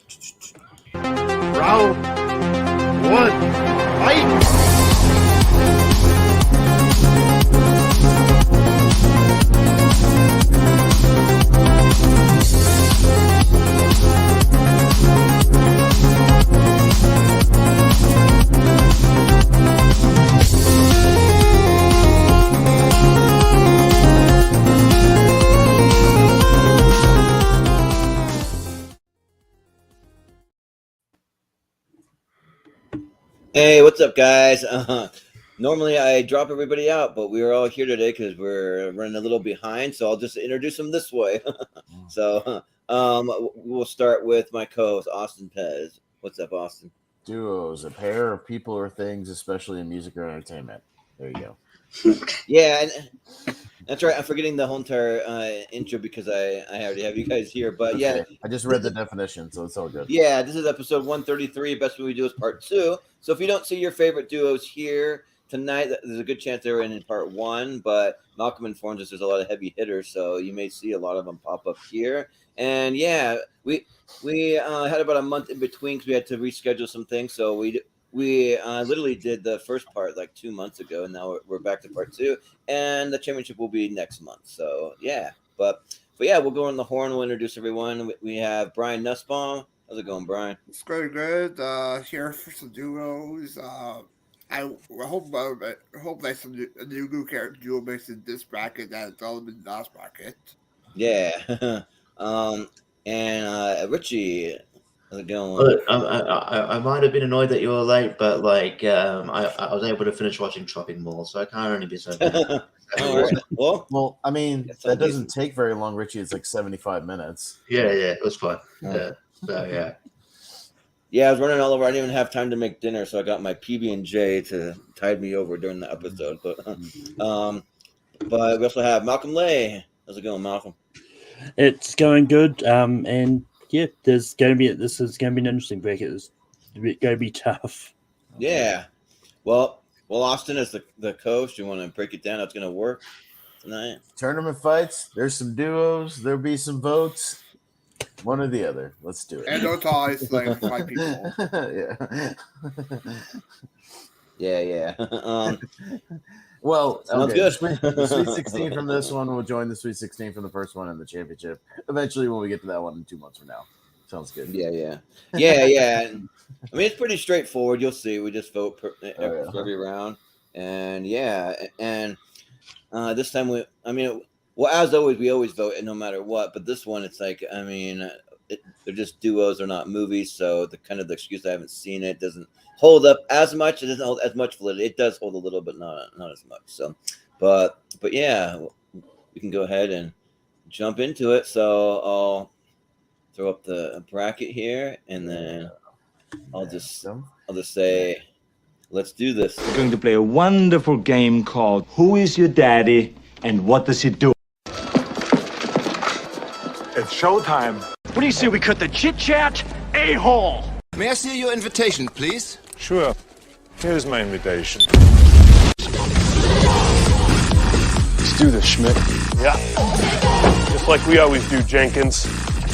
Round one, fight! Hey, what's up, guys? Normally I drop everybody out, but we are all here today because we're running a little behind, so I'll just introduce them this way. So we'll start with my co-host, Austin Pez. What's up, Austin? Duos, a pair of people or things, especially in music or entertainment. There you go. Yeah, and that's right. I'm forgetting the whole entire intro because I already have you guys here. But Okay. yeah, I just read the definition, so it's all good. Yeah, this is episode 133, Best Movie Duos Part 2. So if you don't see your favorite duos here tonight, there's a good chance they were in Part 1, but Malcolm informs us there's a lot of heavy hitters, so you may see a lot of them pop up here. And yeah, we had about a month in between because we had to reschedule some things, so we literally did the first part like 2 months ago, and now we're back to Part 2, and the championship will be next month. So yeah, but yeah, we'll go on the horn. We'll introduce everyone. We have Brian Nussbaum. How's it going, Brian? It's going good. Here for some duos. I hope there's a new Goodacre duo makes in this bracket that it's all in last bracket. Yeah. And Richie, how's it going? Look, I might have been annoyed that you were late, but like I was able to finish watching Chopping Mall, so I can't only be so bad. All right. Well, I mean, that doesn't take very long, Richie. It's like 75 minutes. Yeah, it was fun. Yeah. So yeah. Yeah, I was running all over. I didn't even have time to make dinner, so I got my PB&J to tide me over during the episode. But we also have Malcolm Lay. How's it going, Malcolm? It's going good. And yeah, this is going to be an interesting bracket. It's going to be tough. Yeah. Well, Austin, as the coach, you want to break it down? How it's going to work tonight? Tournament fights. There's some duos. There'll be some votes. One or the other. Let's do it. And no ties, like 5 people. Yeah. Yeah. Well, sounds okay. good. The Sweet 16 from this one will join the Sweet 16 from the first one in the championship. Eventually, when we get to that one in 2 months from now. Sounds good. Yeah. I mean, it's pretty straightforward. You'll see. We just vote for every round, and this time as always, we always vote, no matter what. But this one, it's like, I mean, they're just duos, they're not movies, so the excuse I haven't seen it doesn't hold up as much. It doesn't hold as much validity. It does hold a little, but not as much. So, but yeah, we can go ahead and jump into it. So I'll throw up the bracket here, and then I'll just say, let's do this. We're going to play a wonderful game called Who is Your Daddy and What Does He Do? It's showtime. What do you say we cut the chit-chat? A-hole! May I see your invitation, please? Sure. Here's my invitation. Let's do this, Schmidt. Yeah. Just like we always do, Jenkins.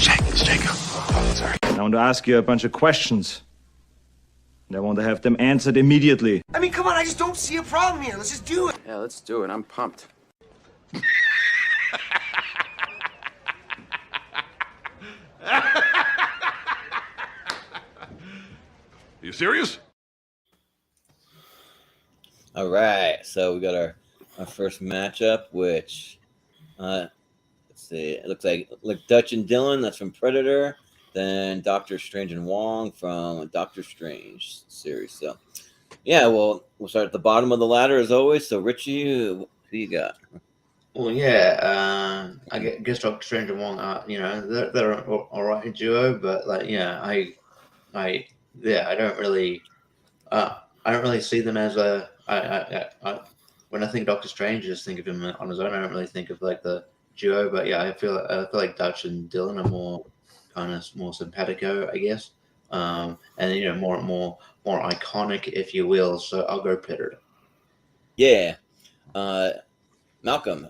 Jacob. Oh, sorry. I want to ask you a bunch of questions. And I want to have them answered immediately. I mean, come on, I just don't see a problem here. Let's just do it. Yeah, let's do it. I'm pumped. You serious? All right, so we got our first matchup, which let's see, it looks like Dutch and Dylan. That's from Predator. Then Doctor Strange and Wong from Doctor Strange series. So yeah, we'll start at the bottom of the ladder as always. So Richie, who you got? Well, yeah, I guess Doctor Strange and Wong are, they're an all right duo, but like, yeah, I don't really see them as when I think Doctor Strange, I just think of him on his own. I don't really think of like the duo, but yeah, I feel like Dutch and Dylan are more simpatico, I guess, and more iconic, if you will. So I'll go Predator. Yeah, Malcolm,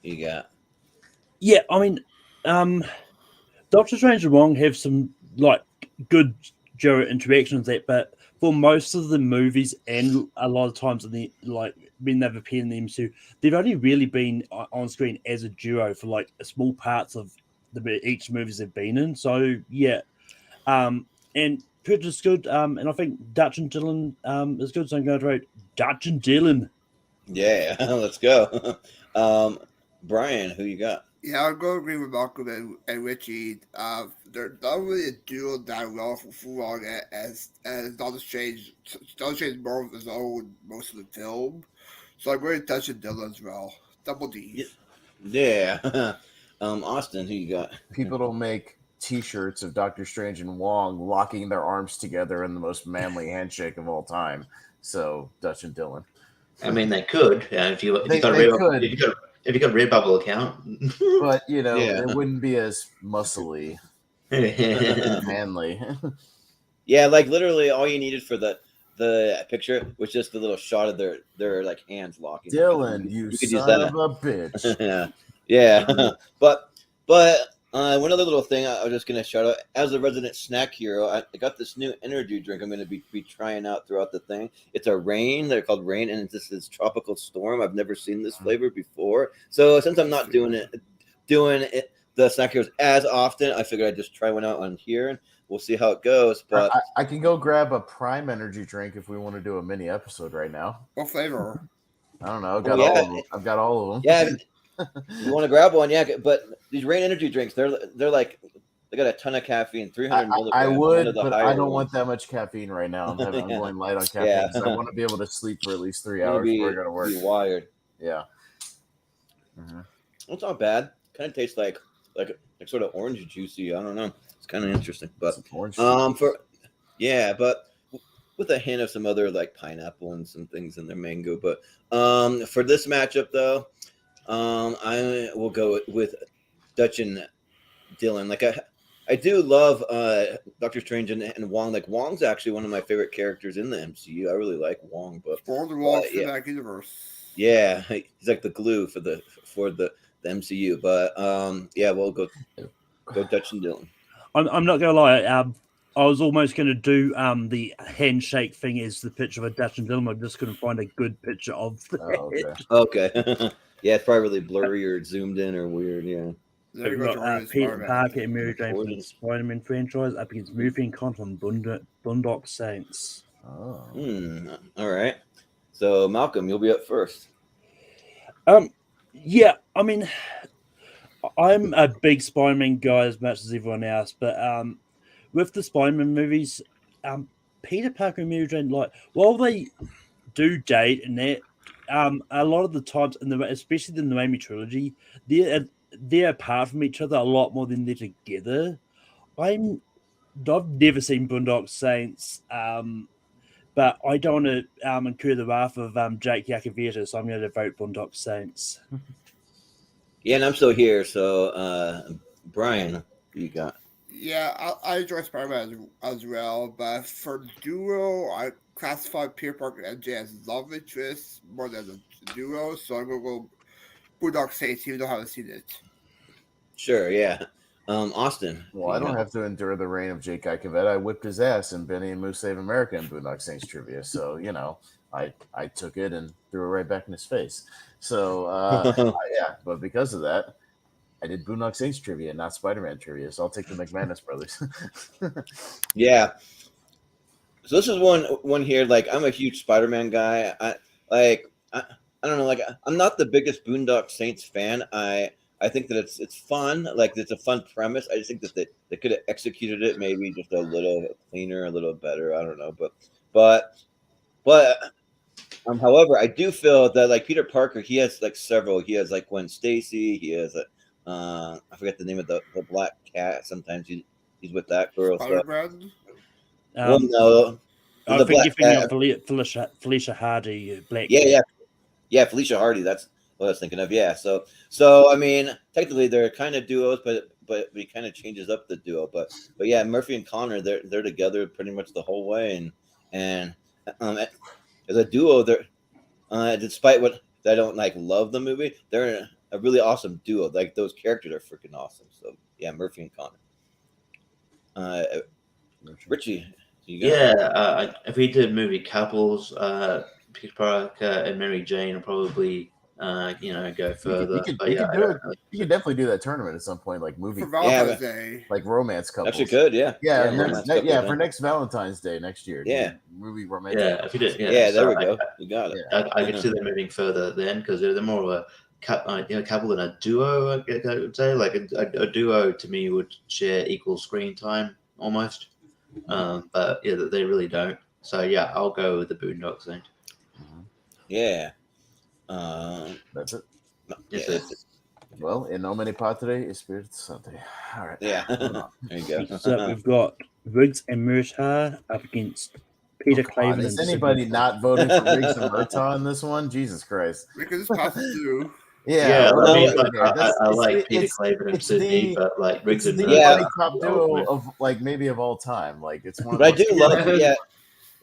you got? Yeah, I mean, Doctor Strange and Wong have some like good duo interactions that, but for most of the movies and a lot of times in the like when they've appeared in the MCU, they've only really been on screen as a duo for like small parts of each movies they've been in. So yeah, and Pridge is good, and I think Dutch and Dylan is good. So I'm going to rate Dutch and Dylan. Yeah, let's go. Brian, who you got? Yeah, I'll go agree with Malcolm and Richie. They're not really a duo that well for long as Doctor Strange. Doctor Strange more of his own most of the film, so I'm going to touch it Dylan as well. Double D. Yeah. Austin, who you got? People don't make T-shirts of Doctor Strange and Wong locking their arms together in the most manly handshake of all time. So Dutch and Dylan. I mean, they could if you got a They could. if you got a Redbubble account, But Yeah. it wouldn't be as muscly, manly. Yeah, like literally all you needed for the picture was just the little shot of their like hands locking. Dylan, you could use son that. of a bitch. Yeah. But one other little thing I was just gonna shout out as a resident snack hero. I got this new energy drink I'm gonna be trying out throughout the thing. It's a Rain. They're called Rain, and it's this tropical storm. I've never seen this flavor before. So since I'm not doing the snack heroes as often, I figured I'd just try one out on here, and we'll see how it goes. But I can go grab a Prime energy drink if we want to do a mini episode right now. What flavor? I don't know. I've got all of them. Yeah. You want to grab one, yeah, but these Rain energy drinks, they're like they got a ton of caffeine, 300 milligrams. I would, but I don't ones. want that much caffeine right now. I'm going light on caffeine. Yeah. So I want to be able to sleep for at least 3 hours before I go to work. Be wired. Yeah. Mm-hmm. It's not bad. Kind of tastes like sort of orange juicy. I don't know. It's kind of interesting, but but with a hint of some other like pineapple and some things in their mango. But for this matchup though. I will go with Dutch and Dylan. Like I do love Doctor Strange and Wong. Like Wong's actually one of my favorite characters in the MCU. I really like Wong, but Wong for that universe. Yeah, he's like the glue for the MCU. But we'll go Dutch and Dylan. I'm not gonna lie. I was almost going to do the handshake thing as the picture of a Dutch and Dylan. I just couldn't find a good picture of that. Okay. Yeah, it's probably really blurry or zoomed in or weird. Yeah. We've got Peter Parker and Mary Jane from the Spider-Man franchise up against Murphy and Con from Boondock Saints. Oh. All right. So Malcolm, you'll be up first. Yeah, I mean, I'm a big Spider-Man guy as much as everyone else, but with the Spider-Man movies, Peter Parker and Mary Jane, like, while they do date and that, a lot of the times, especially in the Raimi trilogy, they're apart from each other a lot more than they're together. I've never seen Boondock Saints, but I don't want to incur the wrath of Jake Yakoveta, so I'm going to vote Boondock Saints. Yeah, and I'm still here. So, Brian, who you got? Yeah, I enjoy Spider-Man as well, but for duo, I classify Peter Parker and MJ as love interests more than a duo, so I'm going to go Boondock Saints, even though I haven't seen it. Sure, yeah. Austin. Well, I don't have to endure the reign of Jake Ikovette. I whipped his ass in Benny and Moose Save America and Boondock Saints trivia. So, I took it and threw it right back in his face. So, but because of that, I did Boondock Saints trivia, not Spider-Man trivia. So I'll take the McManus brothers. Yeah. So this is one here. Like, I'm a huge Spider-Man guy. I don't know. Like, I'm not the biggest Boondock Saints fan. I think that it's fun. Like, it's a fun premise. I just think that they could have executed it maybe just a little cleaner, a little better. I don't know, but however, I do feel that like Peter Parker, he has like several. He has like Gwen Stacy. He has I forget the name of the black cat. Sometimes he's with that girl. Spider-Man? Well, no. I think you're thinking of Felicia Hardy, Black. Yeah, Felicia Hardy. That's what I was thinking of. Yeah. So I mean, technically they're kind of duos, but he kind of changes up the duo. But yeah, Murphy and Connor, they're together pretty much the whole way, and as a duo, they're despite what I don't like love the movie, they're a really awesome duo. Like those characters are freaking awesome. So yeah, Murphy and Connor. Richie, you got Yeah, if we did movie couples, Peter Parker and Mary Jane will probably, go further. But You yeah, could do it. You could definitely do that tournament at some point, like movie, For Valentine's Day. like romance couples. Actually, could Yeah, romance couples, yeah, man. for next Valentine's Day next year. Yeah. do movie romantic. Yeah, if you did, Yeah, there so we go. You got it. I could see them moving further then because they're more of a couple than a duo. I would say like a duo to me would share equal screen time almost. But yeah, they really don't. So yeah, I'll go with the Boondocks then. Yeah. That's it. Yes, Yeah. Well, in nomine Patria, Espiritu Sancti. All right. Yeah. There you go. Next up, we've got Riggs and Murtaugh up against Peter Clavin. Is and anybody Sidney. not voting for Riggs and Murtaugh in this one? Jesus Christ. Because this passes through. Yeah, I mean, okay, I like it's- Peter it's- Clavin and it's Sidney, the- but like Riggs It's and the Yeah. buddy cop duo of like maybe of all time. Like it's one. Of But I those do love,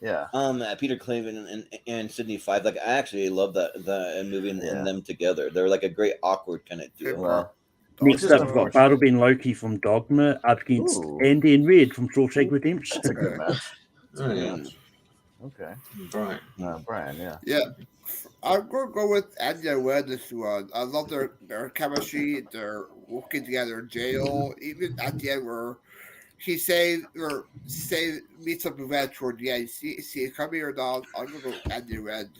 yeah. Peter Clavin and Sidney Five. Like I actually love the movie and them together. They're like a great awkward kind of duo. Well, Next up, we've got Bartleby and Loki from Dogma up against Andy and Red from Shawshank Redemption. That's a good match. Okay. Brian. Brian, yeah. Yeah. I'm going to go with Andy and Red this one. I love their chemistry. They're working together in jail. Even at the end where he meets up with Red toward the end. See it coming or not? I'm going to go with Andy and Red.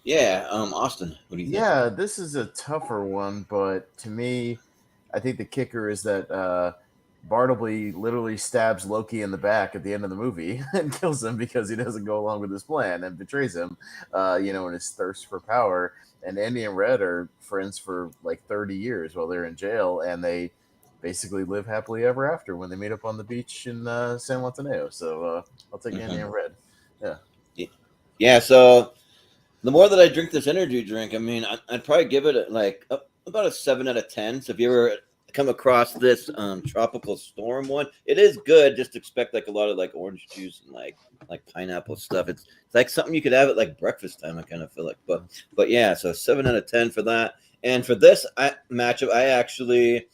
Yeah, Austin, what do you think? Yeah, this is a tougher one, but to me, I think the kicker is that Bartleby literally stabs Loki in the back at the end of the movie and kills him because he doesn't go along with his plan and betrays him, in his thirst for power. And Andy and Red are friends for like 30 years while they're in jail, and they basically live happily ever after when they meet up on the beach in San Juantaneo. So I'll take Andy and Red. Yeah. Yeah, so the more that I drink this energy drink, I mean, I'd probably give it about a 7 out of 10. So if you ever come across this tropical storm one, it is good. Just expect like a lot of like orange juice and like pineapple stuff. It's like something you could have at like breakfast time. I kind of feel like, but yeah. So 7 out of 10 for that. And for this matchup, I actually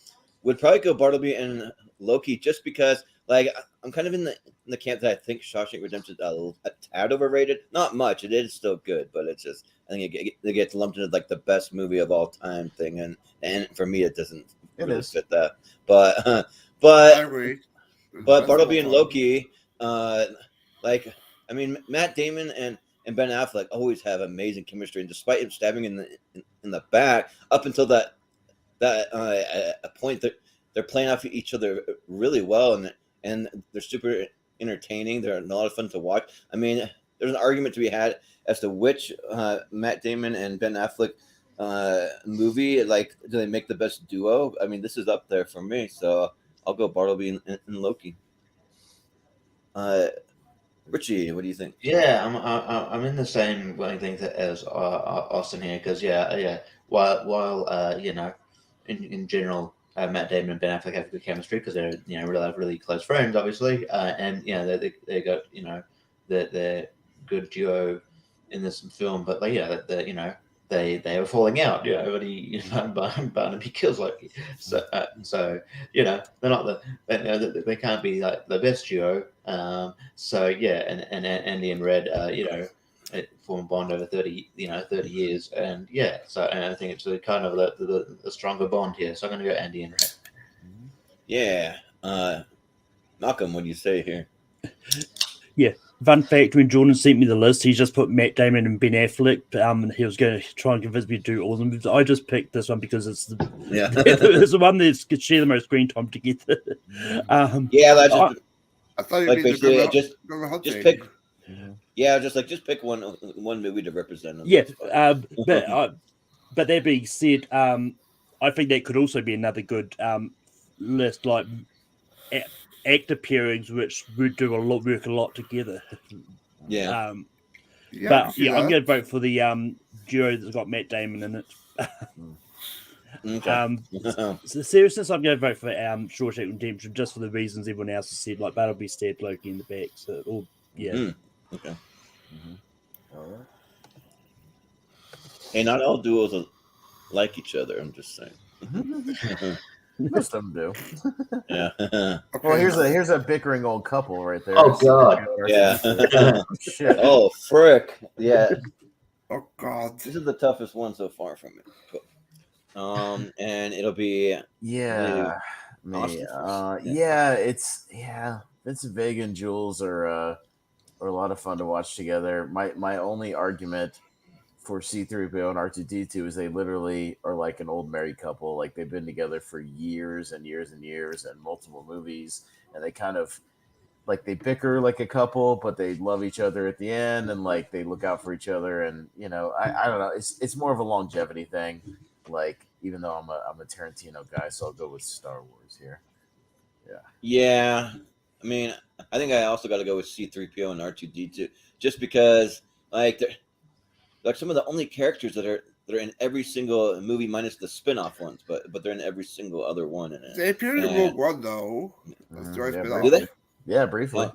would probably go Bartleby and Loki just because like I'm kind of in the camp that I think Shawshank Redemption is a tad overrated. Not much. It is still good, but it's just I think it gets lumped into like the best movie of all time thing, and for me it doesn't really fit that. But I agree. But Bartleby and Loki, Matt Damon and Ben Affleck always have amazing chemistry, and despite him stabbing in the back, up until that a point that they're playing off each other really well, and they're super entertaining. They're a lot of fun to watch. I mean, there's an argument to be had as to which Matt Damon and Ben Affleck movie, like, do they make the best duo? I mean, this is up there for me, so I'll go Bartleby and Loki. Richie, what do you think? Yeah, I'm in the same thing as Austin here because while in general Matt Damon and Ben Affleck have good chemistry because they're really close friends, obviously, and they got they're good duo in this film, but they have a falling out. Barnaby kills Loki, so they're not they can't be like the best duo. And Andy and Red, form a bond over 30 years, and I think it's a kind of the stronger bond here. So I'm going to go Andy and Red. Yeah, Malcolm, what do you say here? Yeah. Fun fact, when Jordan sent me the list, he just put Matt Damon and Ben Affleck. And he was going to try and convince me to do all of them. I just picked this one because it's it's the one that could share the most screen time together. That's just, I thought you like basically just pick. Yeah, just pick one movie to represent them. Yeah, but that being said, I think that could also be another good list, like actor pairings, which would work a lot together. Yeah. I'm going to vote for the duo that's got Matt Damon in it. Okay. So seriousness, I'm going to vote for Shawshank Redemption just for the reasons everyone else has said, like Bartleby stabbed Loki in the back. So, Okay. All right. Hey, not all duos are like each other. I'm just saying. Most of them do. Yeah. Well, here's a bickering old couple right there. Oh, God. Yeah. Shit. Oh, frick. Yeah. Oh God. This is the toughest one so far from it. And it'll be Yeah. Austin first. Yeah. Vincent Vega and Jules are a lot of fun to watch together. My only argument for C-3PO and R2-D2 is they literally are like an old married couple. Like they've been together for years and years and years and multiple movies, and they kind of like they bicker like a couple, but they love each other at the end, and like they look out for each other. And I don't know. It's more of a longevity thing. Like even though I'm a Tarantino guy, so I'll go with Star Wars here. Yeah. I mean, I think I also got to go with C-3PO and R2-D2 just because like they're like some of the only characters that are in every single movie minus the spin-off ones, but they're in every single other one in it. They appeared in Rogue One though. That's the right Yeah, spin-off. Do they? Yeah, briefly. Oh.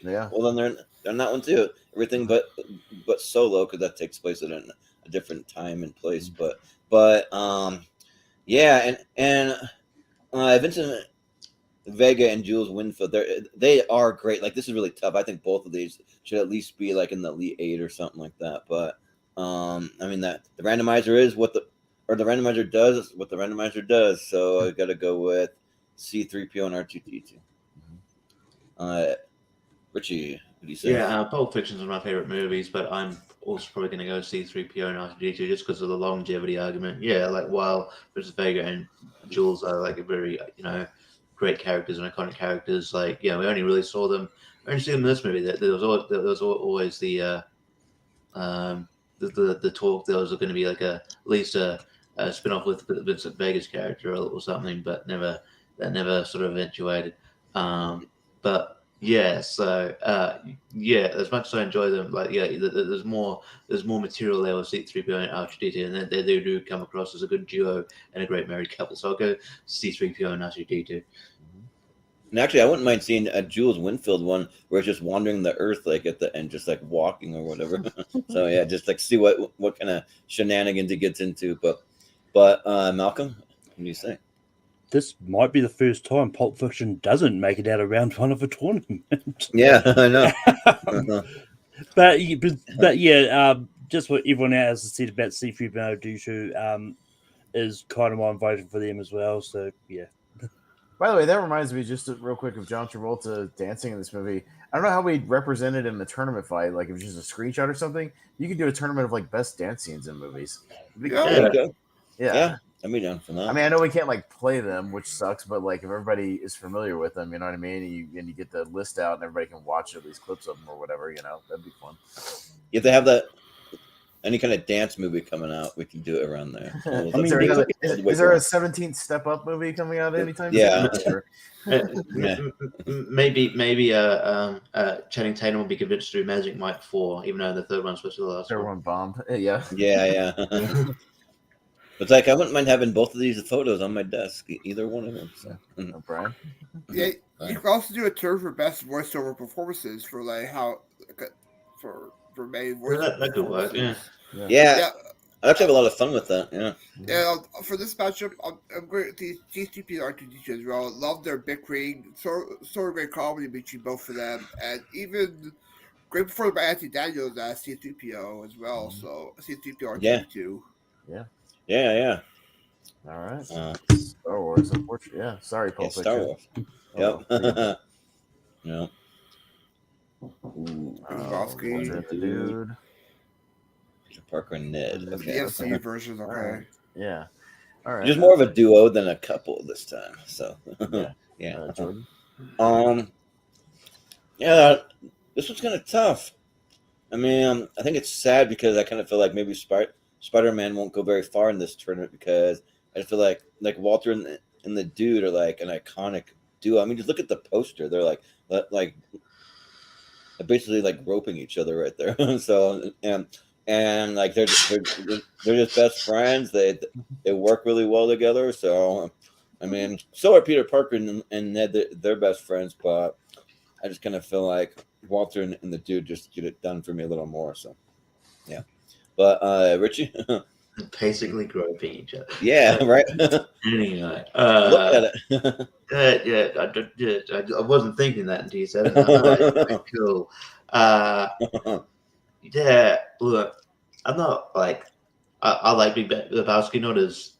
Yeah. Well, then they're in that one too. Everything but Solo, because that takes place at a different time and place. But yeah, and Vincent Vega and Jules Winfield, they are great. Like this is really tough. I think both of these should at least be like in the Elite 8 or something like that. But I mean that the randomizer is the randomizer does what the randomizer does. So I got to go with C-3PO and R2-D2. Richie, what do you say? Yeah, Pulp Fiction's one of my favorite movies, but I'm also probably going to go C-3PO and R2-D2 just because of the longevity argument. Yeah, like while Vincent Vega and Jules are like a very great characters and iconic characters, like we only really saw them. I only see them in this movie. There was always the talk there was going to be like at least a spin-off with Vincent Vega's character or something, but that never sort of eventuated. But yeah, so as much as I enjoy them, like there's more material there with C-3PO and R2-D2, and they do come across as a good duo and a great married couple. So I'll go C-3PO and R2-D2. And actually, I wouldn't mind seeing a Jules Winfield one where it's just wandering the earth like at the end, just like walking or whatever. So yeah, just like see what kind of shenanigans he gets into. But Malcolm, what do you say? This might be the first time Pulp Fiction doesn't make it out of round one of a tournament. Yeah, I know. but yeah, just what everyone else has said about C-3PO D2 is kind of why I'm voting for them as well. So yeah. By the way, that reminds me just real quick of John Travolta dancing in this movie. I don't know how we'd represent it in the tournament fight. Like if it's just a screenshot or something, you could do a tournament of like best dance scenes in movies. Yeah. I'd be down for that. I mean, I know we can't like play them, which sucks, but like if everybody is familiar with them, you know what I mean? And you get the list out and everybody can watch at least clips of them or whatever, that'd be fun. If they have any kind of dance movie coming out, we can do it around there. I mean, is there a 17th Step Up movie coming out anytime soon? Maybe Channing Tatum will be convinced to do Magic Mike 4, even though the third one's supposed to be the last one. Third one bombed. Yeah. It's like I wouldn't mind having both of these photos on my desk, either one of them. So. No, Brian. Yeah, you can also do a turn for best voiceover performances for like how for main voice. That could work. Yeah. I actually have a lot of fun with that. Yeah. For this matchup, I'm great with GCP and R2-D2 as well. Love their bickering, sort of great comedy between both of them, and even great performance by Anthony Daniels as C-3PO as well. So C-3PO R2-D2. Yeah. All right. Star Wars, unfortunately. Yeah. Sorry, Pulp Fiction. Star Wars. Yep. Yeah. The dude. Parker and Ned. Okay. The FC version. Okay. Yeah. All right. Just more of a duo than a couple this time. So. Yeah. Jordan. Yeah. This was kind of tough. I mean, I think it's sad because I kind of feel like maybe Spider-Man won't go very far in this tournament because I feel like Walter and the dude are like an iconic duo. I mean, just look at the poster. They're like basically like roping each other right there. So and like they're just best friends. They work really well together. So I mean, so are Peter Parker and Ned. They're best friends, but I just kind of feel like Walter and the dude just get it done for me a little more. So yeah. But Richie, basically groping each other. Yeah, right. Anyway, Look at it. I wasn't thinking that until you said it. Cool. Yeah, look, I'm not like I like Big Lebowski, not as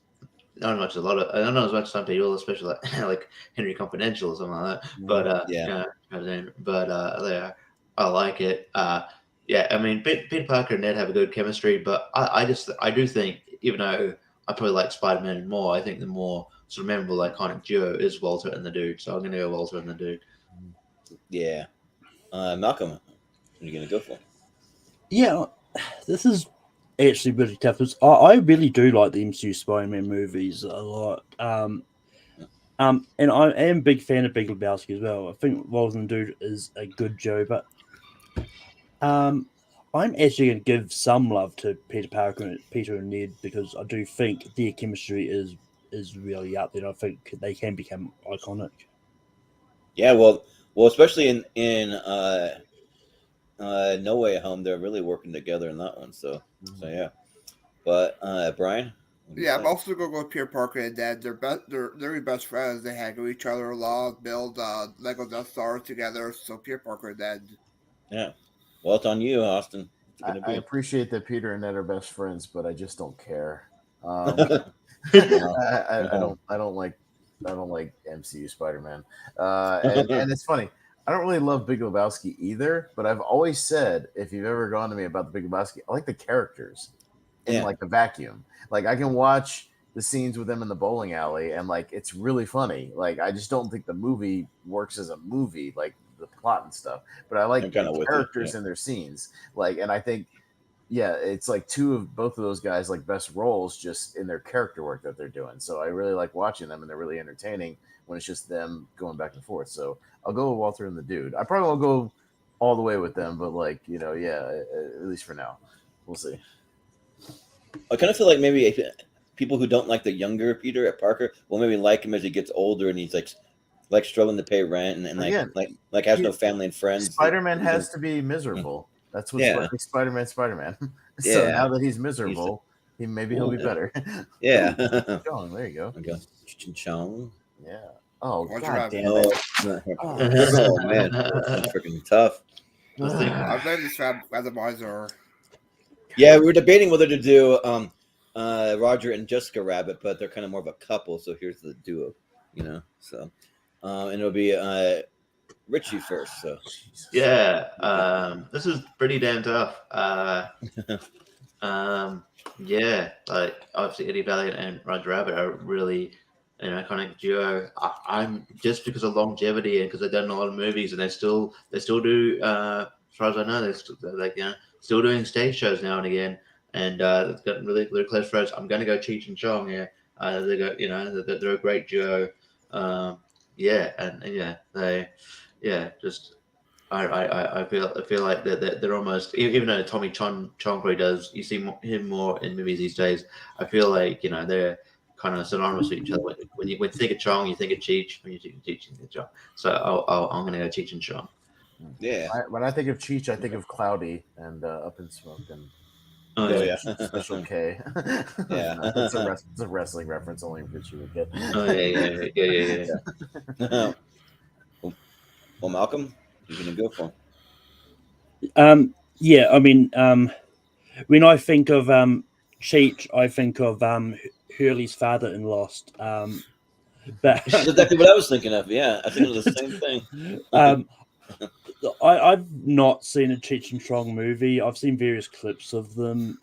much as I don't know as much as some people, especially like Henry Confidential or something like that. But Yeah. yeah, I like it. Yeah, I mean, Peter Parker and Ned have a good chemistry, but I do think, even though I probably like Spider-Man more, I think the more sort of memorable, iconic duo is Walter and the Dude. So I'm gonna go Walter and the Dude. Yeah. Malcolm, what are you gonna go for? Yeah, this is actually really tough. I really do like the MCU Spider-Man movies a lot. And I am a big fan of Big Lebowski as well. I think Walter and the Dude is a good Joe, but I'm actually going to give some love to Peter Parker and Peter and Ned because I do think their chemistry is really up there. I think they can become iconic. Yeah, well, especially in No Way Home, they're really working together in that one. So yeah. But Brian, what do you Yeah, I'm say? also gonna go with Peter Parker and Ned. They're best friends. They hang with each other a lot, build Lego Death Star together. So Peter Parker and Ned. Yeah. Well, it's on you, Austin. What's it I, gonna I be? appreciate that Peter and Ned are best friends, but I just don't care. No. I don't like MCU Spider-Man. And it's funny. I don't really love Big Lebowski either, but I've always said, if you've ever gone to me about the Big Lebowski, I like the characters in Yeah. like the vacuum. Like I can watch the scenes with them in the bowling alley and like it's really funny. Like I just don't think the movie works as a movie, like the plot and stuff. But I I'm like kinda the with you, characters yeah. in their scenes. Like, and I think yeah, it's like both of those guys like best roles just in their character work that they're doing. So I really like watching them and they're really entertaining when it's just them going back and forth. So I'll go with Walter and the Dude. I probably won't go all the way with them, but like, yeah, at least for now. We'll see. I kind of feel like maybe people who don't like the younger Peter at Parker will maybe like him as he gets older and he's like struggling to pay rent and Again, like has no family and friends. Spider-Man has to be miserable. That's what's Yeah. what makes Spider-Man. So Yeah. now that he's miserable, he'll be better. Yeah. John, there you go. Okay. Chong. Yeah. Oh Roger god Rabbit. damn it. Oh man, that's freaking tough. I've named this randomizer. Yeah, we were debating whether to do Roger and Jessica Rabbit, but they're kind of more of a couple. So here's the duo, So, and it'll be Richie first. So Yeah, this is pretty damn tough. Yeah, like obviously Eddie Valiant and Roger Rabbit are really an iconic duo. I'm just because of longevity and because they've done a lot of movies and they still do. As far as I know, they're still doing stage shows now and again, and they've got really close friends. I'm going to go Cheech and Chong here. They go, they're a great duo. Yeah, and just. I feel like they're almost, even though Tommy Chong probably does, you see him more in movies these days. I feel like they're kind of synonymous with each other. When you think of Chong, you think of Cheech. When you think of Cheech, you think of Chong. So I'm gonna go Cheech and Chong. yeah. When I think of Cheech, I think of Cloudy and Up in Smoke and Oh, Oh, yeah. yeah. Special K. Yeah. It's a wrestling reference only Richie would get. Oh yeah. Well, Malcolm, you're gonna go for. Yeah, I mean, when I think of Cheech, I think of Hurley's father in Lost. But That's exactly what I was thinking of. Yeah, I think it was the same thing. I've not seen a Cheech and Chong movie. I've seen various clips of them.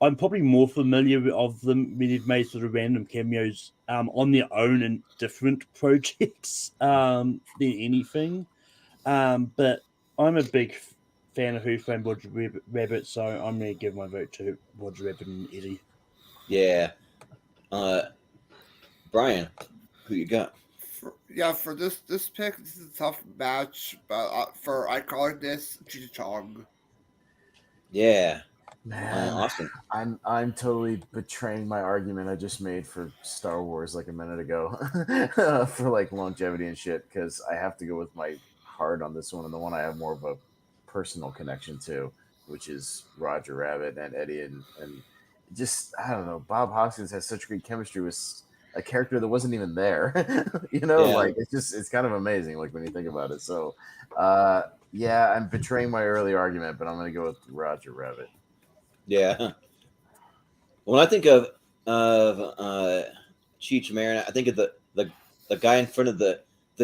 I'm probably more familiar of them when they've made sort of random cameos on their own in different projects than anything. But I'm a big fan of Who Framed Roger Rabbit, so I'm going to give my vote to Roger Rabbit and Eddie. Yeah. Brian, who you got? For this pick, this is a tough match, but for iconicness, Cheech and Chong. Yeah. Man, Austin. I'm totally betraying my argument I just made for Star Wars like a minute ago for like longevity and shit because I have to go with my heart on this one and the one I have more of a personal connection to, which is Roger Rabbit and Eddie and just I don't know. Bob Hoskins has such great chemistry with a character that wasn't even there. You know, Yeah. like it's kind of amazing. Like when you think about it. So, yeah, I'm betraying my early argument, but I'm going to go with Roger Rabbit. Yeah. When I think of Cheech Marin, I think of the guy in front of the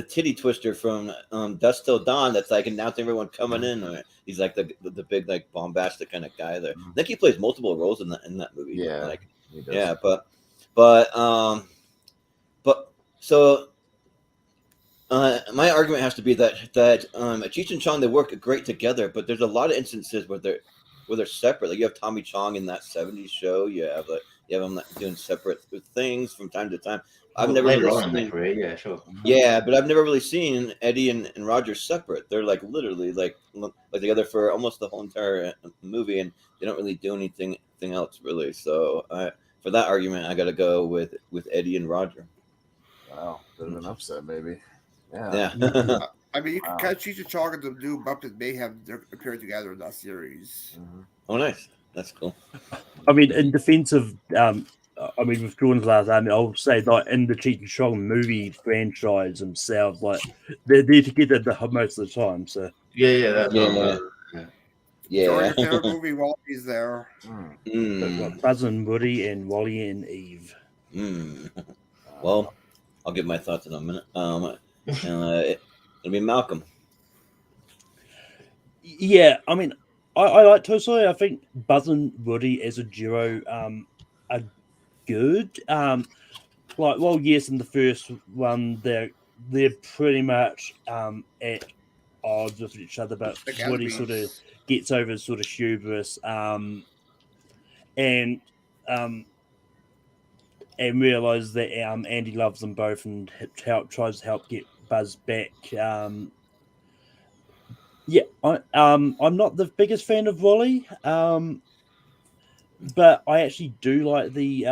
titty twister from Dusk Till Dawn. That's like announcing everyone coming in. Or he's like the big like bombastic kind of guy there. I think he plays multiple roles in that movie. Yeah, like he does. yeah, but so. My argument has to be that Cheech and Chong, they work great together, but there's a lot of instances where they're separate. Like you have Tommy Chong in that '70s show. You have them doing separate things from time to time. I've never later really on in their seen, career, yeah, sure. yeah, but I've never really seen Eddie and Roger separate. They're like literally like together for almost the whole entire movie, and they don't really do anything else really. So for that argument, I got to go with Eddie and Roger. Wow, bit of an upset, maybe. Yeah. I mean, you can Wow. kind of Cheech and Chong and the new Muppet Mayhem appeared together in that series. Oh, nice. That's cool. I mean, in defense of, withdrawing the last argument, I'll say that in the Cheech and Chong movie franchise themselves, like they're together most of the time. So Yeah, that's Yeah. During Yeah. the third movie, Wally's there. Mm. Buzz and Woody and Wally and Eve. Well, I'll give my thoughts in a minute. It'll be Malcolm. Yeah, I mean, I like Toy Story. I think Buzz and Woody as a duo are good. Well, yes, in the first one, they're pretty much at odds with each other, but Like Woody enemies. sort of gets over sort of hubris and realizes that Andy loves them both and tries to help get Buzz back. Yeah, I'm not the biggest fan of Wally, but I actually do like the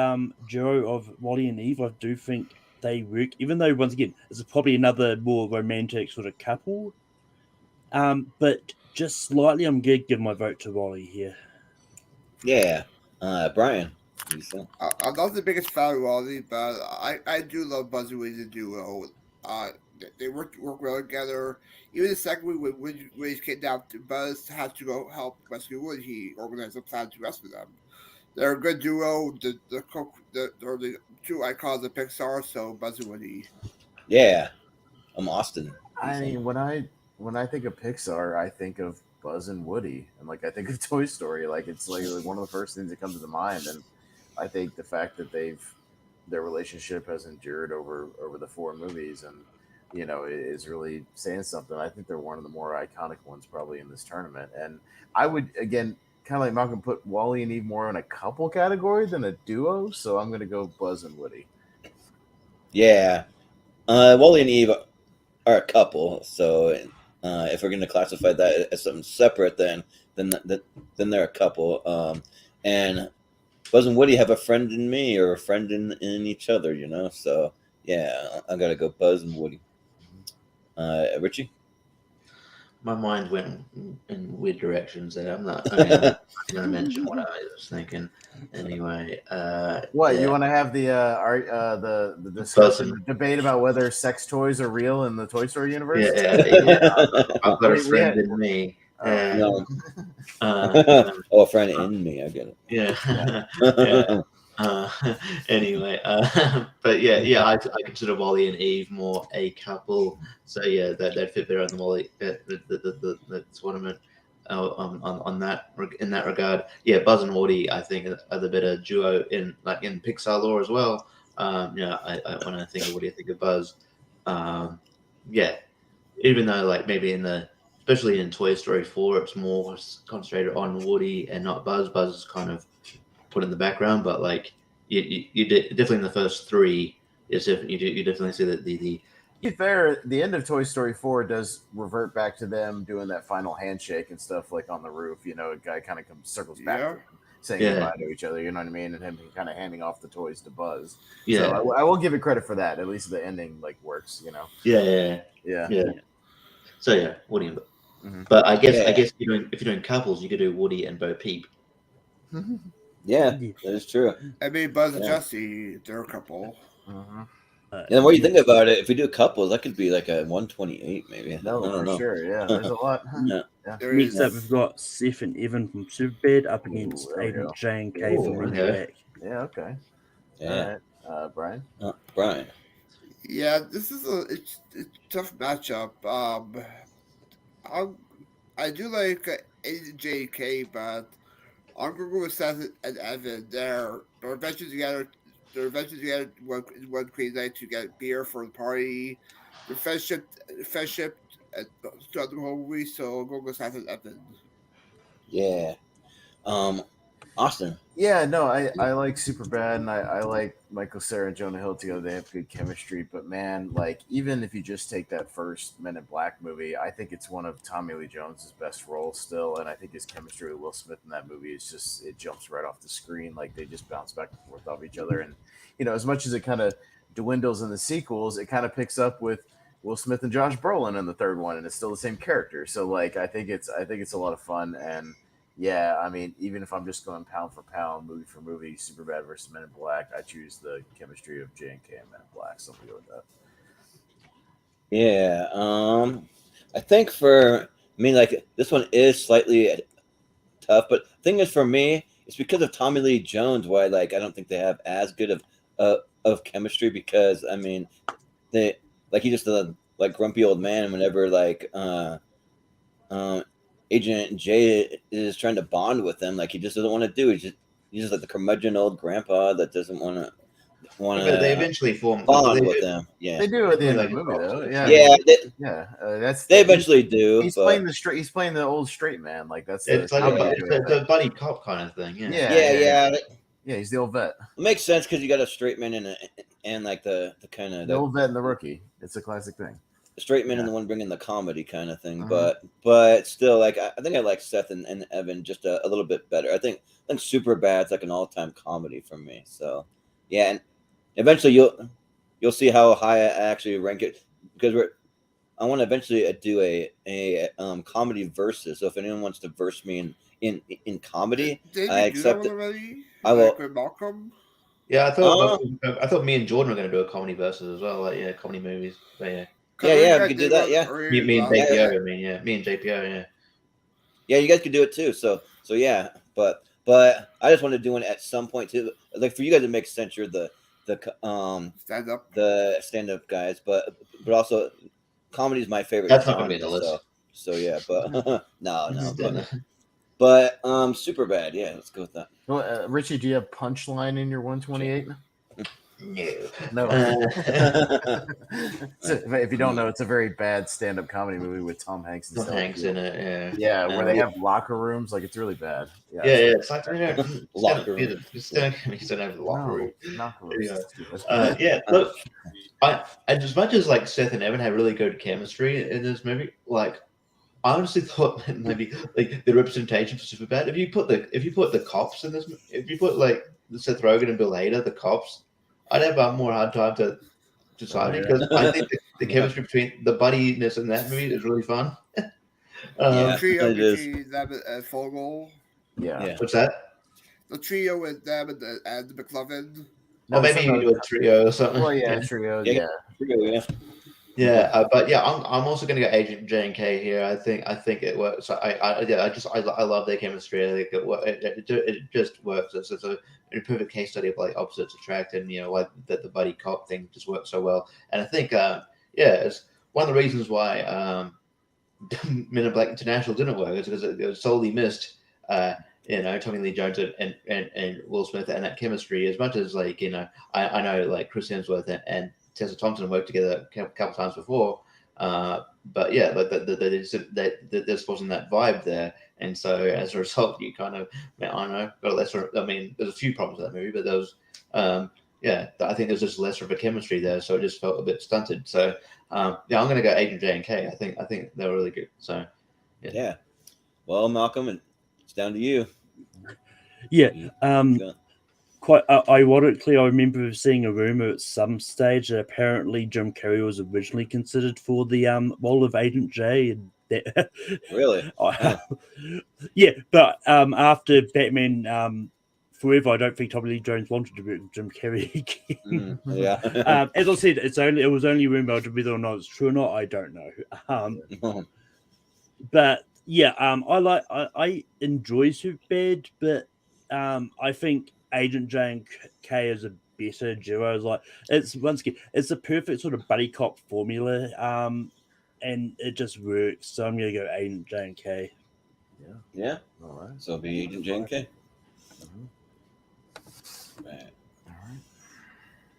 duo of Wally and Eve. I do think they work, even though once again, it's probably another more romantic sort of couple. But just slightly, I'm gonna give my vote to Wally here. Yeah. Brian. I'm not the biggest fan of Wally, but I do love Buzz and Woody as a duo. They work well together. Even the second movie when he's kidnapped, Buzz has to go help rescue Woody. He organized a plan to rescue them. They're a good duo. They're the two icons of Pixar. So Buzz and Woody. Yeah. I'm Austin. I mean, when I think of Pixar, I think of Buzz and Woody, and like I think of Toy Story. Like it's like one of the first things that comes to mind, and I think the fact that their relationship has endured over the four movies, and you know, is really saying something. I think they're one of the more iconic ones probably in this tournament, and I would again kind of like Malcolm put Wally and Eve more in a couple category than a duo, so I'm going to go Buzz and Woody. Yeah. Wally and Eve are a couple, so if we're going to classify that as something separate, then they're a couple. And Buzz and Woody have a friend in me or a friend in each other, you know. So yeah, I gotta go Buzz and Woody. Richie. My mind went in weird directions there. I'm going to mention what I was thinking anyway. What yeah. you want to have the discussion, the debate about whether sex toys are real in the Toy Story universe? Yeah. I've got a friend in me. No. A friend in me. I get it. Yeah. Anyway, but yeah, I consider Wally and Eve more a couple. So yeah, they'd fit better on the Wally the tournament. On that in that regard, yeah, Buzz and Woody I think are the better duo in Pixar lore as well. I when I think of Woody, I think of Buzz. Yeah, even though like maybe especially in Toy Story 4, it's more concentrated on Woody and not Buzz. Buzz is kind of put in the background, but like you definitely in the first three, it's definitely you definitely see that the. To be fair, the end of Toy Story 4 does revert back to them doing that final handshake and stuff like on the roof. You know, a guy kind of circles back to them, saying goodbye to each other. You know what I mean? And him kind of handing off the toys to Buzz. Yeah, so I will give it credit for that. At least the ending like works. You know. Yeah. So yeah, Woody and But I guess if you're doing couples, you could do Woody and Bo Peep. Yeah, that is true. I mean, Buzz and Yeah. Jesse, they're a couple. And what do you think about it? If we do couples, that could be like a 128, maybe. No, I don't for know. sure. Yeah, there's a lot. Yeah. Yeah. There Next is. up, we've got Seth and Evan from Superbad up against there we Agent go. J and K from Ooh, Men in okay. Black. Yeah. Okay. Yeah. All right. Brian. Brian. Yeah, this is it's a tough matchup. I do like AJK, but I'm gonna go with Seth and Evan. They're eventually together. They're eventually together one crazy night to get beer for the party. The friendship throughout the whole movie. So I'm gonna go with Seth and Evan. Yeah. Austin. Yeah, no, I like Superbad, and I like Michael Cera and Jonah Hill together. They have good chemistry, but man, like even if you just take that first Men in Black movie, I think it's one of Tommy Lee Jones's best roles still, and I think his chemistry with Will Smith in that movie is just it jumps right off the screen. Like they just bounce back and forth off each other, and as much as it kind of dwindles in the sequels, it kind of picks up with Will Smith and Josh Brolin in the third one, and it's still the same character. So like I think it's a lot of fun. And yeah, I mean, even if I'm just going pound for pound, movie for movie, Superbad versus Men in Black, I choose the chemistry of J and K and Men in Black. So we'll go with that. Yeah. I think for me, like this one is slightly tough, but the thing is for me, it's because of Tommy Lee Jones why like I don't think they have as good of chemistry, because I mean they like he's just a like grumpy old man whenever like Agent J is trying to bond with him, like he just doesn't want to do. He's just like the curmudgeon old grandpa that doesn't want to But they eventually form bond with them. Yeah, They do at the end of like the movie, a though. box, Yeah, yeah. that's They eventually do. He's but, playing he's playing the old straight man. Like that's It's like how it's a buddy cop kind of thing. Yeah. yeah. He's the old vet, It makes sense because you got a straight man and like the kind of the old vet and the rookie. It's a classic thing. the straight man and the one bringing the comedy kind of thing. Uh-huh. But still, like I think I like Seth and Evan just a little bit better. I think Superbad's like an all time comedy for me. So yeah, and eventually you'll see how high I actually rank it, because I want to eventually do a comedy versus. So if anyone wants to verse me in comedy, Did I you accept do that it. already? I will. Like with Malcolm? Yeah, I thought me and Jordan were going to do a comedy versus as well, like comedy movies. But yeah, Yeah, we could do that. Yeah, me and JPO. I mean, yeah, me and JPO. Yeah. Yeah, you guys could do it too. So yeah, but I just want to do it at some point too. Like for you guys, it makes sense. You're the stand up guys, but also comedy is my favorite. That's not gonna be in the list. So yeah, but no. But Superbad. Yeah, let's go with that. Well, Richie, do you have Punchline in your 128? No. If you don't know, it's a very bad stand-up comedy movie with Tom Hanks and Tom Hanks in it. Yeah, where they have locker rooms. Like it's really bad. Yeah. It's like locker room. He's don't have the locker room. Locker rooms. Yeah. Look, as much as like Seth and Evan have really good chemistry in this movie, like I honestly thought that maybe like the representation for Superbad. If you put the cops in this, if you put like Seth Rogen and Bill Hader, the cops, I'd have a more hard time to decide because I think the chemistry between the buddiness in that movie is really fun. The trio between them and Fogel. Yeah. What's that? The trio with them and the McLovin. Or maybe you do a trio or something. Well, yeah, trio. Yeah. But yeah, I'm also going to go Agent J and K here. I think it works. I love their chemistry. I think it just works. It's a perfect case study of like opposites attract, and like that the buddy cop thing just works so well. And I think it's one of the reasons why Men in Black International didn't work is because it was solely missed. Tommy Lee Jones and Will Smith and that chemistry. As much as like I know like Chris Hemsworth and Tessa Thompson worked together a couple times before, but yeah, like there wasn't that vibe there, and so as a result, you kind of I don't know, got a lesser. I mean, there's a few problems with that movie, but there was I think there's just lesser of a chemistry there, so it just felt a bit stunted. So I'm going to go Agent J and K. I think they're really good. So yeah. Well, Malcolm, it's down to you. Yeah. Quite ironically, I remember seeing a rumor at some stage that apparently Jim Carrey was originally considered for the role of Agent J. And really? Yeah, but after Batman forever, I don't think Tommy Lee Jones wanted to be Jim Carrey again. Yeah. As I said, it was only rumored, whether or not it's true or not, I don't know. But yeah, I enjoy Superbad, but I think Agent J and K is a better duo. Like it's once again, it's a perfect sort of buddy cop formula, and it just works. So I'm gonna go Agent J and K. Yeah. All right. So it'll be Agent J and K. Mhm. Right. All right.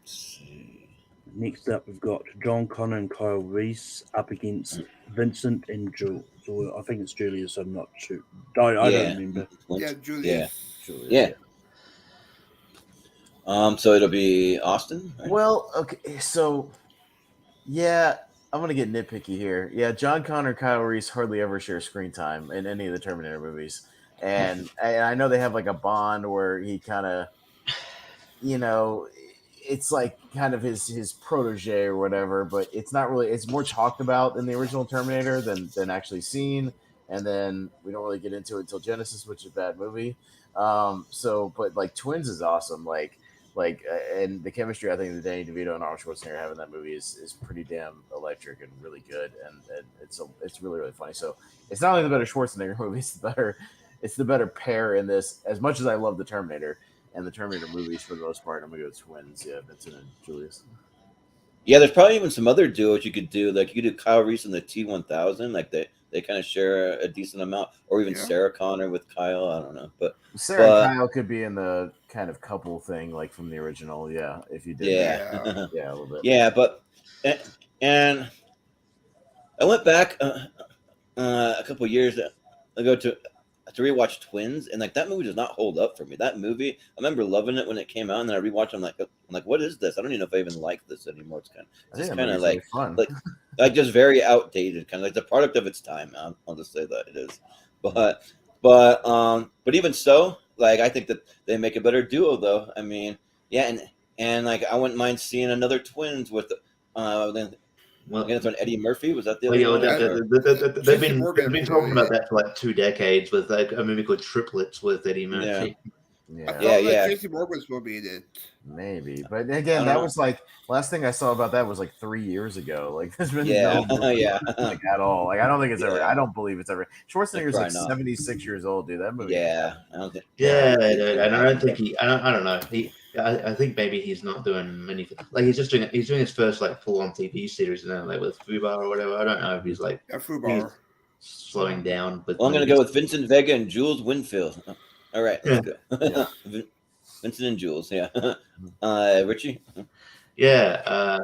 Let's see. Next up, we've got John Connor and Kyle Reese up against Vincent and Jules. Or I think it's Julius. I'm not sure. I don't remember. Yeah, Julius. Yeah. So it'll be Austin. Right? Well, okay, so yeah, I'm gonna get nitpicky here. Yeah, John Connor, Kyle Reese hardly ever share screen time in any of the Terminator movies, and I know they have like a bond where he kind of, it's like kind of his protege or whatever, but it's not really. It's more talked about in the original Terminator than actually seen, and then we don't really get into it until Genesis, which is a bad movie. But like Twins is awesome. And the chemistry I think that Danny DeVito and Arnold Schwarzenegger have in that movie is pretty damn electric and really good, and it's really really funny. So it's not only the better Schwarzenegger movie, it's the better pair in this. As much as I love the Terminator and the Terminator movies for the most part, I'm gonna go with Twins. Yeah, Vincent and Julius. Yeah, there's probably even some other duos you could do. Like you could do Kyle Reese and the T1000. Like they kind of share a decent amount, or even Sarah Connor with Kyle. I don't know, but Sarah and Kyle could be in the kind of couple thing, like from the original. Yeah, if you did. Yeah, yeah, a little bit. Yeah, but and I went back a couple years ago to rewatch Twins, and like that movie does not hold up for me. That movie, I remember loving it when it came out, and then I rewatched it. I'm like, what is this? I don't even know if I even like this anymore. It's kind of like fun. like just very outdated, kind of like the product of its time. I'll just say that it is, but even so, like I think that they make a better duo, though. I mean, yeah, and like I wouldn't mind seeing another Twins with against on Eddie Murphy. Was that the other one? They've been talking about that for like 2 decades with like a movie called Triplets with Eddie Murphy. Yeah. Tracy Morgan's will be in it. Maybe, but again, that was like last thing I saw about that was like 3 years ago. Like there's been no like at all. Like I don't think it's ever. I don't believe it's ever. Schwarzenegger's like 76 years old, dude. That movie. Yeah, I don't think. Yeah, dude, and I don't think he. I don't know. I think maybe he's not doing many. Like he's doing his first like full on TV series now, like with Fubar or whatever. I don't know if he's like Fubar slowing down. But I'm gonna go with Vincent Vega and Jules Winfield. All right, let's go. Vincent and Jules, yeah. Richie? Yeah,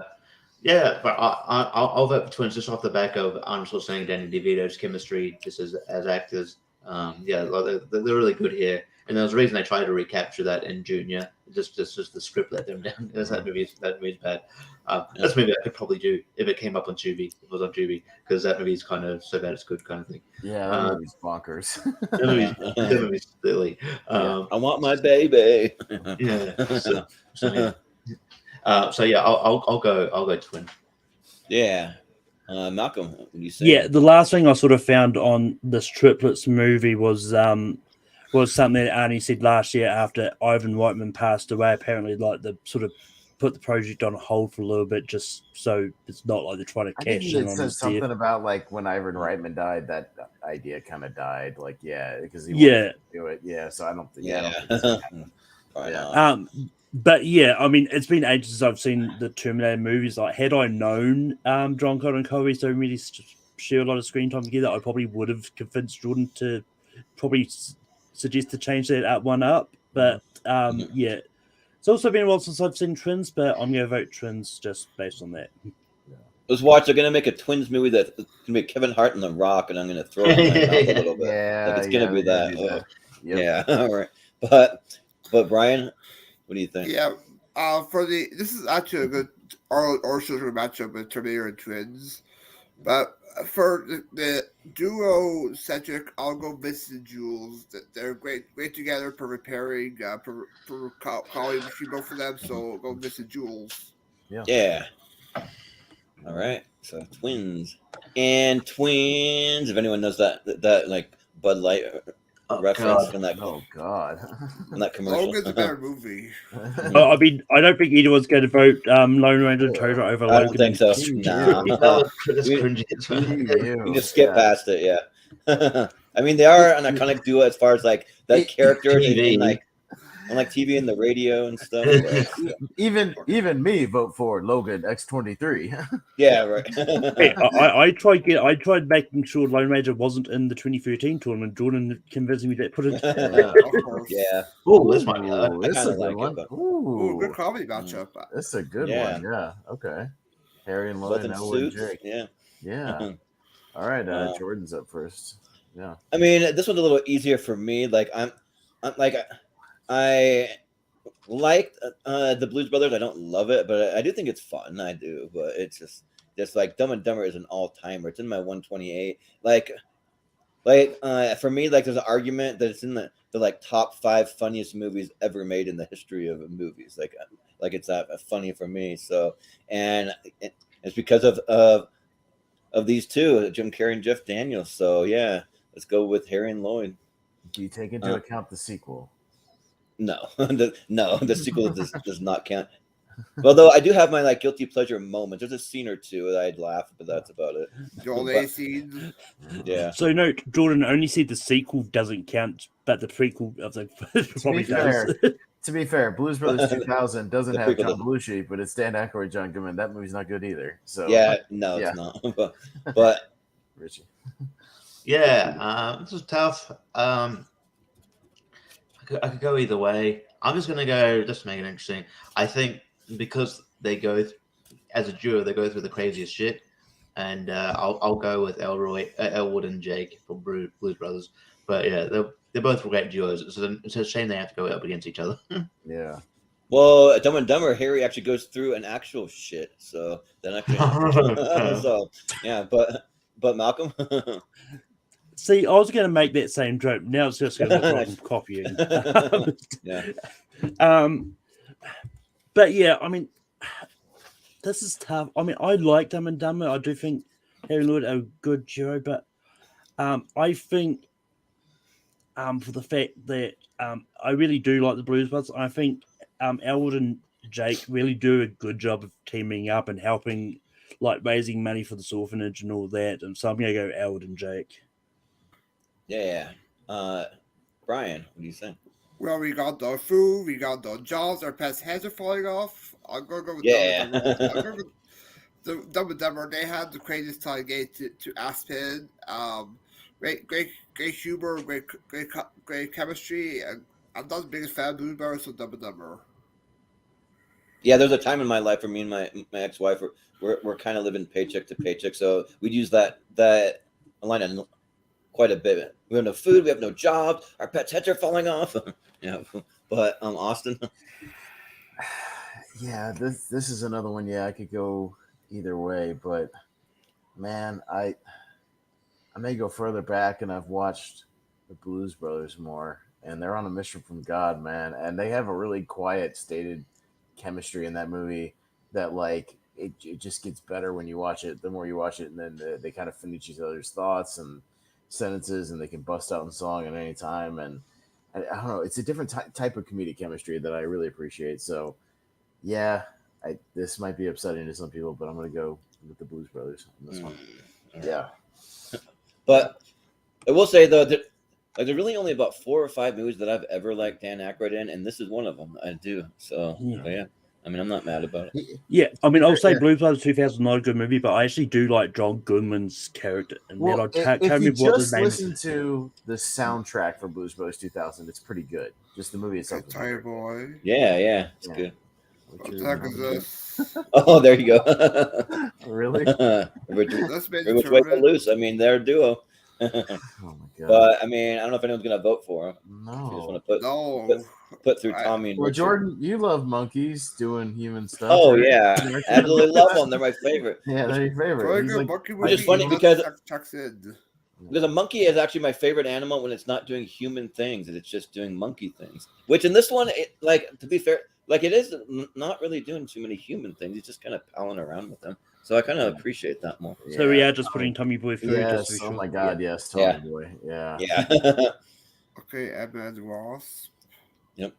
but I'll vote for Twins just off the back of Arnold Schwarzenegger, Danny DeVito's chemistry just as actors. They're really good here. And there's a reason they tried to recapture that in Junior. Just the script let them down. That movie's bad. That's a movie I could probably do if it came up on Tubi. If it was on Tubi, because that movie's kind of so bad it's good kind of thing. Yeah, that movie's bonkers. that movie's silly. I want my baby. Yeah. So yeah, I'll go Twin. Yeah. Malcolm, what do you say? Yeah, the last thing I sort of found on this Triplets movie was something that Arnie said last year after Ivan Reitman passed away. Apparently, like the sort of put the project on hold for a little bit, just so it's not like they're trying to cash in on his something death. about like when Ivan Reitman died, that idea kind of died. Like because he wanted to do it. Yeah, so I don't think. But yeah, I mean, it's been ages since I've seen the Terminator movies. Like, had I known John Connor and Kyle Reese don't really share a lot of screen time together, I probably would have convinced Jordan to probably suggest to change that one up. But yeah, it's also been a while since I've seen Twins, but I'm going to vote Twins just based on that. Let's watch. They're going to make a Twins movie that's going to be Kevin Hart and The Rock, and I'm going to throw it in my mouth a little bit. It's going to be that. Yeah, all right. But Brian, what do you think? Yeah, this is actually a good or children matchup with Terminator and Twins, but for the duo centric, I'll go Vincent and Jules. They're great together for repairing, for calling between both of them. So go Vincent Jules. Yeah. All right. So Twins. If anyone knows that like Bud Light reference God. in that Oh God. in that commercial. Logan's a better movie. I mean, I don't think anyone's going to vote Lone Ranger Total over I don't Logan. think so. Gee, Nah. That was You- cringy. You can just skip past it, yeah. I mean, they are an iconic duo as far as like the characters in like on like TV and the radio and stuff. But, Even me vote for Logan X-23. yeah, right. Hey, I tried making sure Lone Ranger wasn't in the 2013 tournament. Jordan convinced me to put it. Of course. Yeah, Oh, this might be hard. Ooh, this is kinda a good like it, one. but- Ooh, good Ooh, comedy matchup. this is a good Yeah. one. Yeah. Okay. Harry and both Lloyd in and Elwood and suits. Jake. Yeah. Yeah. All right. Jordan's up first. Yeah. I mean, this one's a little easier for me. Like I'm like I liked the Blues Brothers. I don't love it, but I do think it's fun. I do, but it's just like Dumb and Dumber is an all timer. It's in my 128. Like for me, like there's an argument that it's in the like top 5 funniest movies ever made in the history of movies. Like it's that funny for me. So and it's because of these two, Jim Carrey and Jeff Daniels. So yeah, let's go with Harry and Lloyd. Do you take into account the sequel? No, the sequel does not count. Although I do have my like guilty pleasure moments. There's a scene or two that I'd laugh, but that's about it. Joel A scene. Yeah. So no, Jordan only said the sequel doesn't count, but the prequel of the probably does. To be fair, Blues Brothers 2000 doesn't The have prequel John doesn't. Belushi, but it's Dan Aykroyd, John Goodman. That movie's not good either. So Yeah, no, yeah. it's not. But Richie. Yeah, this is tough. I could go either way. I'm just gonna go just to make it interesting. I think because they go as a duo, they go through the craziest shit, and I'll go with Elwood and Jake for Blues Brothers. But yeah, they're both great duos. It's a shame they have to go up against each other. Yeah. well, Dumb and Dumber, Harry actually goes through an actual shit. So then actually, so yeah, but Malcolm. See, I was going to make that same joke. Now it's just going to look like I'm copying. Yeah. But yeah, I mean, this is tough. I mean, I like Dumb and Dumber. I do think Harry and Lloyd are a good duo, but I think for the fact that I really do like the Blues Brothers, I think Elwood and Jake really do a good job of teaming up and helping, like raising money for this orphanage and all that. And so I'm going to go Elwood and Jake. Yeah. Brian, what do you think? Well, we got the food, we got the jobs, our pets' heads are falling off. I'm gonna go with Yeah. Dumb and Dumber. I'm gonna go with Dumb and Dumber. They had the craziest time getting to Aspen. Great humor, great chemistry. And I'm not the biggest fan of Blues Brothers, so Dumb and Dumber. Yeah, there's a time in my life where me and my ex-wife we're kind of living paycheck to paycheck, so we'd use that line in quite a bit. We have no food, we have no jobs, our pets' heads are falling off. Yeah, but Austin. Yeah, this is another one. Yeah, I could go either way, but man, I may go further back, and I've watched the Blues Brothers more, and they're on a mission from God, man, and they have a really quiet, stated chemistry in that movie that like it just gets better when you watch it. The more you watch it, and then they kind of finish each other's thoughts and sentences, and they can bust out in song at any time, and I don't know, it's a different type of comedic chemistry that I really appreciate. So yeah, this might be upsetting to some people, but I'm going to go with the Blues Brothers on this one. Yeah. But I will say though that like there's really only about 4 or 5 movies that I've ever liked Dan Aykroyd in, and this is one of them. I do. So yeah. I mean, I'm not mad about it. Yeah, I mean, I'll say Blues Brothers 2000 not a good movie, but I actually do like John Goodman's character. And Well, I can't if you remember what just the name listen is. to the soundtrack for Blues Brothers 2000, it's pretty good. Just the movie itself. is Tired better. boy. Yeah, it's Yeah. good. What the heck is this? Oh, there you go. Really? Let's make the Which way to tournament. loose? I mean, they're a duo. Oh my god. But I mean, I don't know if anyone's gonna vote for him. No. You just want to No. put through Tommy and Well, Richard. Jordan, you love monkeys doing human stuff. Oh right? yeah, absolutely love them. They're my favorite. Yeah, they're your favorite. Very He's good like- monkey Which is movie. funny because- checks in. Because a monkey is actually my favorite animal when it's not doing human things and it's just doing monkey things. Which in this one, like to be fair, like it is not really doing too many human things. He's just kind of palling around with them. So I kind of appreciate that more. So we are just putting Tommy Boy through. Yes. just to be Oh sure. my god. Yes. Tommy Yeah. boy. Yeah. Yeah. Okay, Ant-Man and the Wasp. Yep.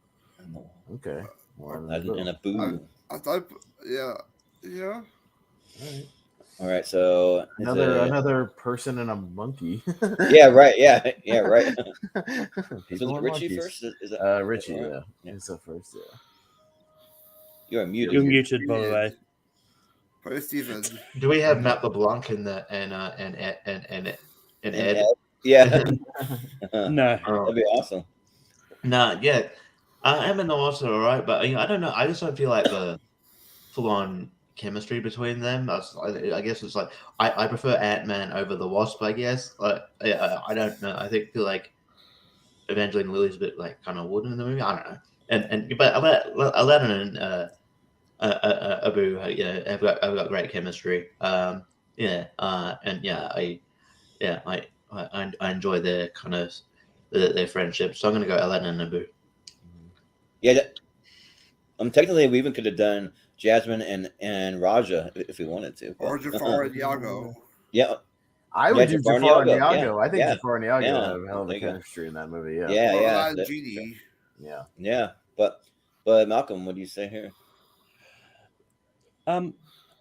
Okay. Aladdin and Abu. I thought, yeah. All right, so Another person and a monkey. yeah, right. Yeah, right. People So and Richie monkeys. first? Is that Richie, right? yeah. He's up first, yeah. You're muted. You're muted, by the way. Play Steven. Do we have Matt LeBlanc and Ed? Yeah. No. That'd be awesome. Nah, yeah. Ant-Man the Wasp are alright, but I don't know. I just don't feel like the full-on chemistry between them. I guess it's like I prefer Ant-Man over the Wasp. I guess. I don't know. Feel like Evangeline Lilly's a bit like kind of wooden in the movie. I don't know. But Aladdin and Abu, have got great chemistry. I enjoy their kind of their friendship. So I'm gonna go Aladdin and Abu. Yeah. Technically, we even could have done Jasmine and Raja if we wanted to. Or Jafar and Iago. Yeah. I would do Jafar and Iago. I think yeah. Jafar and Iago Yeah. have a hell of a chemistry in that movie. Yeah. Yeah. Or Yeah. Aladdin Genie. Yeah. Yeah. But Malcolm, what do you say here?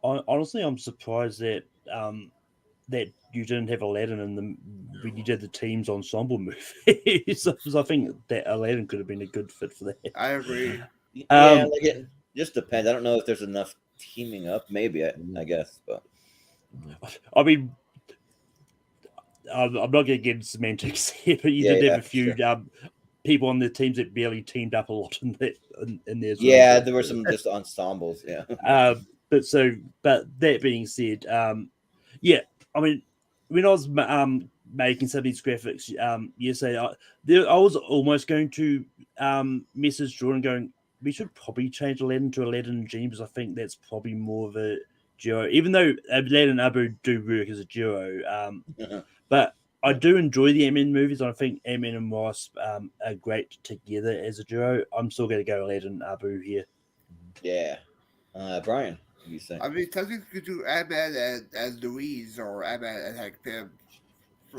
Honestly, I'm surprised that that you didn't have Aladdin in when you did the team's ensemble movie. Because I think that Aladdin could have been a good fit for that. I agree. Yeah, like it just depends. I don't know if there's enough teaming up. Maybe I guess, but I mean, I'm not going to get into semantics here, but you did have a few people on the teams that barely teamed up a lot in there. Yeah, there were some just ensembles. Yeah. But that being said, yeah, I mean, when I was making some of these graphics yesterday, I was almost going to message Jordan going, we should probably change Aladdin to Aladdin and Genie, because I think that's probably more of a duo, even though Aladdin and Abu do work as a duo. But I do enjoy the Ant-Man movies. I think Ant-Man and Wasp are great together as a duo. I'm still going to go Aladdin and Abu here. Yeah. Brian, what do you say? I mean, technically, you could do Ant-Man and Louise or Ant-Man and Hank Pym.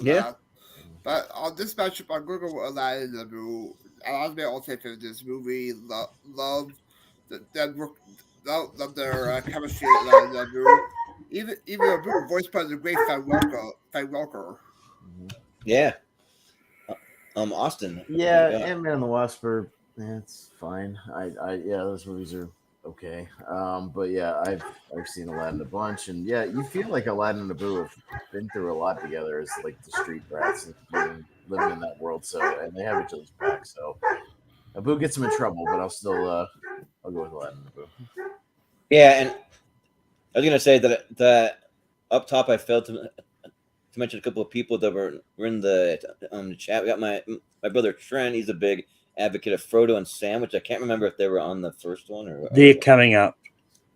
Yeah. But on this matchup, I'm going to go with Aladdin and Abu. Aladdin may also say this movie. Love their chemistry. Aladdin and Abu. Even Abu, voiced by the great Frank Welker. Yeah. Austin. Yeah, Ant-Man and the Wasp are. It's fine. Those movies are okay. But yeah, I've seen Aladdin a bunch, and yeah, you feel like Aladdin and Abu have been through a lot together as like the street brats and living in that world. So, and they have each other's back. So Abu gets him in trouble, but I'll still I'll go with Aladdin and Abu. Yeah, and I was gonna say that up top I failed to mention a couple of people that were in the chat. We got my brother Trent. He's a big advocate of Frodo and Sam, which I can't remember if they were on the first one or they're coming up.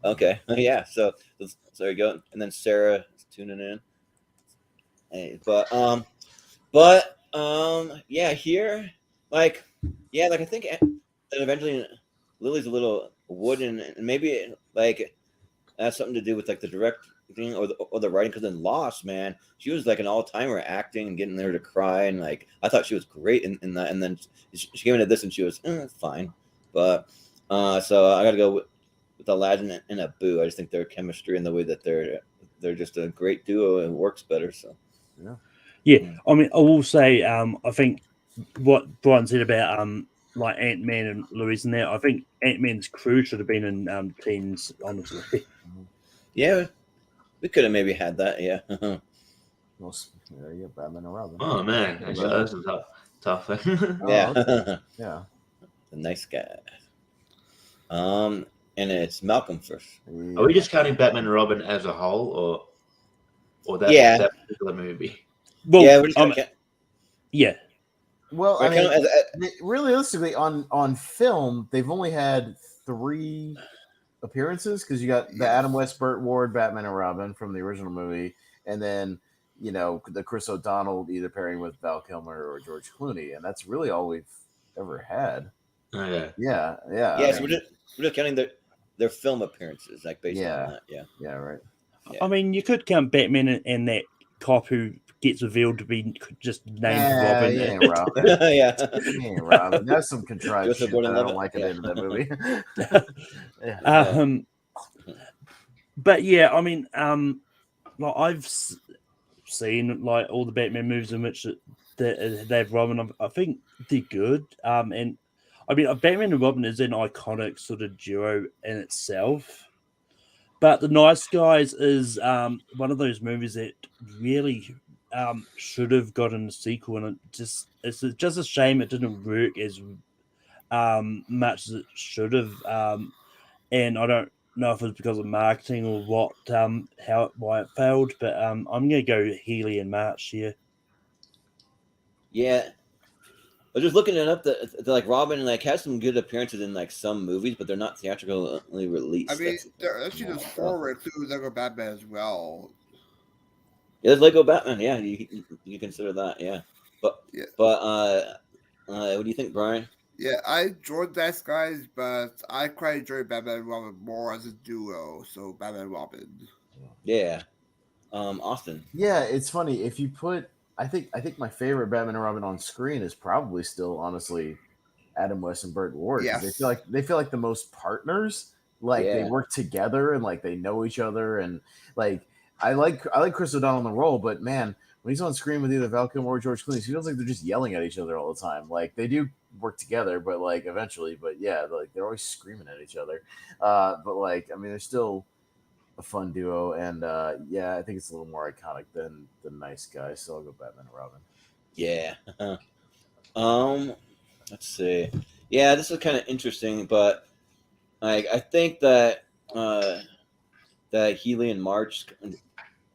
Okay, yeah. So there you go. And then Sarah is tuning in. Hey, yeah. Here, I think that eventually Lily's a little wooden, and maybe it has something to do with like the directing or the writing. Because in Lost, man, she was like an all-timer acting and getting there to cry, and like I thought she was great in that. And then she came into this and she was fine. But so I got to go with Aladdin and Abu. I just think their chemistry and the way that they're just a great duo and works better. So yeah. I mean, I will say, I think what Brian said about like Ant-Man and Louise in there, I think Ant-Man's crew should have been in teams, honestly. Yeah, we could have maybe had that. Yeah. Yeah, Batman and Robin. Oh man, that's tough. Yeah. Okay. Yeah. The nice guy. And it's Malcolm first. Are we just counting Batman and Robin as a whole, or that that particular movie? Well, yeah, we're just yeah. Well, I mean, realistically, on film, they've only had 3 appearances because you got the Adam West, Burt Ward, Batman and Robin from the original movie, and then the Chris O'Donnell either pairing with Val Kilmer or George Clooney, and that's really all we've ever had. Okay. Yeah. So we're just counting their film appearances, like based on that. Yeah, right. I mean, you could count Batman and that cop who gets revealed to be just named Yeah, Robin. he ain't Robin. Yeah. He ain't Robin. That's some contrived Joseph shit that I Gordon-Levitt? don't like at the end of that movie. Yeah. But yeah, I mean, like I've seen like all the Batman movies in which they have Robin. I think they're good. And I mean, Batman and Robin is an iconic sort of duo in itself. But The Nice Guys is one of those movies that really should have gotten a sequel, and it's just a shame it didn't work as much as it should have. And I don't know if it's because of marketing or what, why it failed. But I'm gonna go Healy and March here. Yeah. I was just looking it up. The like Robin like has some good appearances in like some movies, but they're not theatrically released. I mean, there actually there's well. 4 include Lego Batman as well. Yeah, there's Lego Batman. Yeah, you consider that. Yeah, but what do you think, Brian? Yeah, I enjoyed Nice Guys, but I quite enjoy Batman and Robin more as a duo. So Batman and Robin. Yeah, Austin. Yeah, it's funny if you put. I think my favorite Batman and Robin on screen is probably still honestly Adam West and Burt Ward. Yes. They feel like the most partners. Like they work together and like they know each other, and like I like Chris O'Donnell in the role, but man, when he's on screen with either Val Kilmer or George Clooney, he feels like they're just yelling at each other all the time. Like they do work together, but like eventually, but yeah, like they're always screaming at each other. But like I mean, they're still a fun duo, and yeah, I think it's a little more iconic than the Nice Guys. So I'll go Batman and Robin. Yeah. Let's see. Yeah, this is kind of interesting, but I think that that Healy and March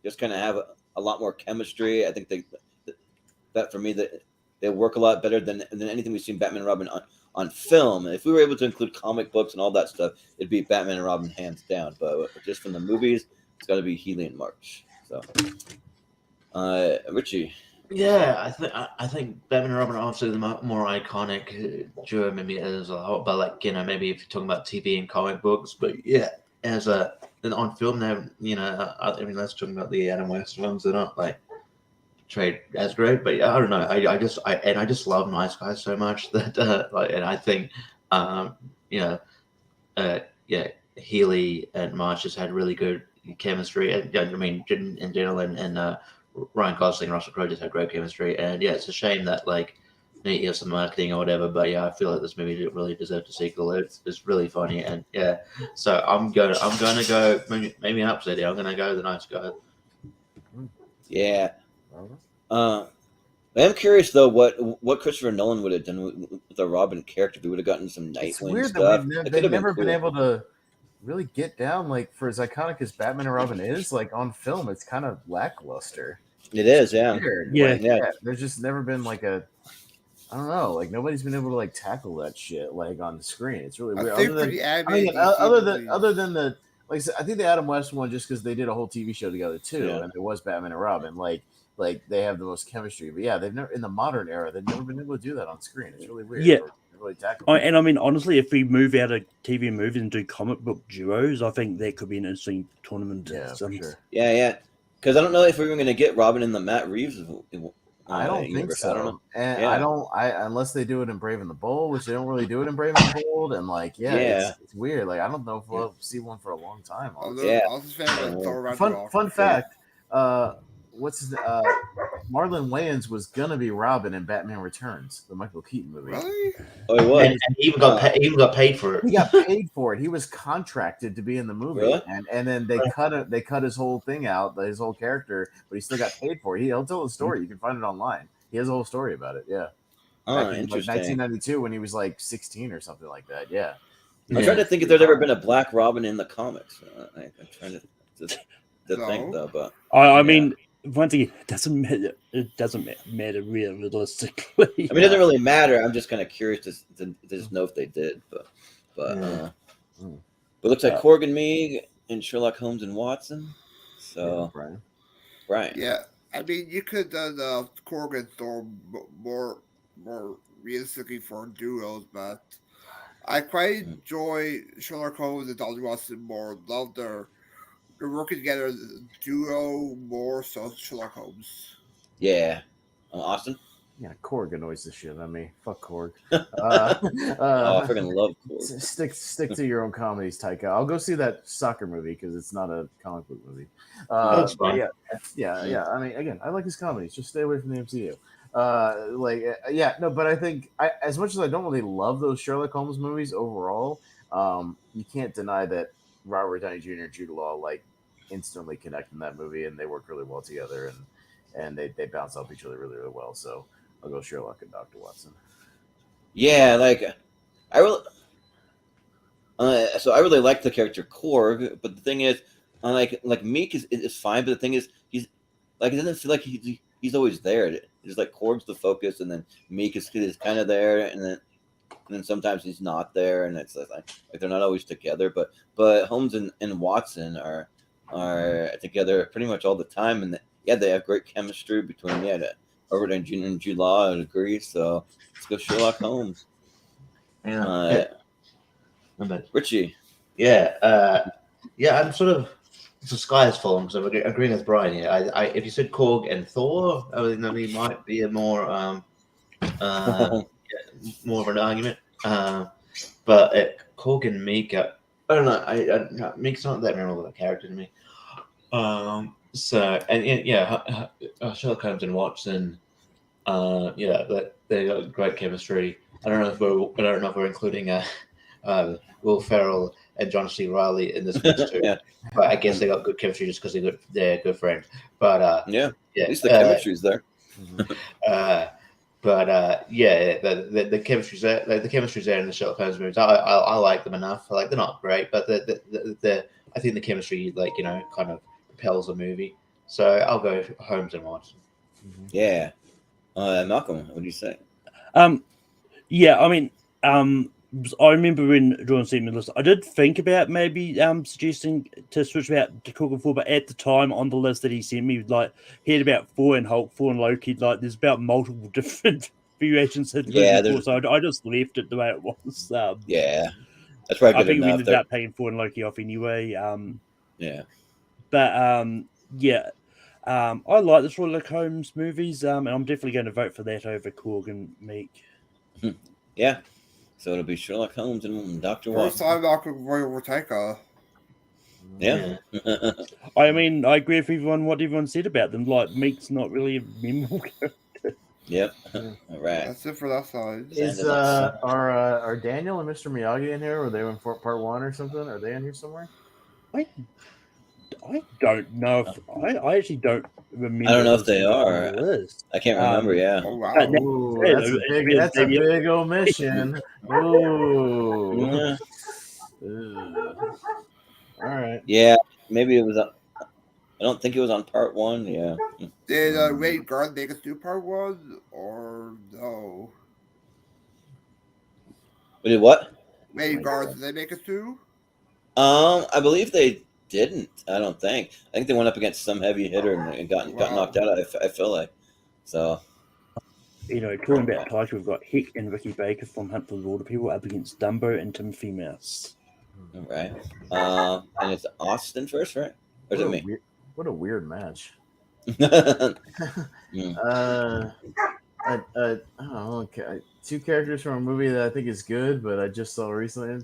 just kind of have a lot more chemistry. I think that for me that they work a lot better than anything we've seen Batman and Robin on film. And if we were able to include comic books and all that stuff, it'd be Batman and Robin hands down. But just from the movies, it's got to be Healy and March. So, Richie. Yeah, I think Batman and Robin are obviously the more iconic duo, maybe as a whole. But like maybe if you're talking about TV and comic books, but yeah, as on film, now I mean, let's talk about the Adam West ones. They're not like trade as great, but yeah, I don't know. I just love Nice Guys so much that and I think yeah, Healy and March just had really good chemistry, and I mean in general, and Ryan Gosling and Russell Crowe just had great chemistry, and yeah, it's a shame that like you have some marketing or whatever, but yeah, I feel like this movie really deserved a sequel. It's really funny, and yeah, so I'm gonna go maybe an upset here. I'm gonna go The Nice Guy. Yeah. I'm curious though what Christopher Nolan would have done with the Robin character. If we would have gotten some Nightwing stuff. They've never been able to really get down like for as iconic as Batman and Robin is. Like on film, it's kind of lackluster. It is, yeah. Weird. Yeah. Like, yeah. There's just never been like I don't know, like nobody's been able to like tackle that shit like on the screen. It's really weird. Other than the like I said, I think the Adam West one just because they did a whole TV show together too, and it was Batman and Robin. Like they have the most chemistry, but yeah, they've never in the modern era they've never been able to do that on screen. It's really weird. Yeah. Really tackle And I mean, honestly, if we move out of TV and movies and do comic book duos, I think that could be an interesting tournament. Yeah, for sure. Yeah. Because I don't know if we're even going to get Robin in the Matt Reeves. I don't think so. I don't know. And I unless they do it in Brave and the Bold, which they don't really do it in Brave and the Bold, and like it's weird. Like I don't know if we'll see one for a long time. Fun fact. Marlon Wayans was gonna be Robin in Batman Returns, the Michael Keaton movie. Really? Oh, he was. And he even got paid for it. He got paid for it. He was contracted to be in the movie, Really? and then they cut his whole thing out, his whole character, but he still got paid for it. He'll tell the story. You can find it online. He has a whole story about it. Yeah. Back in, interesting. 1992 when he was like 16 or something like that. Yeah. I'm trying to think if there's ever been a Black Robin in the comics. I'm trying to think though, but I mean. Once again, it doesn't matter realistically. I mean, it doesn't really matter. I'm just kind of curious to just know if they did, but it looks like Corgan Meeg and Sherlock Holmes and Watson. So, right. Yeah, I mean, you could have done Corgan Thor more realistically for duos, but I quite enjoy Sherlock Holmes and Dr. Watson more. Love their they're working together as a duo more so Sherlock Holmes. Yeah. Austin? Yeah, Korg annoys the shit out of me. Fuck Korg. Oh, I freaking love Korg. Stick to your own comedies, Taika. I'll go see that soccer movie because it's not a comic book movie. That's But fine. yeah. I mean, again, I like his comedies. Just stay away from the MCU. But I think as much as I don't really love those Sherlock Holmes movies overall, you can't deny that Robert Downey Jr. and Jude Law like instantly connect in that movie, and they work really well together, and they bounce off each other really, really well. So I'll go Sherlock and Dr. Watson. Yeah, like I really, so I really like the character Korg, but the thing is, like Meek is fine, but the thing is, he's like it doesn't feel like he's always there. It's like Korg's the focus, and then Meek is kind of there, and then sometimes he's not there, and it's like they're not always together. But Holmes and Watson are together pretty much all the time, and they have great chemistry between Robert and Jude Law. I agree. So let's go Sherlock Holmes. Yeah. Richie. Yeah. I'm sort of the sky is falling because I'm agreeing with Brian here. If you said Korg and Thor, I mean, that might be a more more of an argument. But Korg and Meek, I don't know. Meek's not that memorable of a character to me. Sherlock Holmes and Watson. They got great chemistry. I don't know if we're including Will Ferrell and John C. Reilly in this mix too. Yeah. But I guess they got good chemistry just because they're good friends. But at least the chemistry's there. The chemistry's there. Like, the chemistry's there in the Sherlock Holmes movies. I like them enough. Like, they're not great, but I think the chemistry kind of propels the movie. So I'll go Holmes and Watson. Yeah. Malcolm, what do you say? Yeah, I mean, I remember when John sent me the list, I did think about maybe suggesting to switch out to Cook and Thor, but at the time on the list that he sent me, like, he had about Thor and Hulk, Thor and Loki, like, there's about multiple different variations. So I just left it the way it was. That's probably good I think enough. we ended up paying Thor and Loki off anyway. I like the Sherlock Holmes movies, and I'm definitely going to vote for that over Korg and Meek. Yeah. So it'll be Sherlock Holmes and Dr. First Watson. time Malcolm Roy over Taika. Yeah. I mean, I agree with what everyone said about them. Like, Meek's not really a memorable character. Yep. All right. That's it for that side. Are Daniel and Mr. Miyagi in here? Or they in part one or something? Are they in here somewhere? I don't know if I actually don't remember. I don't know if they are. I can't remember. Oh wow! Ooh, that's a big omission. Ooh. All right. Yeah, maybe it was. I don't think it was on part one. Yeah. Did Wade Guard make us do part one or no? We did what? Wade Guard, did they make us do? I believe they didn't. I don't think. I think they went up against some heavy hitter and got knocked out. I feel like. So. Talking about Taika, we've got Hick and Ricky Baker from Hunt for the Water People up against Dumbo and Timothy Mouse. All right. And it's Austin first, right? Or is it me? What a weird match. I don't know. Two characters from a movie that I think is good, but I just saw recently.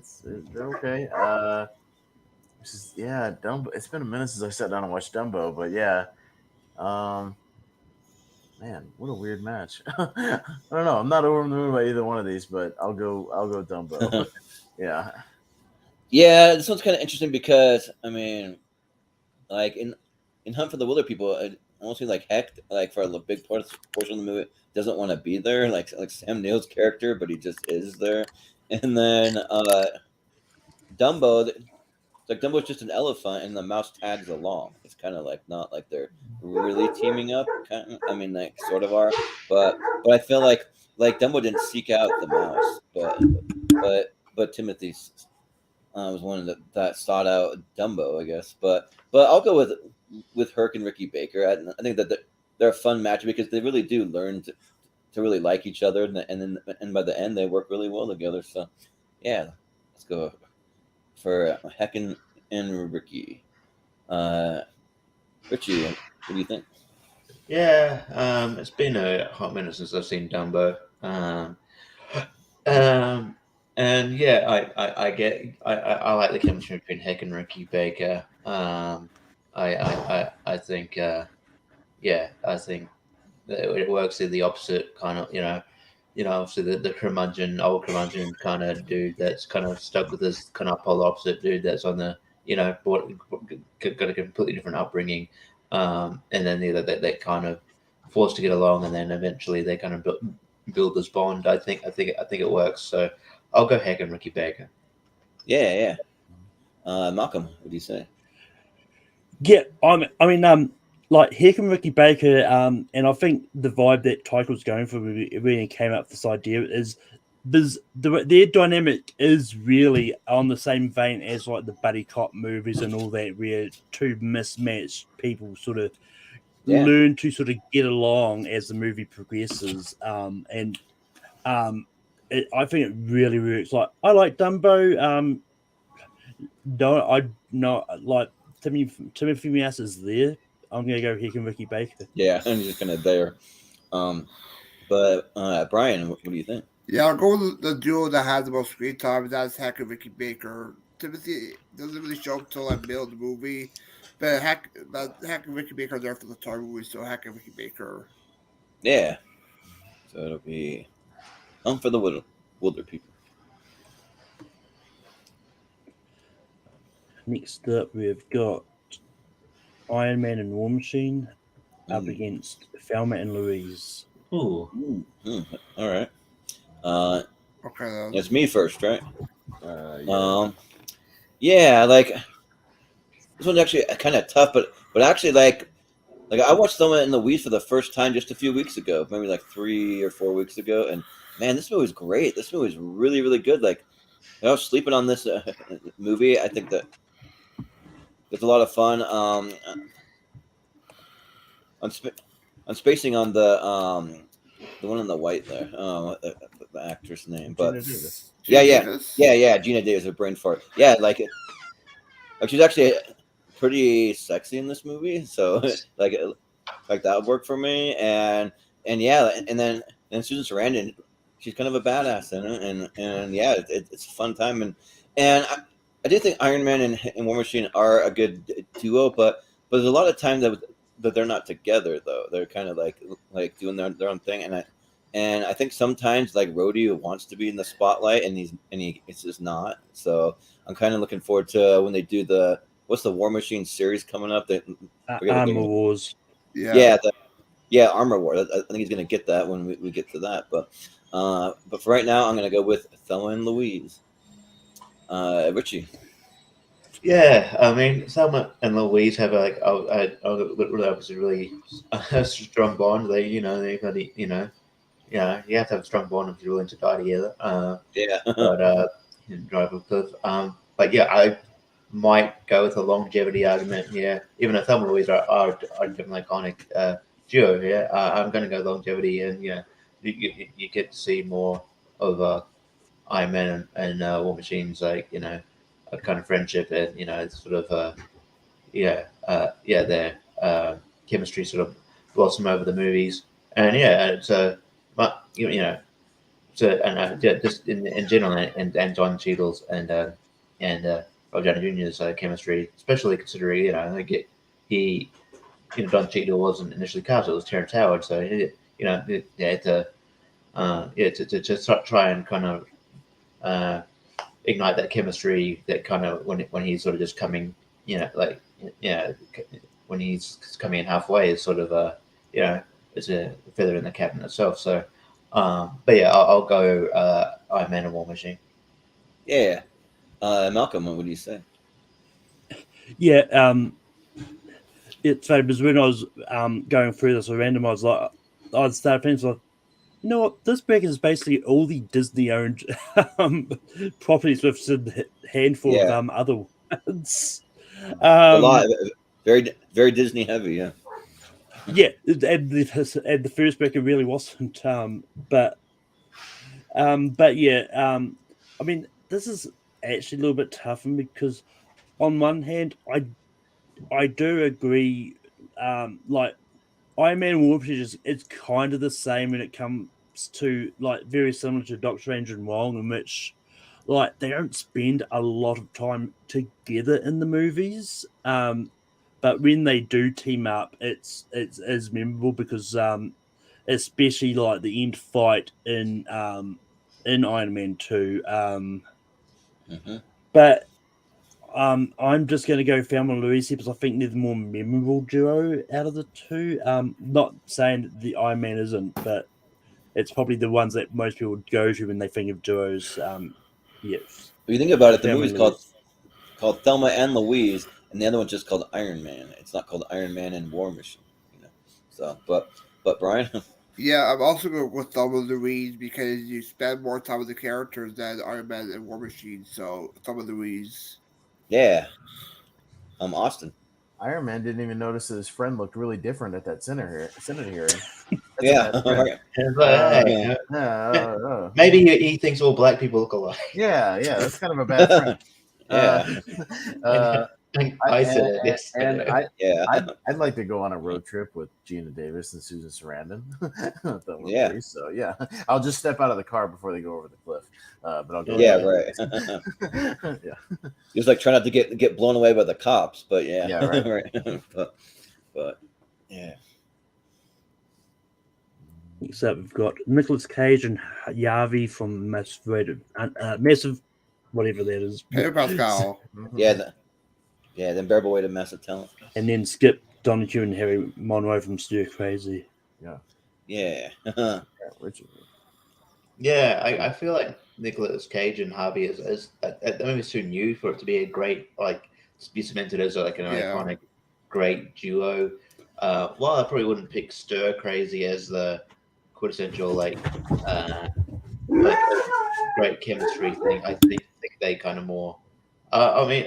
They're okay. Dumbo. It's been a minute since I sat down and watched Dumbo, but yeah. Man, what a weird match. I don't know. I'm not over the moon by either one of these, but I'll go Dumbo. Yeah. Yeah, this one's kind of interesting because I mean, like in Hunt for the Wilder People, it almost seems like Heck, like for a big portion of the movie, doesn't want to be there, like Sam Neill's character, but he just is there. And then Dumbo, like Dumbo's just an elephant, and the mouse tags along. It's kind of like not like they're really teaming up. Kind of, I mean, like sort of are, but I feel like Dumbo didn't seek out the mouse, but Timothy was one that sought out Dumbo, I guess. But I'll go with Herc and Ricky Baker. I think that they're a fun match because they really do learn to really like each other, and by the end they work really well together. So yeah, let's go for Heck and Ricky. Richie, what do you think? Yeah, it's been a hot minute since I've seen Dumbo. Um, and yeah, I like the chemistry between Heck and Ricky Baker. I think I think that it works in the opposite kind of obviously the old curmudgeon kind of dude that's kind of stuck with this kind of polar opposite dude that's on the got a completely different upbringing, and then they kind of forced to get along, and then eventually they kind of build this bond. I think it works. So I'll go Heck and Ricky Baker. Yeah. Malcolm, what do you say? Yeah, like Heck and Ricky Baker, and I think the vibe that Tycho's going for when he came up with this idea is their dynamic is really on the same vein as like the buddy cop movies and all that, where two mismatched people sort of learn to sort of get along as the movie progresses. I think it really works. Like I like Dumbo. Like Timothy Mouse is there. I'm gonna go Heck and Ricky Baker. Yeah, I'm just kind of there. But Brian, what do you think? Yeah, I'll go with the duo that has the most screen time. That's Heck and Ricky Baker. Timothy doesn't really show up until like middle of the movie, but Heck and Ricky Baker are there for the entire movie. So Heck and Ricky Baker. Yeah. So it'll be for the Wilder people. Next up, we've got Iron Man and War Machine up against Thelma and Louise. Ooh. All right. Okay. It's me first, right? Yeah, like this one's actually kind of tough, but actually like I watched Thelma and Louise for the first time just a few weeks ago, maybe like 3 or 4 weeks ago, and man, this movie was great. This movie is really, really good. Like I was sleeping on this movie. I think that it's a lot of fun. I'm spacing on the one in the white there. The actress name, but Gina Davis, a brain fart. Yeah, like she's actually pretty sexy in this movie, so like that would work for me. And then Susan Sarandon, she's kind of a badass in it, and yeah, it's a fun time. And I do think Iron Man and War Machine are a good duo, but there's a lot of times that they're not together though. They're kind of like doing their own thing, and I think sometimes like Rhodey wants to be in the spotlight, and it's just not. So I'm kind of looking forward to when they do what's the War Machine series coming up? Armor Wars. Yeah, Armor Wars. I think he's gonna get that when we get to that. But for right now, I'm gonna go with Thelma and Louise. Richie. Yeah, I mean, Thelma and Louise have obviously really a strong bond. They, you have to have a strong bond if you're willing to die together. But drive a cliff. But yeah, I might go with a longevity argument. Yeah, even though Thelma and Louise are definitely iconic duo. Yeah, I'm going to go longevity, and you get to see more of Iron Man and War Machine's a kind of friendship, and it's sort of their chemistry sort of blossom over the movies, and just in general, and Don Cheadle's and Rob Downey Jr.'s chemistry, especially considering Don Cheadle wasn't initially cast; it was Terrence Howard, so to try and kind of ignite that chemistry, that kind of when he's sort of just coming, when he's coming in halfway, is sort of it's a feather in the cap in itself. So, but yeah, I'll go Iron Man and War Machine. Yeah, Malcolm, what do you say? Yeah, it's funny because when I was going through this random, I started thinking like, you know what? This book is basically all the Disney-owned properties with a handful of other ones. A lot, very, very Disney heavy. Yeah. Yeah, and the first book it really wasn't. But yeah, I mean, this is actually a little bit tougher because on one hand, I do agree. Like Iron Man and War Machine it's kind of the same when it comes to like very similar to Doctor Strange and Wong, in which like they don't spend a lot of time together in the movies. But when they do team up, it's memorable because especially like the end fight in Iron Man 2. But I'm just going to go Thelma and Louise because I think they're the more memorable duo out of the two. Not saying that the Iron Man isn't, but it's probably the ones that most people go to when they think of duos. Yes. If you think about it, the Thelma movie's and Louise. called Thelma and Louise, and the other one's just called Iron Man. It's not called Iron Man and War Machine. You know. So, but Brian. Yeah, I'm also going with Thelma and Louise because you spend more time with the characters than Iron Man and War Machine. So Thelma and Louise. Yeah. Austin. Iron Man didn't even notice that his friend looked really different at that Senate hearing. That's Yeah. a bad friend. It's like, hey, Yeah, maybe he thinks all black people look alike. yeah, that's kind of a bad friend. Yeah. I said it. Yes. And Yeah. I'd like to go on a road trip with Gina Davis and Susan Sarandon. Yeah. So yeah, I'll just step out of the car before they go over the cliff. But I'll go. Yeah, right. Yeah. He was like trying not to get blown away by the cops, but yeah. Yeah, right. Right. But yeah. So we've got Nicolas Cage and Yavi from Massive, whatever that is. Pedro Pascal. Yeah, then Barber way to Massive Talent. And then Skip Donahue and Harry Monroe from Stir Crazy. Yeah. Richie. Yeah, I feel like Nicolas Cage and Harvey is that movie's too new for it to be a great, like, to be cemented as like an iconic great duo. While I probably wouldn't pick Stir Crazy as the quintessential like great chemistry thing, I think they kind of more. I mean,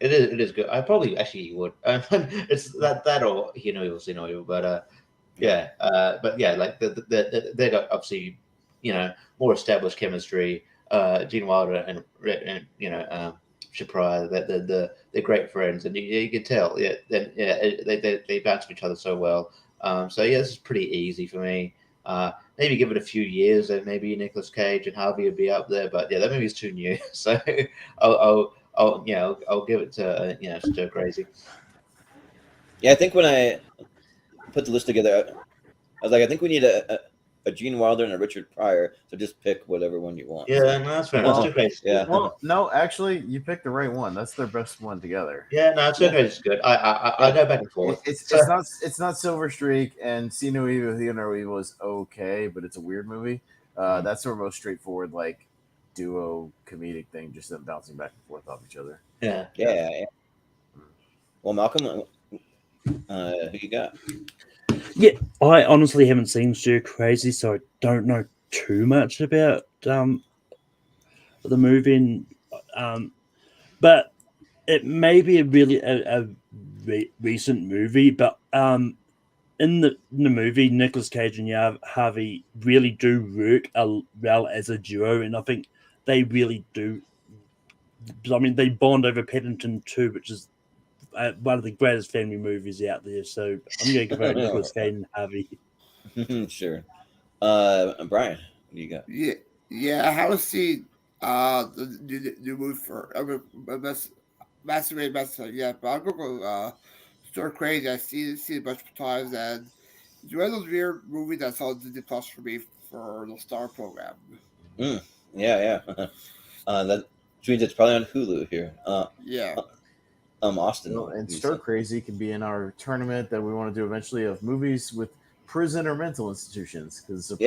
it is good. I probably actually would. It's that or Hinoyo, but yeah, but yeah, like they got obviously more established chemistry. Gene Wilder and Shapira, that they're great friends, and you can tell. They bounce off each other so well. So yeah, this is pretty easy for me. Maybe give it a few years, and maybe Nicolas Cage and Harvey would be up there. But yeah, that movie's too new. So I'll give it to Stir Crazy. Yeah, I think when I put the list together, I was like, I think we need a Gene Wilder and a Richard Pryor, so just pick whatever one you want. Yeah, no, that's fair. Stir Crazy. Yeah. Well, no, actually, you picked the right one. That's their best one together. Yeah, no, Stir Crazy is good. I go back and forth. It's not Silver Streak, and See No Evil, Hear No Evil is okay, but it's a weird movie. That's their most straightforward, like, duo comedic thing, just them bouncing back and forth off each other. Yeah. Well, Malcolm, who you got? Yeah, I honestly haven't seen Stir Crazy, so I don't know too much about the movie. But it may be a recent movie, but in the movie, Nicolas Cage and Harvey really do work well as a duo, and I think they really do. I mean, they bond over Paddington 2, which is one of the greatest family movies out there. So I'm going to go Nicolas Cage and Harvey. Sure. Brian, what do you got? Yeah. I haven't seen the new movie for Master yet, but I'll go Stir Crazy. I've seen it a bunch of times, and it's one of those weird movies that's on Disney Plus for me for the Star program. Yeah. That means it's probably on Hulu here. Austin. And Stir Crazy can be in our tournament that we want to do eventually of movies with prison or mental institutions, because there's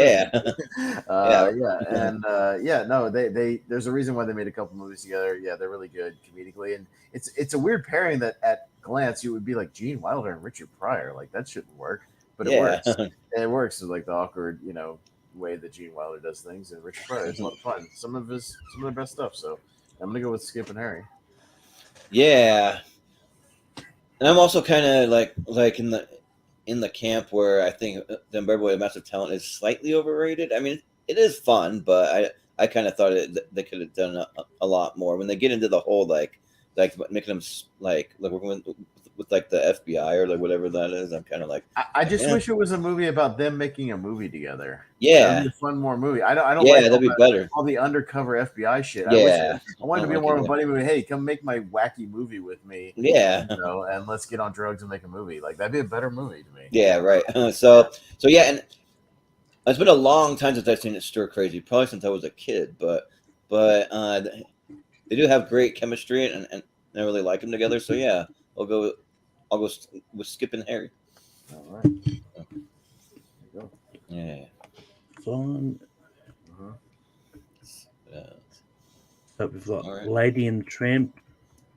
a reason why they made a couple movies together. Yeah, they're really good comedically, and it's a weird pairing that at glance you would be like Gene Wilder and Richard Pryor, like that shouldn't work, but it works. And it works with like the awkward way that Gene Wilder does things, and Richard Pryor is a lot of fun. Some of their best stuff. So I'm gonna go with Skip and Harry. Yeah, and I'm also kind of like in the camp where I think the Barber Way of Massive Talent is slightly overrated. I mean, it is fun, but I kind of thought they could have done a lot more when they get into the whole like making them like working with like the FBI or like whatever that is. I'm kind of like, I just yeah. wish it was a movie about them making a movie together. Yeah. That'd be a fun more movie. I don't Yeah, like that'd be better. all the undercover FBI shit. Yeah. I wanted to be more of a buddy movie. Hey, come make my wacky movie with me. Yeah. You know, and let's get on drugs and make a movie. Like that'd be a better movie to me. Yeah, right. So yeah, and it's been a long time since I've seen it stir crazy. Probably since I was a kid, but they do have great chemistry, and I really like them together. So yeah, I'll go with Skip and Harry. All right. There you go. Yeah. Fun. So we've got All right. Lady and the Tramp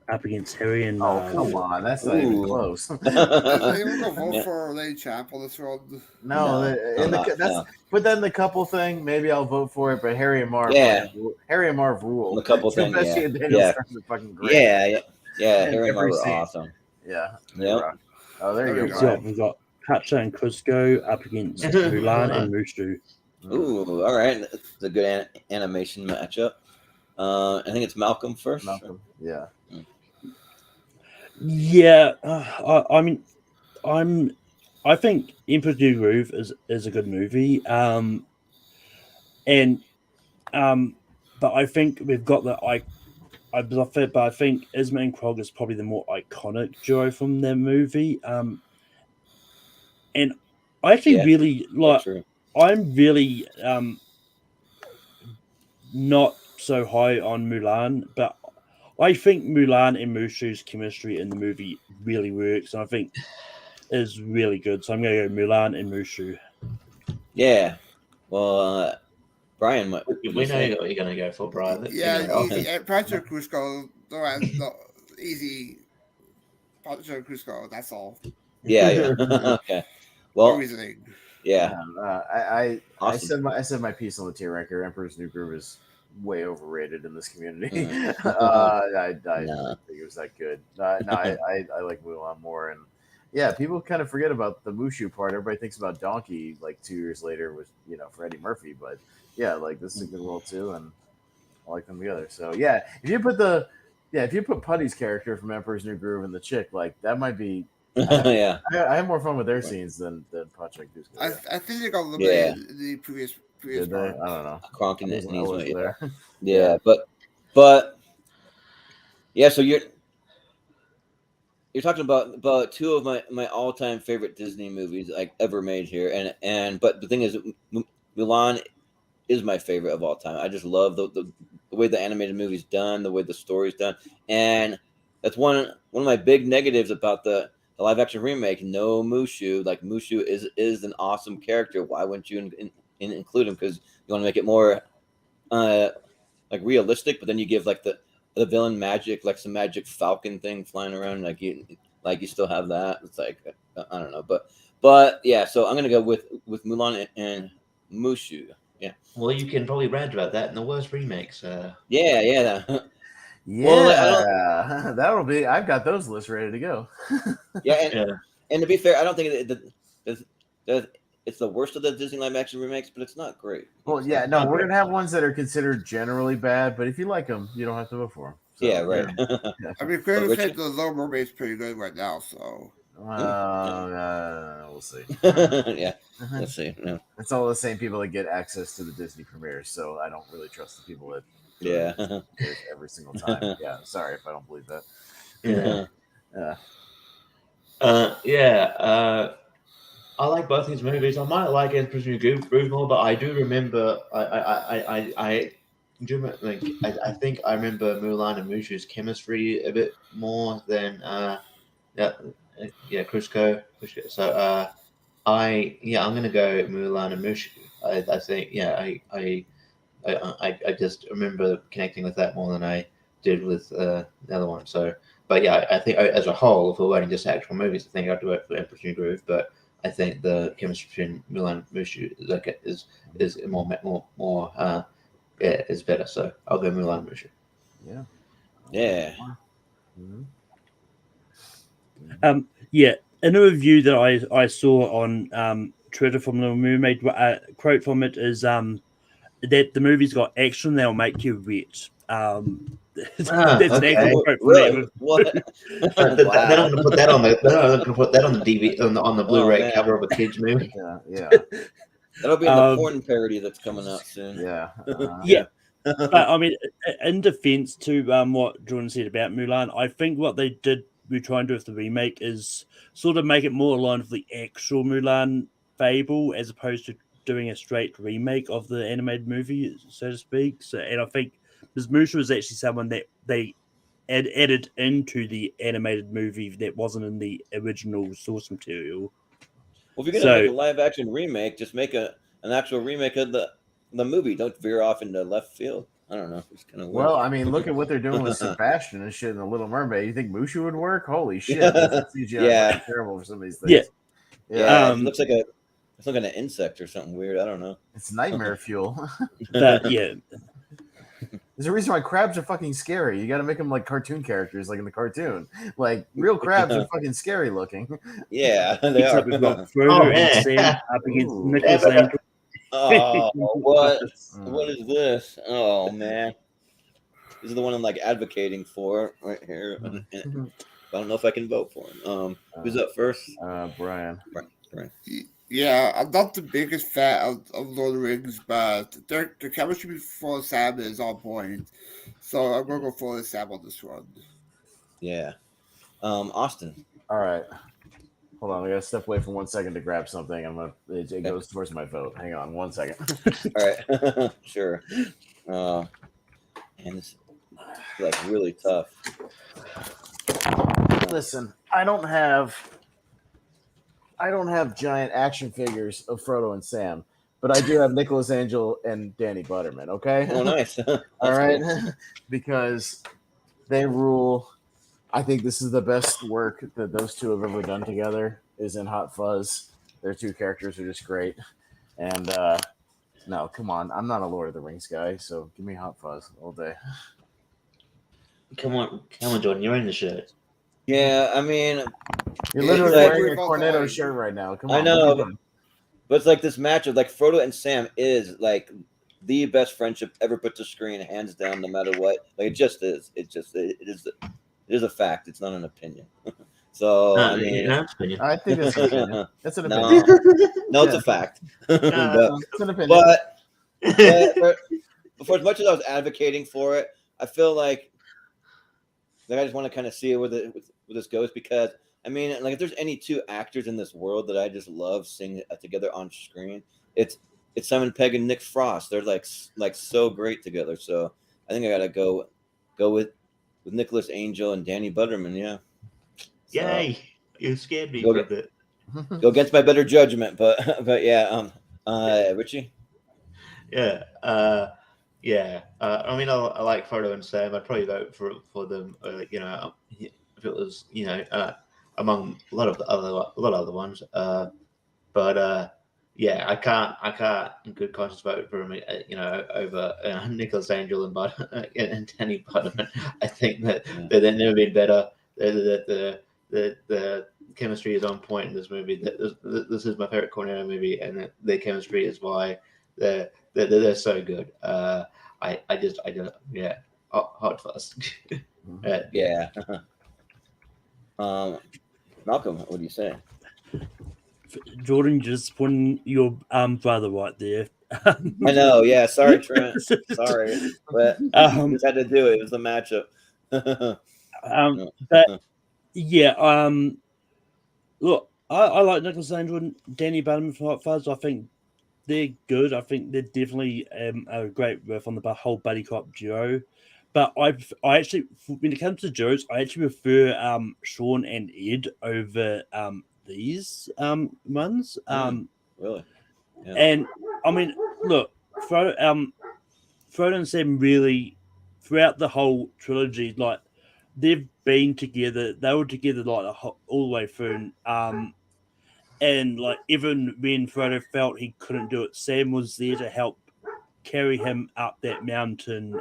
up against Harry and. Oh come on, that's not even Ooh. close. Anyone go vote for Lady Champ on this one? But then the couple thing, maybe I'll vote for it. But Harry and Marv, Harry and Marv rule. The couple thing, Bessie and Daniel Stars are fucking great. Yeah. Harry and Marv are awesome. Yeah. Yep. Oh, there you go. So we've got Pacha and Cusco up against Mulan and Mushu. Ooh, all right. It's a good animation matchup. I think it's Malcolm first. Malcolm. Yeah. Yeah, I mean, I think Emperor's New Groove is a good movie. But I think we've got the but I think Isma and Krog is probably the more iconic duo from their movie. And I actually really like. I'm really not so high on Mulan, but I think Mulan and Mushu's chemistry in the movie really works, and I think is really good. So I'm going to go Mulan and Mushu. Yeah. Well, Brian, what we know what you're going to go for, Brian. Yeah, Patrick Cusco. Easy. Patrick Cusco. That's all. Yeah. Okay. Well. No reasoning. Yeah. I said my piece on the tier ranker. Emperor's New Groove is way overrated in this community. I didn't think it was that good. I like Mulan more, and yeah, people kind of forget about the Mushu part. Everybody thinks about Donkey like 2 years later with Freddie Murphy, but yeah, like this is a good role too, and I like them together. So yeah, if you put Putty's character from Emperor's New Groove and the chick, like that might be. I have more fun with their scenes than Patrick. I think they got a little bit the previous Did they? I don't know. Kronk and wasn't there. Yeah, but yeah. So you're talking about two of my all time favorite Disney movies like ever made here, and but the thing is, Mulan is my favorite of all time. I just love the way the animated movie's done, the way the story's done, and that's one of my big negatives about the live action remake. No Mushu. Like Mushu is an awesome character. Why wouldn't you include him? Because you want to make it more like realistic, but then you give like the villain magic, like some magic falcon thing flying around, like you still have that. It's like I don't know, but yeah. So I'm gonna go with Mulan and Mushu. Yeah. Well, you can probably rant about that in the worst remakes. Yeah. Yeah, that'll be. I've got those lists ready to go. And to be fair, I don't think it's the worst of the Disney live action remakes, but it's not great. Well, yeah, no, we're gonna have ones that are considered generally bad, but if you like them, you don't have to vote for them. So, yeah, right. I mean, clearly said the Little Mermaid's pretty good right now, so. We'll see. Yeah, let's see. Yeah. It's all the same people that get access to the Disney premieres, so I don't really trust the people that. Every single time. Yeah, sorry if I don't believe that. I like both these movies. I might like Emperor's New Groove more, but I do remember. I think I remember Mulan and Mushu's chemistry a bit more than Cusco. So I'm gonna go Mulan and Mushu. I think I just remember connecting with that more than I did with the other one. So, but yeah, I think as a whole, if we're voting just actual movies, I think I'd vote for Emperor's New Groove. But I think the chemistry between Mulan and Mushu is is better. So I'll go Mulan and Mushu. Yeah. In a review that I saw on Twitter from Little Mermaid, quote from it is that the movie's got action that'll make you wet. That's an okay. actual quote from Really? Nemo. What? Then I'm gonna put that on the. Then I'm gonna put that on the DVD on the Blu-ray man. cover of a kids movie. Yeah. That'll be in the porn parody that's coming out soon. Yeah. Yeah. But I mean, in defense to what Jordan said about Mulan, I think what they did, we try and do with the remake, is sort of make it more aligned with the actual Mulan fable, as opposed to doing a straight remake of the animated movie, so to speak. So, and I think Ms. Musha was actually someone that they added into the animated movie that wasn't in the original source material. Well, if you're gonna make a live action remake, just make an actual remake of the movie. Don't veer off into left field. I don't know. It's kind of weird. Well, I mean, look at what they're doing with Sebastian and shit in The Little Mermaid. You think Mushu would work? Holy shit! This CGI is terrible for some of these things. Yeah. It looks like it's like an insect or something weird. I don't know. It's nightmare fuel. Yeah. There's a reason why crabs are fucking scary. You got to make them like cartoon characters, like in the cartoon. Like real crabs are fucking scary looking. Yeah, they are. We've got Frodo and Sam up against Nicholas Angel. Oh, what is this? Oh man, this is the one I'm like advocating for right here. I don't know if I can vote for him. Who's up first? Brian. Brian. Yeah, I'm not the biggest fan of Lord of the Rings, but their chemistry before Sam is on point. So I'm gonna go for Sam on this one. Yeah. Austin. All right. Hold on, I gotta step away for 1 second to grab something. It goes towards my vote. Hang on 1 second. All right. Sure. And it's like really tough. Listen, I don't have giant action figures of Frodo and Sam, but I do have Nicholas Angel and Danny Butterman, okay? Oh, nice. All right? Because they rule. I think this is the best work that those two have ever done together is in Hot Fuzz. Their two characters are just great. And no, come on. I'm not a Lord of the Rings guy, so give me Hot Fuzz all day. Come on, Jordan, you're in the shirt. Yeah, I mean, you're literally wearing a Cornetto shirt right now. Come on. I know, but it's like this match of like Frodo and Sam is like the best friendship ever put to screen, hands down, no matter what. Like it just is. It is a fact. It's not an opinion. So I mean, I think that's an opinion. That's an opinion. No, it's a fact. It's an opinion. But for as much as I was advocating for it, I feel like I just want to kind of see where this goes, because I mean, like if there's any two actors in this world that I just love seeing together on screen, it's Simon Pegg and Nick Frost. They're like so great together. So I think I gotta go with Nicholas Angel and Danny Butterman. Yeah. So, yay! You scared me for a bit. Go against my better judgment, but yeah. Richie. Yeah. Yeah, I mean, I like Frodo and Sam. I'd probably vote for them. You know, if it was, you know, among a lot of other ones. But yeah, I can't in good conscience vote for him. You know, over Nicholas Angel and Danny Butterman. I think that they've never been better. The chemistry is on point in this movie. This is my favorite Cornetto movie, and their chemistry is why they're so good. I just yeah, Hot Fuzz. Yeah. Malcolm, what do you say? Jordan, just putting your brother right there. I know. Yeah. Sorry, Trent. Sorry, but just had to do it. It was the matchup. But yeah. Look, I like Nicholas Angel and Danny Butterman for Hot Fuzz. I think they're good. I think they're definitely a great riff on the whole buddy cop duo. But I actually, when it comes to duos, I actually prefer Sean and Ed over these ones. Really? Yeah. And I mean, look, Frodo and Sam really, throughout the whole trilogy, like they've been together. They were together like all the way through. And like even when Frodo felt he couldn't do it, Sam was there to help carry him up that mountain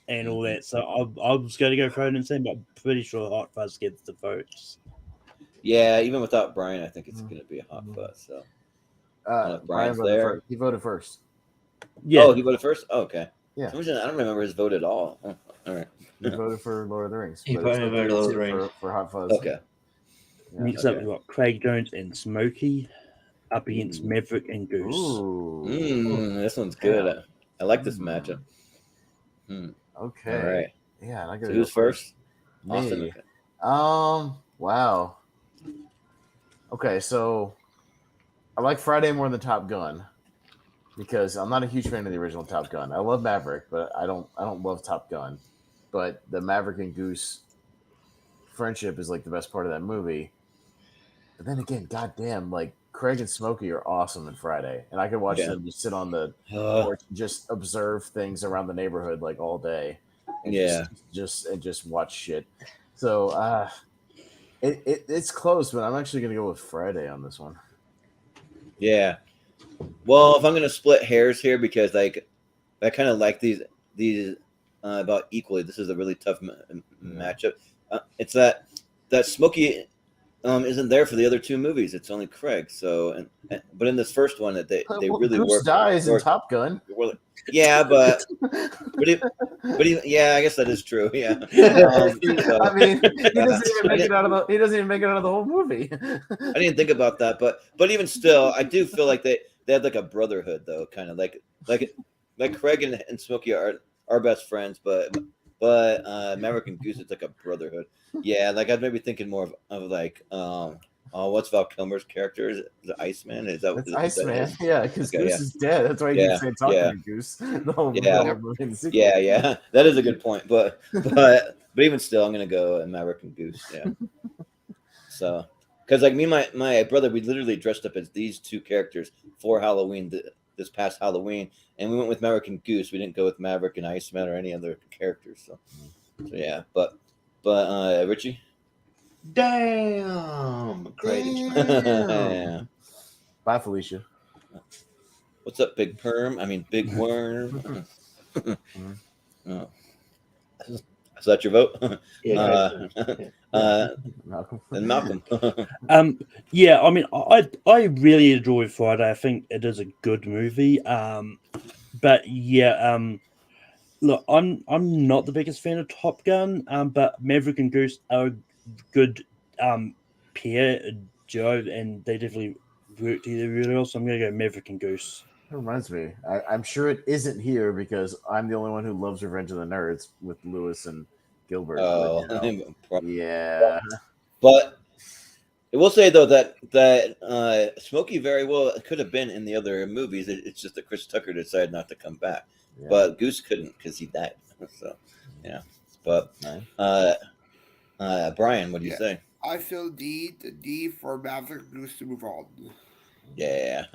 and all that. So I was going to go Frodo and Sam, but I'm pretty sure Hot Fuzz gets the votes. Yeah, even without Brian, I think it's going to be a Hot Fuzz. So Brian Brian's voted there. First. He voted first. Yeah. Oh, he voted first? Oh, okay. Yeah. For some reason, I don't remember his vote at all. Oh, all right. He voted for Lord of the Rings. He but it's voted up for there Lord of the too Rings. for Hot Fuzz. Okay. Yeah. Next up, Okay. we've got Craig Jones and Smokey up against Maverick and Goose. Ooh. This one's good. Yeah. I like this matchup. Okay. All right. Yeah, I gotta So go who's first? Me. Austin. Okay. Wow. Okay, so I like Friday more than Top Gun because I'm not a huge fan of the original Top Gun. I love Maverick, but I don't love Top Gun. But the Maverick and Goose friendship is like the best part of that movie. But then again, goddamn, like Craig and Smokey are awesome in Friday, and I could watch them just sit on the porch and just observe things around the neighborhood like all day. And just watch shit. So it's close, but I'm actually gonna go with Friday on this one. Yeah. Well, if I'm gonna split hairs here, because like I kind of like these about equally. This is a really tough matchup. It's that Smokey isn't there for the other two movies. It's only Craig. So, but in this first one, that they really Goose work. dies in Top Gun. Yeah, but yeah, I guess that is true. Yeah. I mean, he doesn't even make it out of the whole movie. I didn't think about that, but even still, I do feel like they had like a brotherhood, though, kind of like Craig and Smokey are best friends, but Maverick and Goose, it's like a brotherhood. Yeah, like I'd maybe thinking more of like what's Val Kilmer's character? Is it Iceman? Is that it's Iceman? Yeah, because Okay, Goose is dead. That's why he keeps saying talking to Goose. The whole movie and the sequel. Yeah, that is a good point. But even still, I'm gonna go Maverick and Goose. Yeah. So, because like me and my brother, we literally dressed up as these two characters for Halloween this past Halloween, and we went with Maverick and Goose. We didn't go with Maverick and Iceman or any other characters. So yeah, but Richie. Damn, crazy. Yeah. Bye, Felicia. What's up, Big Perm? I mean, Big Worm. Oh. Is that your vote? Yeah. Malcolm. And Malcolm. Yeah, I mean, I really enjoy Friday. I think it is a good movie. But yeah, look, I'm not the biggest fan of Top Gun. But Maverick and Goose are a good pair, duo, and they definitely work together really well. So I'm gonna go Maverick and Goose. That reminds me. I'm sure it isn't here because I'm the only one who loves Revenge of the Nerds with Lewis and Gilbert. Oh, yeah. But I will say though that Smokey very well could have been in the other movies. It's just that Chris Tucker decided not to come back. Yeah. But Goose couldn't because he died. So yeah. But Brian, what do you say? I feel the need for Maverick Goose to move on. Yeah.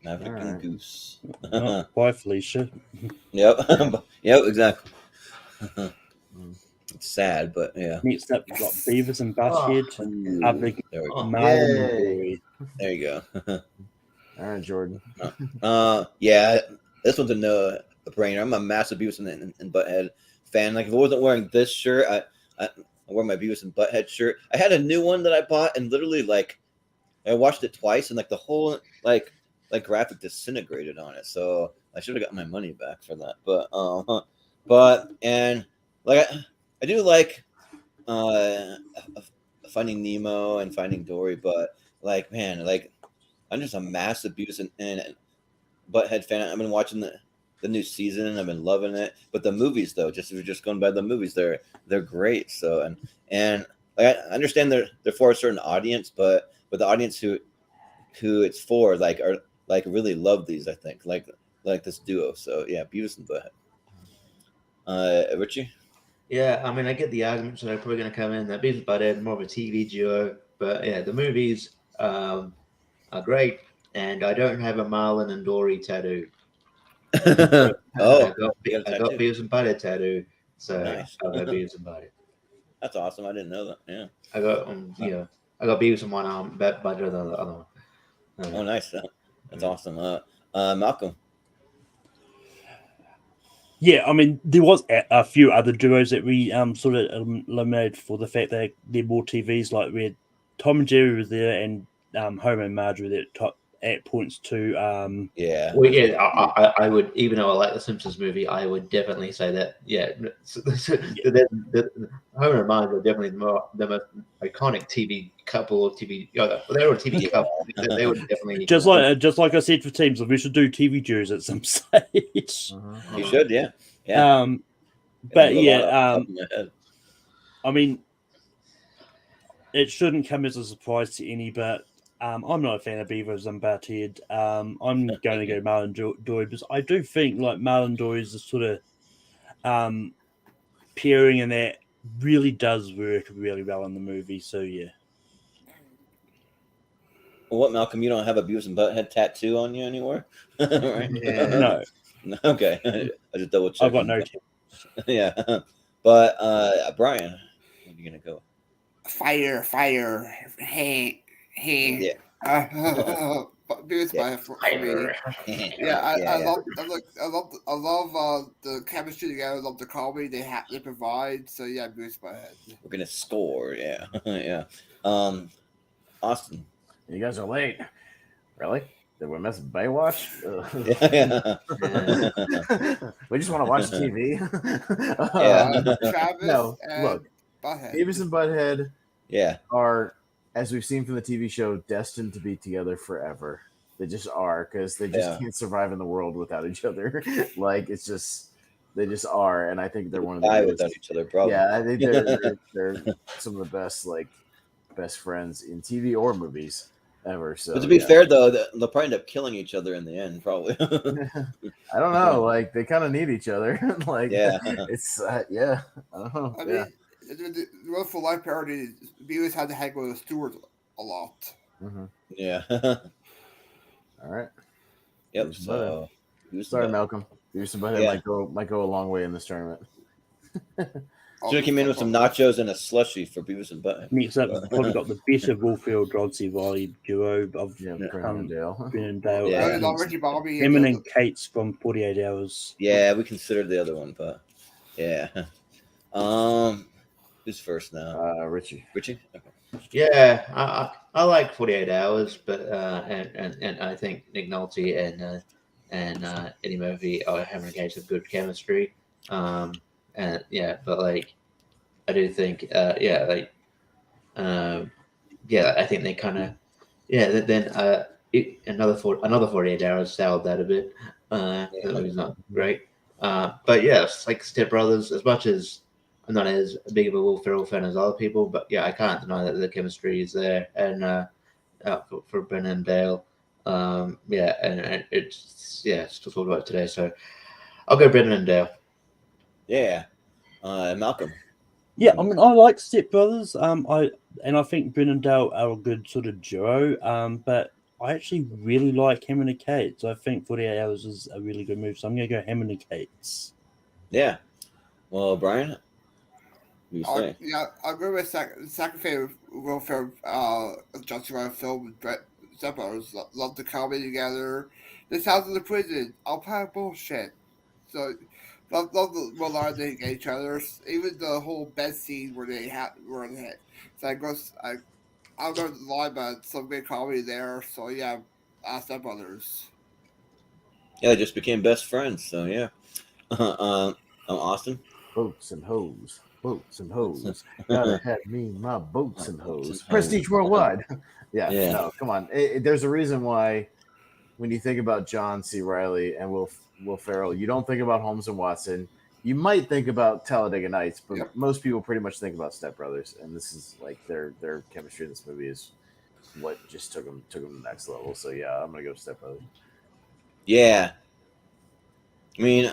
Maverick and Goose. Bye, Felicia. Yep. Yep, exactly. It's sad, but yeah. Next up, we've got Beavis and Butthead. There we go. Marlon and Dory. There you go. All right, Jordan. Yeah, this one's a brainer. I'm a massive Beavis and Butthead fan. Like if I wasn't wearing this shirt, I wore my Beavis and Butthead shirt. I had a new one that I bought, and literally like I watched it twice, and like the whole like graphic disintegrated on it. So I should have got my money back for that. But and like I do like Finding Nemo and Finding Dory, but like man, like I'm just a massive Beavis and Butthead fan. I've been watching the new season and I've been loving it. But the movies though, if you're just going by the movies, they're great. So and like, I understand they're for a certain audience, but the audience who it's for are really love these. I think like this duo. So yeah, Beavis and Butthead. Richie. Yeah, I mean, I get the arguments that are probably going to come in. That Beavis and Butthead more of a TV duo, but yeah, the movies are great, and I don't have a Marlon and Dory tattoo. Oh, I got Beavis and Butthead tattoo, so Nice. I got Beavis and Butthead. That's awesome. I didn't know that. Yeah. I got I got Beavis in one arm, Butthead on the other one. Oh, nice. That's awesome. Malcolm. Yeah, I mean, there was a few other duos that we sort of eliminated for the fact that they're more TVs. Like we had Tom and Jerry was there, and Homer and Marge were there. at points too. Yeah. Well, yeah, I would, even though I like the Simpsons movie, I would definitely say that, Homer and Marge are definitely the most iconic TV couple or TV. Well, they were a TV couple. They would definitely just like I said for teams, we should do TV duos at some stage. You should, yeah. But yeah, I mean, it shouldn't come as a surprise to any, but I'm not a fan of Beavers and Butthead. I'm going to go Marlon Doy because I do think like Marlon Doy is the sort of pairing and that really does work really well in the movie. So yeah. Well, what, Malcolm? You don't have a Beavis and Butthead tattoo on you anywhere, right? No. Okay, I just double checked. I've got no. Yeah, but Brian, where are you gonna go? Fire, hey. Yeah. Beavis Butthead. I love the chemistry together. I love the comedy they provide. So yeah, Beavis Butthead. We're gonna score. Yeah, yeah. Austin, you guys are late. Really? Did we miss Baywatch? We just want to watch TV. Travis no, and look, Butthead. Beavis and Butthead, yeah, are, as we've seen from the TV show, destined to be together forever. They just are, because they just can't survive in the world without each other. Like, it's just, they just are, and I think they're one of the without each other, probably. Yeah, I think they're some of the best friends in TV or movies ever. So, but to be fair, though, they'll probably end up killing each other in the end, probably. I don't know. Like, they kind of need each other. Like, it's I don't know. I mean, the Real for Life parody, Beavis had to hang with Stewart a lot. Mm-hmm. Yeah. All right. Yep. So, sorry, Malcolm. Beavis and Butthead might go a long way in this tournament. Should have came in with some nachos and a slushie for Beavis and Butthead. Mix up, probably got the better Wolfield Rodsey Valley duo of Brennan and Dale. Ricky Bobby. Him and Kate's from 48 Hours. Yeah, we considered the other one, but yeah. Who's first now? Richie. Richie? Okay. Yeah, I like 48 Hours, but and I think Nick Nolte and Eddie Murphy are having a case of good chemistry. And yeah, but like I do think I think they kind of then another 48 Hours soured that a bit. It was not great. But yeah, it's like Step Brothers. As much as I'm not as big of a Will Ferrell fan as other people, but yeah, I can't deny that the chemistry is there. And for Ben and Dale, and it's still talked about today. So I'll go Brendan and Dale. Yeah, Malcolm. Yeah, I mean, I like Step Brothers. I think Bryn and Dale are a good sort of duo. But I actually really like Him and the Cates. I think 48 Hours is a really good move, so I'm going to go Him and the Cates. Yeah. Well, Brian, what do you say? I'll go with second favorite Will Ferrell Johnson Ryan film. Step Brothers. Love the comedy together. This house in the prison. All kind of bullshit. So. Love the well they get each other. Even the whole bed scene where they hit. So I'll go to the line, but some good comedy there. So yeah, Step Brothers. Yeah, they just became best friends. So yeah. I'm Austin. Boats and hoes. Gotta have me my boats and hoes. Prestige worldwide. Yeah. No, come on. There's a reason why when you think about John C. Reilly and Will Ferrell, you don't think about Holmes and Watson. You might think about Talladega Nights, but most people pretty much think about Step Brothers, and this is like their chemistry in this movie is what just took them to the next level. So yeah, I'm gonna go Step Brothers. Yeah, I mean,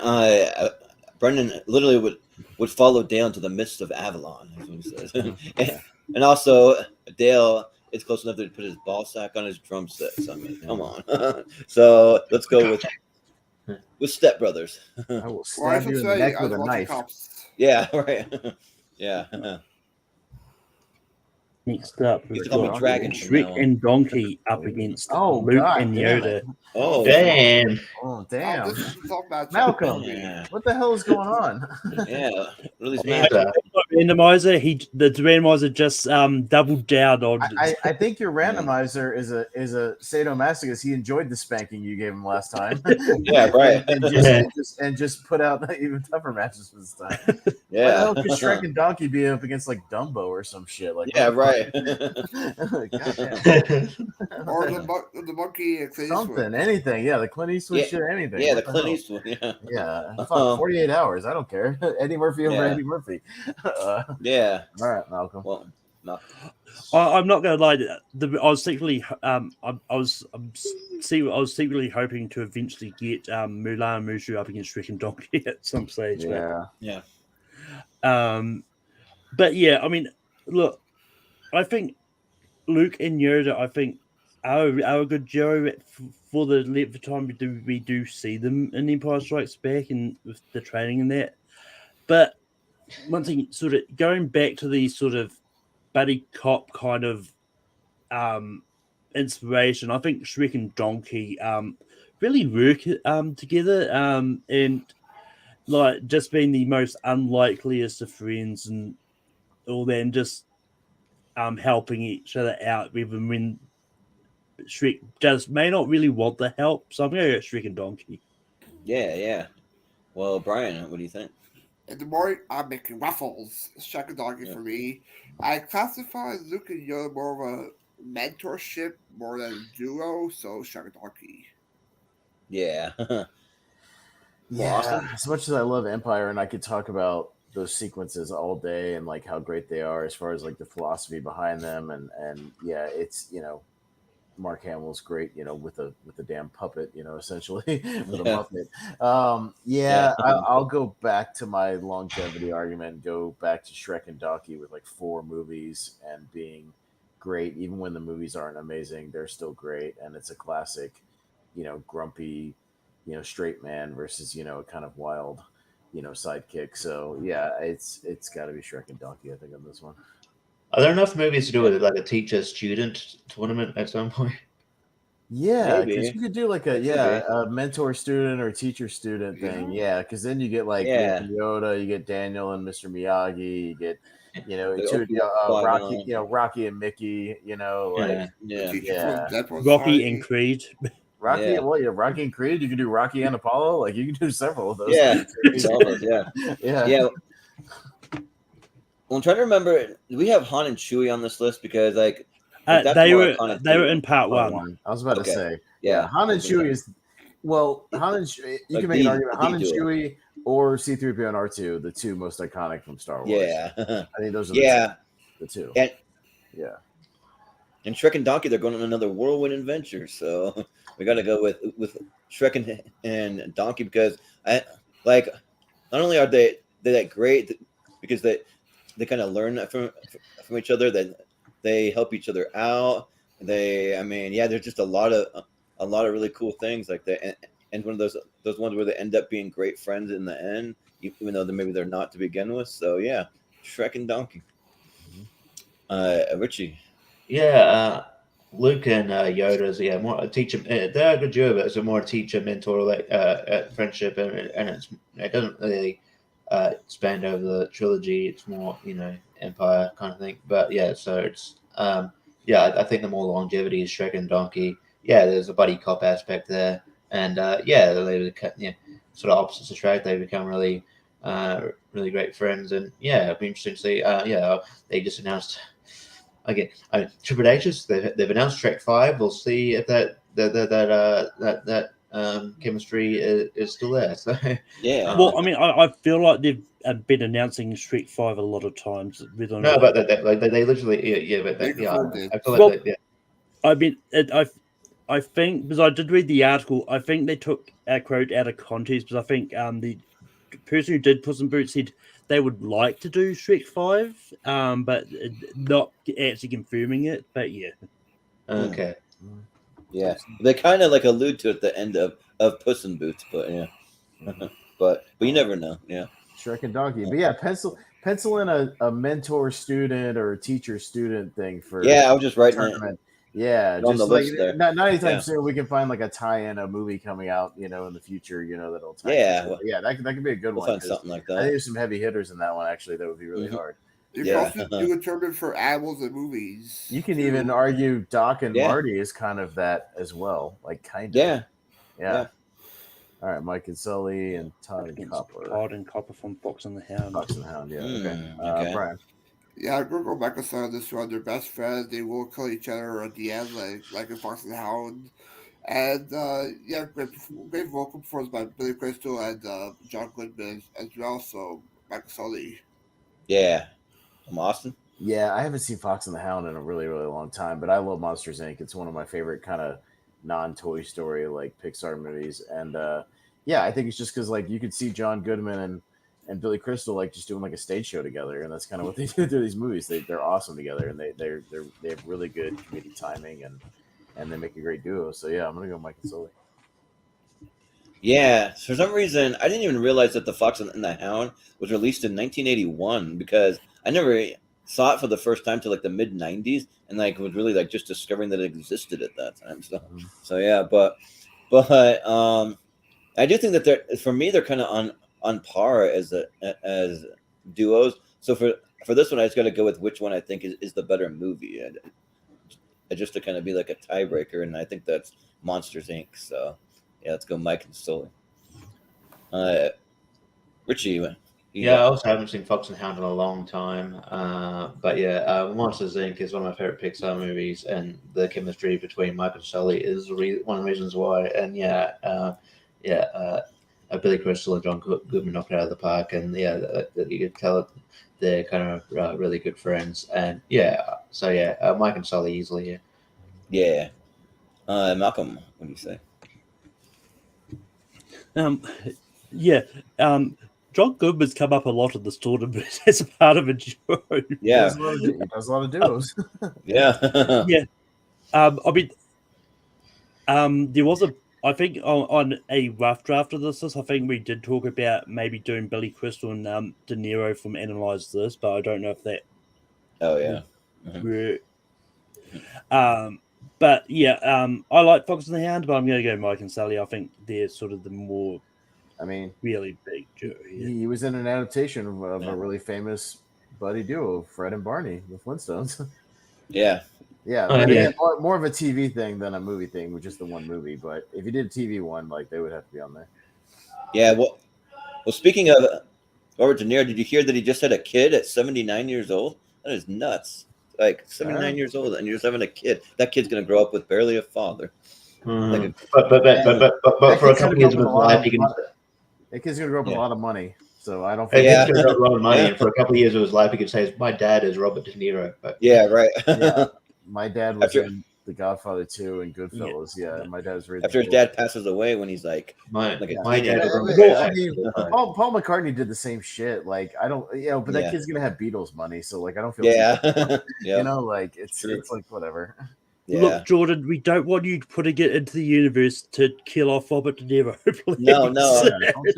Brendan literally would follow Dale into the midst of Avalon, as he says, and also Dale. It's close enough to put his ball sack on his drumsticks. I mean, come on. So let's go with Step Brothers. I will stab you in the neck with a knife. Yeah, right. Yeah. Next up, we've got Shrek and Donkey up against Luke and Yoda. Oh, damn. Oh, damn. Malcolm, what the hell is going on? Yeah. Really I randomizer, the randomizer just doubled down on. I think your randomizer is a sadomasochist. He enjoyed the spanking you gave him last time. Yeah, right. and just put out even tougher matches this time. Yeah. Why the hell could Shrek and Donkey be up against like Dumbo or some shit? Like, Yeah, right. Or the monkey and Clint Eastwood. Something, anything. Yeah, the Clint Eastwood shit, anything. Yeah, What the Clint Eastwood. Yeah. Yeah. Fuck, 48 hours. I don't care. Eddie Murphy over Eddie Murphy. Yeah. All right, Malcolm. Well, I'm not gonna lie. I was secretly, I was secretly hoping to eventually get Mulan and Mushu up against Shrek and Donkey at some stage. Yeah. But yeah, I mean, look, I think Luke and Yoda, I think, are a good duo for the length of time we do see them in Empire Strikes Back and with the training and that. But one thing, sort of going back to the sort of buddy cop kind of inspiration, I think Shrek and Donkey really work together and like just being the most unlikeliest of friends and all that, and just helping each other out even when Shrek just may not really want the help. So I'm going to go Shrek and Donkey. Yeah. Well, Brian, what do you think? In the morning, I'm making waffles. Shrek and Donkey for me. I classify Luke and Yoda more of a mentorship more than a duo, so Shrek and Donkey. Yeah. Yeah. As much as I love Empire and I could talk about those sequences all day and like how great they are as far as like the philosophy behind them and yeah, it's, you know, Mark Hamill's great, you know, with a damn puppet, you know, essentially with a muppet. I'll go back to my longevity argument and go back to Shrek and Donkey with like 4 movies and being great. Even when the movies aren't amazing, they're still great. And it's a classic, you know, grumpy, you know, straight man versus, you know, kind of wild, you know, sidekick. So yeah, it's got to be Shrek and Donkey, I think, on this one. Are there enough movies to do with like a teacher-student tournament at some point? Yeah, because you could do like a mentor-student or teacher-student thing. Yeah, because then you get like Yoda, you get Daniel and Mr. Miyagi, you get Rocky, you know, Rocky and Mickey, you know, like Rocky and Creed. Rocky and Creed. You can do Rocky and Apollo. Like you can do several of those. Yeah, yeah. Well, I'm trying to remember. Do we have Han and Chewie on this list? Because like they were in part one. I was about to say, Han and Chewie is Han and Chewie, you can make an argument. Han and Chewie or C-3PO and R2, the 2 most iconic from Star Wars. Yeah, I think those are the 2. And Shrek and Donkey, they're going on another whirlwind adventure, so we got to go with Shrek and Donkey because not only are they that great because they kind of learn from each other, that they help each other out. There's just a lot of really cool things like that, and one of those ones where they end up being great friends in the end, even though maybe they're not to begin with. So yeah, Shrek and Donkey. Richie. Yeah, Luke and Yoda's more a teacher. They're a good duo, but it's a more teacher mentor friendship, and it doesn't really span over the trilogy. It's more Empire kind of thing. But yeah, so it's I think the more longevity is Shrek and Donkey. Yeah, there's a buddy cop aspect there, and they sort of opposites attract. They become really great friends, and it'd be interesting to see. They just announced. Again, Triple H's. They've announced Trek 5. We'll see if that chemistry is still there. So Well, I feel like they've been announcing Trek 5 a lot of times. But they literally I think because I did read the article. I think they took a quote out of context because I think the person who did Puss in Boots said they would like to do Shrek 5, but not actually confirming it. But yeah. Okay. Yeah, they kind of like allude to it at the end of Puss in Boots, but yeah. but you never know. Yeah. Shrek and Donkey. But yeah, pencil in a mentor student or a teacher student thing for I was just writing it. Yeah, on the list there. Not anytime soon. We can find like a tie-in, a movie coming out, in the future, that'll tie. Yeah, that could be a good one. Find something like that. I think there's some heavy hitters in that one actually. That would be really hard. You can Yeah. also do a tournament for animals and movies. You can too. even argue Doc and Yeah. Marty is kind of that as well, like kind of. Yeah. Yeah. All right, Mike and Sully and Todd and Against Copper. Todd and Copper from Fox and the Hound. Fox and the Hound, yeah. Okay. Okay. Brian. Yeah, Google Michael said on this one, they're best friends. They will kill each other at the end, like in Fox and the Hound. And yeah, great vocal performance by Billy Crystal and John Goodman as well. So Michael Sully. Yeah. From Austin. Yeah, I haven't seen Fox and the Hound in a really, really long time, but I love Monsters Inc. It's one of my favorite kind of non-Toy Story like Pixar movies, and yeah, I think it's just because like you could see John Goodman and Billy Crystal like just doing like a stage show together, and that's kind of what they do through these movies. They're awesome together, and they have really good comedic timing, and they make a great duo. So yeah, I'm gonna go Mike and Sully. Yeah, for some reason, I didn't even realize that The Fox and the Hound was released in 1981 because I never saw it for the first time till like the mid 90s, and like was really like just discovering that it existed at that time. So yeah, but I do think that they're kind of on par as duos. So for this one, I just got to go with which one I think is the better movie, just to kind of be like a tiebreaker, and I think that's Monsters Inc. So. Yeah, let's go Mike and Sully. Richie. Yeah, I also haven't seen Fox and the Hound in a long time. But yeah, Monsters Inc. is one of my favorite Pixar movies, and the chemistry between Mike and Sully is one of the reasons why. And Billy Crystal and John Goodman knocked it out of the park, and you could tell they're kind of really good friends. And Mike and Sully easily. Yeah. Malcolm, what do you say? John Goodman's come up a lot in this tournament as a part of a duo. Yeah, he does a lot of duos. Yeah. Yeah. I mean, there was I think on a rough draft of this, I think we did talk about maybe doing Billy Crystal and De Niro from Analyze This, but I don't know if that. Oh yeah. But yeah, I like Fox and the Hound, but I'm going to go Mike and Sully. I think they're sort of the more, really big duo. Yeah. He was in an adaptation of a really famous buddy duo, Fred and Barney, the Flintstones. Yeah. Yeah, more of a TV thing than a movie thing, which is the one movie. But if you did a TV one, like they would have to be on there. Yeah. Well, speaking of Robert De Niro, did you hear that he just had a kid at 79 years old? That is nuts. Like 79 years old, and you're just having a kid. That kid's gonna grow up with barely a father. But for a couple of years of his life, he can. That kid's gonna grow up with a lot of money, so I don't. He's gonna grow up with a lot of money, and for a couple of years of his life, he could say, "My dad is Robert De Niro." But yeah, right. My dad was in The Godfather 2 and Goodfellas. Yeah, my dad was after his dad passes away when he's like my dad. Paul McCartney did the same shit. Like I don't, but that kid's gonna have Beatles money, so like I don't feel. Like it's like whatever. Yeah. Look, Jordan, we don't want you putting it into the universe to kill off Robert De Niro. Please. No, don't do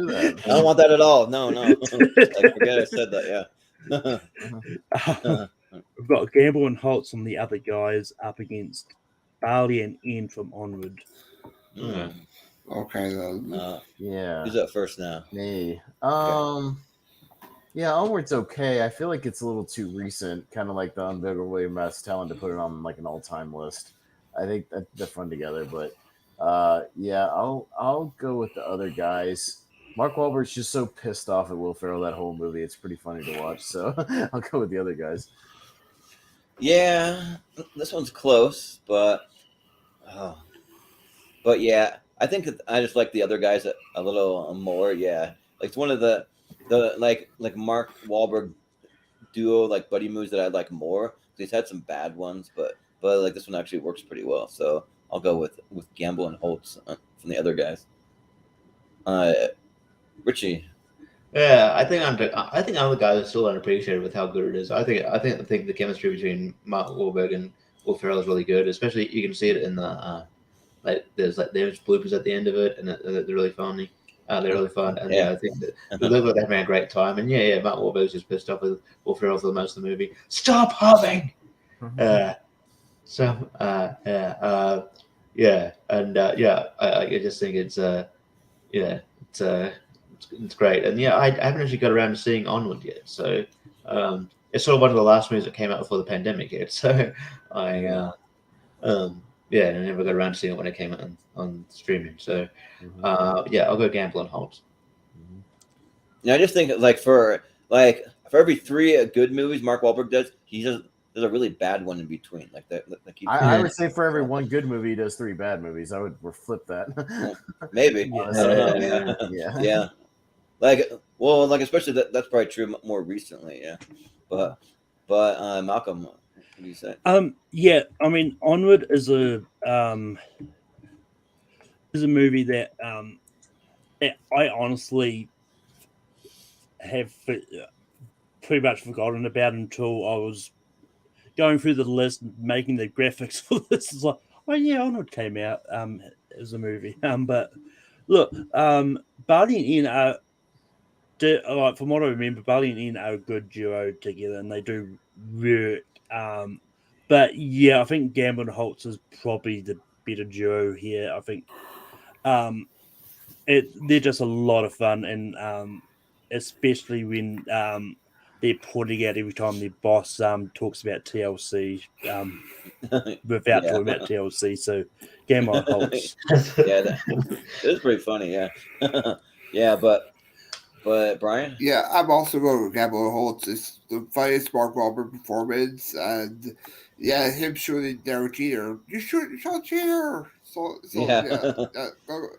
that. I don't want that at all. No. I forget I said that. Yeah. We've got Gamble and Holtz on the other guys up against Barley and Ian from Onward. Okay then. Who's up first now? Me. Yeah, Onward's okay. I feel like it's a little too recent, kind of like the Unbearable Mass Talent to put it on like an all-time list. I think that they're fun together, but I'll go with the other guys. Mark Wahlberg's just so pissed off at Will Ferrell that whole movie. It's pretty funny to watch, so I'll go with the other guys. Yeah, this one's close, but yeah, I think I just like the other guys a little more. Yeah, like it's one of the like Mark Wahlberg duo like buddy movies that I like more. He's had some bad ones, but like this one actually works pretty well. So I'll go with Gamble and Holtz from the other guys. Richie. Yeah, I think I'm the guy that's still unappreciated with how good it is. I think the chemistry between Mark Wahlberg and Will Ferrell is really good. Especially you can see it in the there's bloopers at the end of it, and they're really funny. They're really fun, and I think that they look like they're having a great time. And Mark Wahlberg's just pissed off with Will Ferrell for the most of the movie. Stop humming. I just think it's great, and I haven't actually got around to seeing Onward yet. So it's sort of one of the last movies that came out before the pandemic hit. So I yeah, and I never got around to seeing it when it came out on streaming. So yeah, I'll go Gamble and Holt. Yeah, I just think for every 3 good movies Mark Wahlberg does, he does there's a really bad one in between. Like that. I would say for every one good movie, he does 3 bad movies. I would flip that. Maybe. Yeah. I don't know. Yeah. Like especially that's probably true more recently. Yeah. But Malcolm, what do you say? Yeah, I mean, Onward is a movie that I honestly have pretty much forgotten about until I was going through the list, making the graphics for this. It's like, oh yeah, Onward came out as a movie. But look, Barney and Ian are like, from what I remember, Barney and Ian are a good duo together, and they do work. But yeah, I think Gamble and Holtz is probably the better duo here. I think they're just a lot of fun, and especially when they're putting out every time their boss talks about TLC without talking about TLC. So Gamble and Holtz. Yeah, it was pretty funny. Yeah. Yeah, but Brian. Yeah, I'm also going with Gamble Holtz. It's the funniest Mark Wahlberg performance, and yeah, him shooting Derek Jeter. You shot Jeter. So Yeah.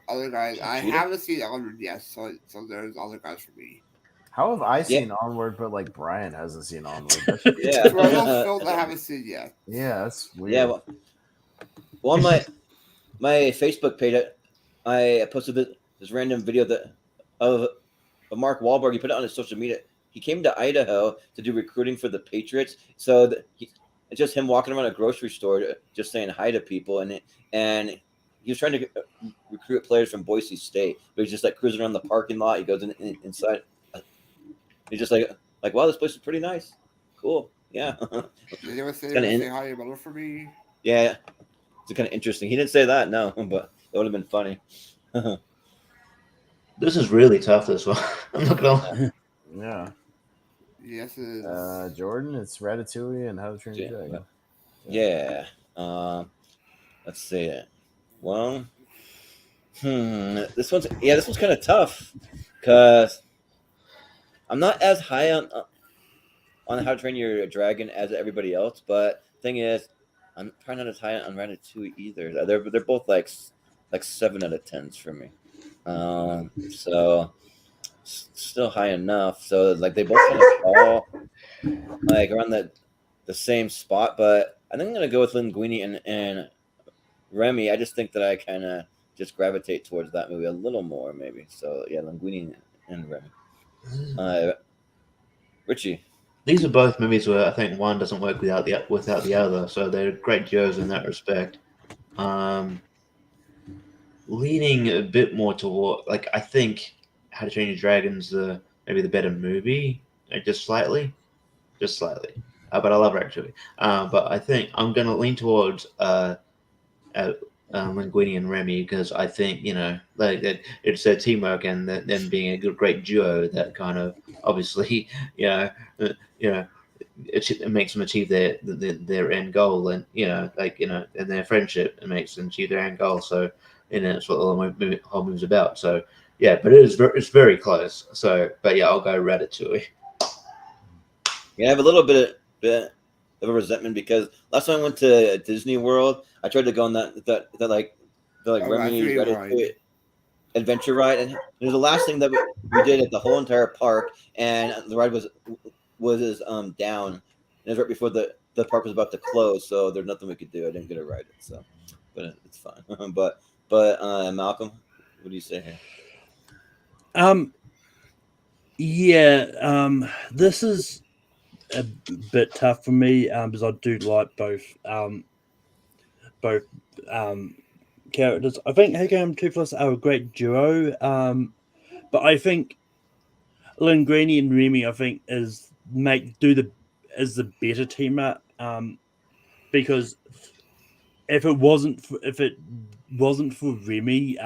Other guys. I haven't seen Onward yet, so there's other guys for me. How have I seen Onward, but like Brian hasn't seen Onward? That's Yeah. It's one of those films I haven't seen yet. Yeah, that's weird. Yeah. Well, on my Facebook page, I posted this random video of Mark Wahlberg. He put it on his social media. He came to Idaho to do recruiting for the Patriots. So it's just him walking around a grocery store, just saying hi to people, and he was trying to recruit players from Boise State. But he's just like cruising around the parking lot. He goes inside. He's just like, wow, this place is pretty nice. Cool. Yeah. Did you ever say hi to your mother for me? Yeah. It's kind of interesting. He didn't say that, no, but that would have been funny. This is really tough, this one. I'm not gonna lie. Yeah. Yes, it is. Jordan, it's Ratatouille and How to Train Your Dragon. Yeah. Let's see it. Well, this one's kind of tough because I'm not as high on How to Train Your Dragon as everybody else, but thing is, I'm probably not as high on Ratatouille either. They're both like 7 out of 10s for me. So still high enough. So like they both kind of fall like around the same spot, but I think I'm gonna go with Linguini and Remy. I just think that I kind of just gravitate towards that movie a little more, maybe. So yeah, Linguini and Remy. Richie. These are both movies where I think one doesn't work without the other, so they're great duos in that respect. Leaning a bit more toward, like, I think How to Train Your Dragon's maybe the better movie, just slightly. But I love Ratatouille. But I think I'm going to lean towards Linguini and Remy because I think, like that it's their teamwork and them being a great duo that kind of obviously, it makes them achieve their end goal, and and their friendship, it makes them achieve their end goal. So, that's what the whole movie's about. So, yeah, but it's very close. So, but yeah, I'll go Ratatouille. Yeah, I have a little bit of a resentment because last time I went to Disney World, I tried to go on that Remy Ratatouille adventure ride, and it was the last thing that we did at the whole entire park, and the ride was down. And it was right before the park was about to close, so there's nothing we could do. I didn't get to ride it, so but it's fine. but Malcolm, what do you say here? This is a bit tough for me because I do like both characters. I think Hagar and Toothless are a great duo, but I think Linguini and Remy, I think, is the better team up, because if it wasn't for Remy,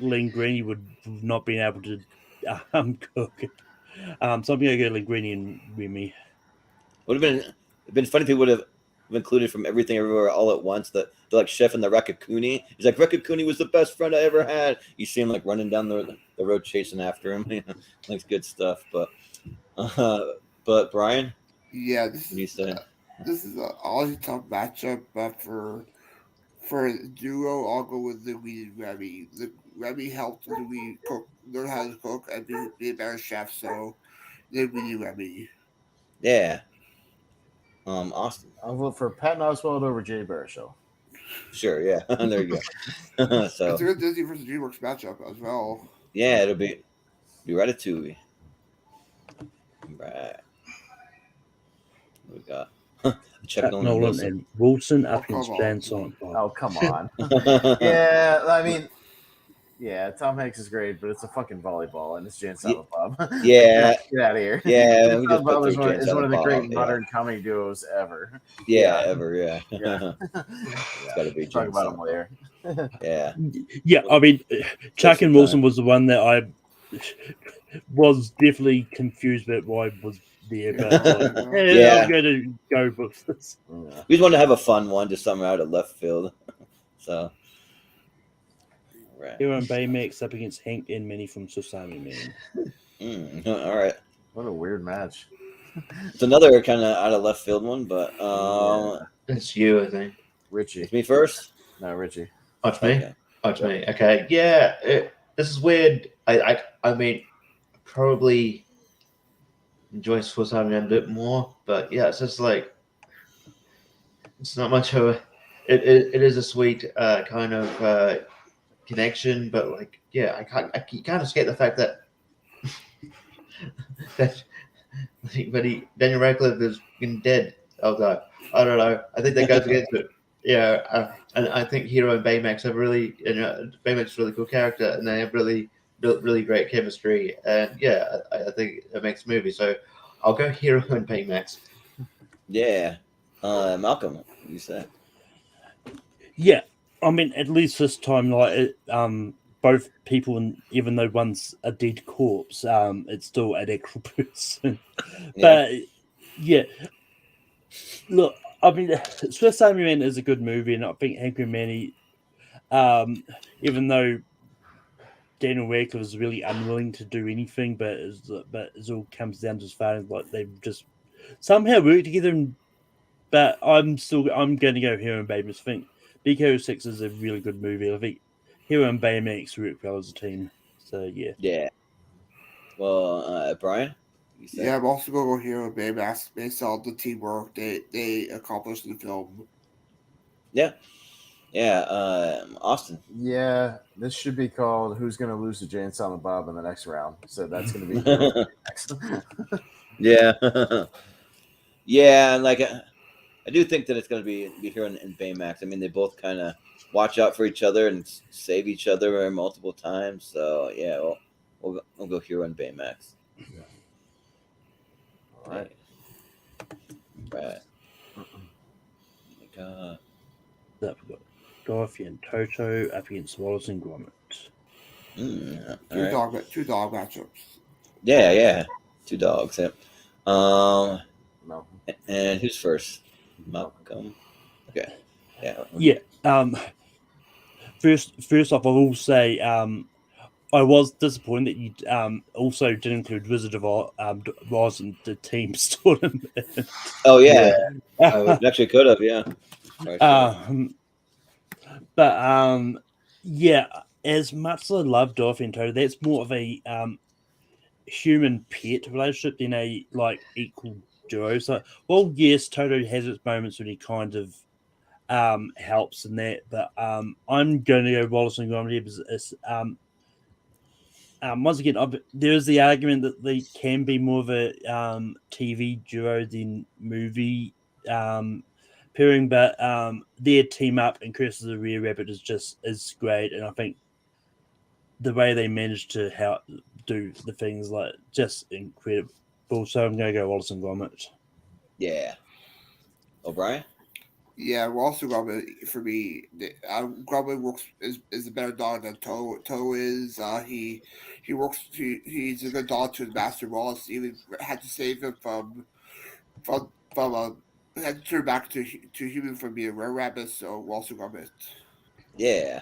Linguini would not been able to cook. So I'm gonna go Linguini and Remy. Would have been funny if he would have included From Everything Everywhere All at Once. The like chef and the Raccacoonie. He's like, Raccacoonie was the best friend I ever had. You see him like running down the road chasing after him. Like good stuff. But Brian, Yeah, what do you say? this is a always tough matchup, but for duo, I'll go with Louis and Remy. Remy helped Louis learn how to cook and be a better chef. So Louis and Remy. Yeah. Austin. I'll vote for Patton Oswalt over Jay Baruchel. Sure, yeah. There you go. So It's a good Disney versus DreamWorks matchup as well. yeah, it'll be Ratatouille. Right. We got Chuck Nolan and Nolan Wilson. and Wilson up come against on. Jan Silent Bob. Oh, come on. Yeah, I mean, yeah, Tom Hanks is great, but it's a fucking volleyball, and it's Jane Silent Bob. Yeah. Get out of here. Yeah, Jane we just Silent Bob put is through one, Jane is one of the Silent great Bob, modern comedy duos ever. Yeah, ever, yeah. Yeah. It's gotta be Talk Jane about Silent him later. Yeah. Yeah, I mean, Chuck some and Wilson time. was the one that I was definitely confused about why it was there, but like, Yeah. I'm going to go with this. We just wanted to have a fun one, just something out of left field. So, right. Hero and Baymax up against Hank and Minnie from Sesame Man. All right. What a weird match. It's another kind of out of left field one, but It's you, I think. Richie. It's me first. No, Richie. Oh, it's me. Okay. Oh, it's me. Okay. Yeah. This is weird. I mean, probably enjoy Swiss Army Man a bit more, but yeah, it's just like it's not much of a. It is a sweet kind of connection, but like yeah, I kind of get the fact that Daniel Radcliffe is been dead. I was like, I don't know. I think that goes against it. Yeah, and I think Hero and Baymax have really, Baymax is a really cool character, and they have really great chemistry, and yeah, I think it makes a movie. So I'll go Hero and Baymax. Yeah. Malcolm, you said. Yeah, I mean, at least this time, like, both people, and even though one's a dead corpse, it's still an actual person. But yeah, look, I mean, Swiss Army Man is a good movie, and I think Hank and Manny, even though Daniel Radcliffe is really unwilling to do anything, but it all comes down to as far as like they've just somehow worked together. But I'm going to go Hero and Baymax. I think Big Hero 6 is a really good movie. I think Hero and Baymax work well as a team. So yeah. Yeah. Well, Brian. You said? Yeah, I'm also going to go Hero and Baymax based on the teamwork they accomplished in the film. Yeah. Yeah. Austin. Yeah, this should be called "Who's Going to Lose to Jay and Silent Bob in the next round." So that's going to be next. Yeah. Yeah, and like I do think that it's going to be Hero and Baymax. I mean, they both kind of watch out for each other and save each other multiple times. So yeah, we'll go Hero and Baymax. Yeah. All right. Right. God. That we got Dorothy and Toto up against Wallace and Gromit. Two dog matchups. Yeah. 2 dogs. Yeah. No. And who's first? Malcolm. Okay. Yeah. Yeah. First off, I will say I was disappointed that you also didn't include Wizard of Oz and the team stood in it. Oh yeah. Actually could have, yeah. But yeah, as much as I love Dorothy and Toto, that's more of a human pet relationship than a like equal duo. So, well, yes, Toto has its moments when he kind of helps in that, but I'm going to go Wallace and Gromit because once again, there is the argument that they can be more of a TV duo than movie pairing, but their team up and Curse of the Rare Rabbit is great, and I think the way they managed to do the things like just incredible. So I'm going to go Wallace and Gromit. Yeah. O'Brien? Yeah, Wallace and Gromit for me. Gromit is a better dog than Toe is. He works. He's a good dog to his master. Wallace even had to save him from Let's turn back to human from being rare rabbits, so Walter Gromit. Yeah.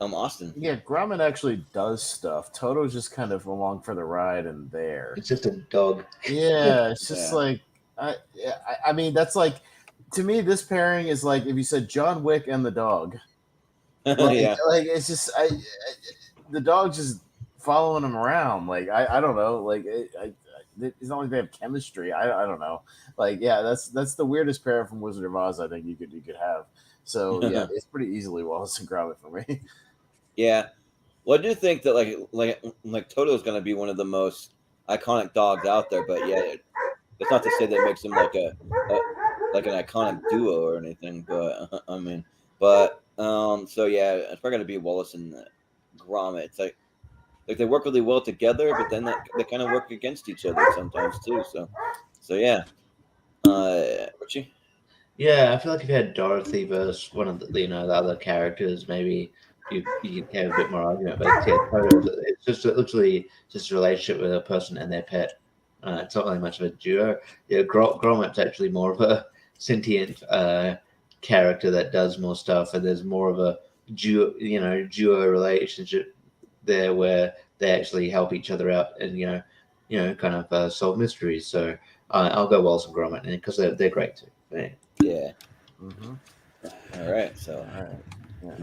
Austin. Yeah, Gromit actually does stuff. Toto's just kind of along for the ride and there. It's just a dog. Yeah, it's just Yeah. like I mean, that's like, to me, this pairing is like if you said John Wick and the dog. Like, Yeah. like it's just the dog's just following him around. Like I don't know. Like it's not like they have chemistry. I don't know. Like yeah, that's the weirdest pair from Wizard of Oz I think you could have. So yeah, it's pretty easily Wallace and Gromit for me. Yeah. Well, I do think that like Toto's going to be one of the most iconic dogs out there, but yeah, it's not to say that makes him like like an iconic duo or anything. But I mean, but so yeah, it's probably going to be Wallace and Gromit. It's like they work really well together, but then they kind of work against each other sometimes too. So yeah, Richie. Yeah, I feel like if you had Dorothy versus one of the the other characters, maybe you have a bit more argument. But yeah, Toto, it's just literally just a relationship with a person and their pet. It's not really much of a duo. Yeah, Gromit's actually more of a sentient character that does more stuff, and there's more of a duo relationship there where they actually help each other out and kind of solve mysteries. So I'll go Wallace and Gromit because they're great too. Yeah. Yeah. Mm-hmm. All right. So. All right.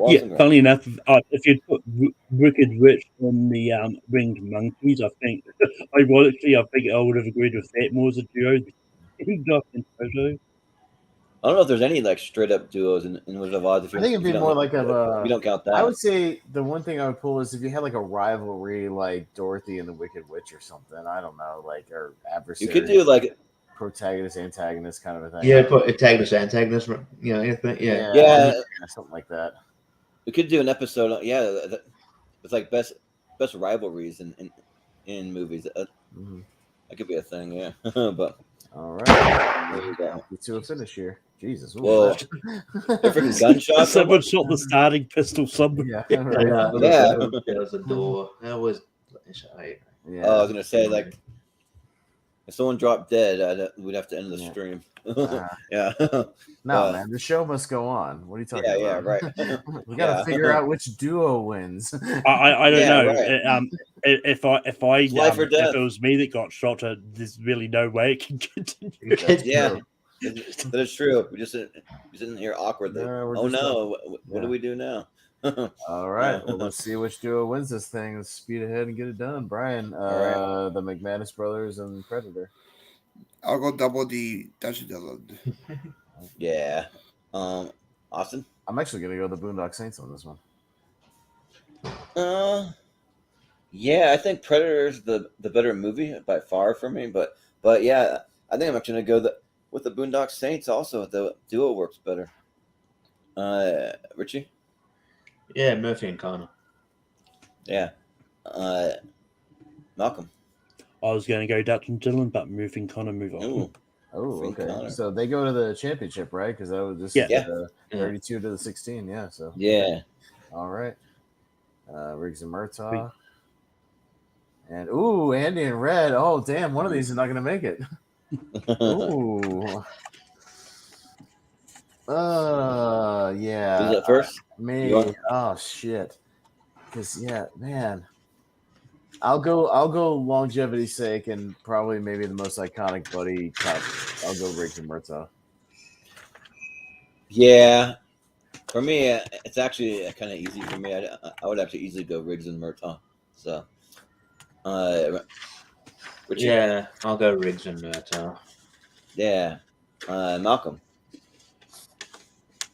Yeah, funnily enough, if you put Wicked Witch on the Winged Monkeys, I think ironically, I would have agreed with that more as a duo. Doc and Toto. I don't know if there's any like straight up duos in Wizard of Oz. I think it'd be more like if you don't count that. I would say the one thing I would pull is if you had like a rivalry like Dorothy and the Wicked Witch or something. I don't know, like or adversary. You could do like protagonist, antagonist kind of a thing. Yeah, put antagonist. Anything. Yeah. Yeah, something like that. We could do an episode. Yeah, it's like best rivalries in movies. That could be a thing. Yeah, but all right, get to a finish here. Jesus, whoa! Different gunshots. Someone shot the starting pistol somewhere. Yeah, There was a door. That was. Yeah. Oh, I was gonna say like if someone dropped dead, we'd have to end the stream. Yeah. No, man, the show must go on. What are you talking about? Yeah, right. We gotta figure out which duo wins. I don't know. Right. If it was me that got shot, there's really no way it can continue. Yeah, that is true. We just sitting here awkwardly. Oh no! What do we do now? All right. Well, let's see which duo wins this thing. Let's speed ahead and get it done. Brian, the McManus brothers and Predator. I'll go double the Dutch Dillon. Yeah. Austin? I'm actually gonna go the Boondock Saints on this one. Yeah, I think Predator's the better movie by far for me, but yeah, I think I'm actually gonna go with the Boondock Saints also. The duo works better. Richie? Yeah, Murphy and Connor. Yeah. Malcolm? I was going to go Dutch and Dillon, but moving Connor, move on. Ooh. Oh, okay. Connor. So they go to the championship, right? Because that was just 32 to the 16. Yeah. So yeah. All right. Riggs and Murtaugh. And Andy and Red. Oh, damn! One of these is not going to make it. Ooh. Yeah. Who's that first? Me. Oh shit. Because man. I'll go longevity's sake and probably maybe the most iconic buddy cop. I'll go Riggs and Murtaugh. Yeah. For me, it's actually kind of easy for me. I would actually easily go Riggs and Murtaugh. So, Richie? Yeah, I'll go Riggs and Murtaugh. Yeah. Malcolm?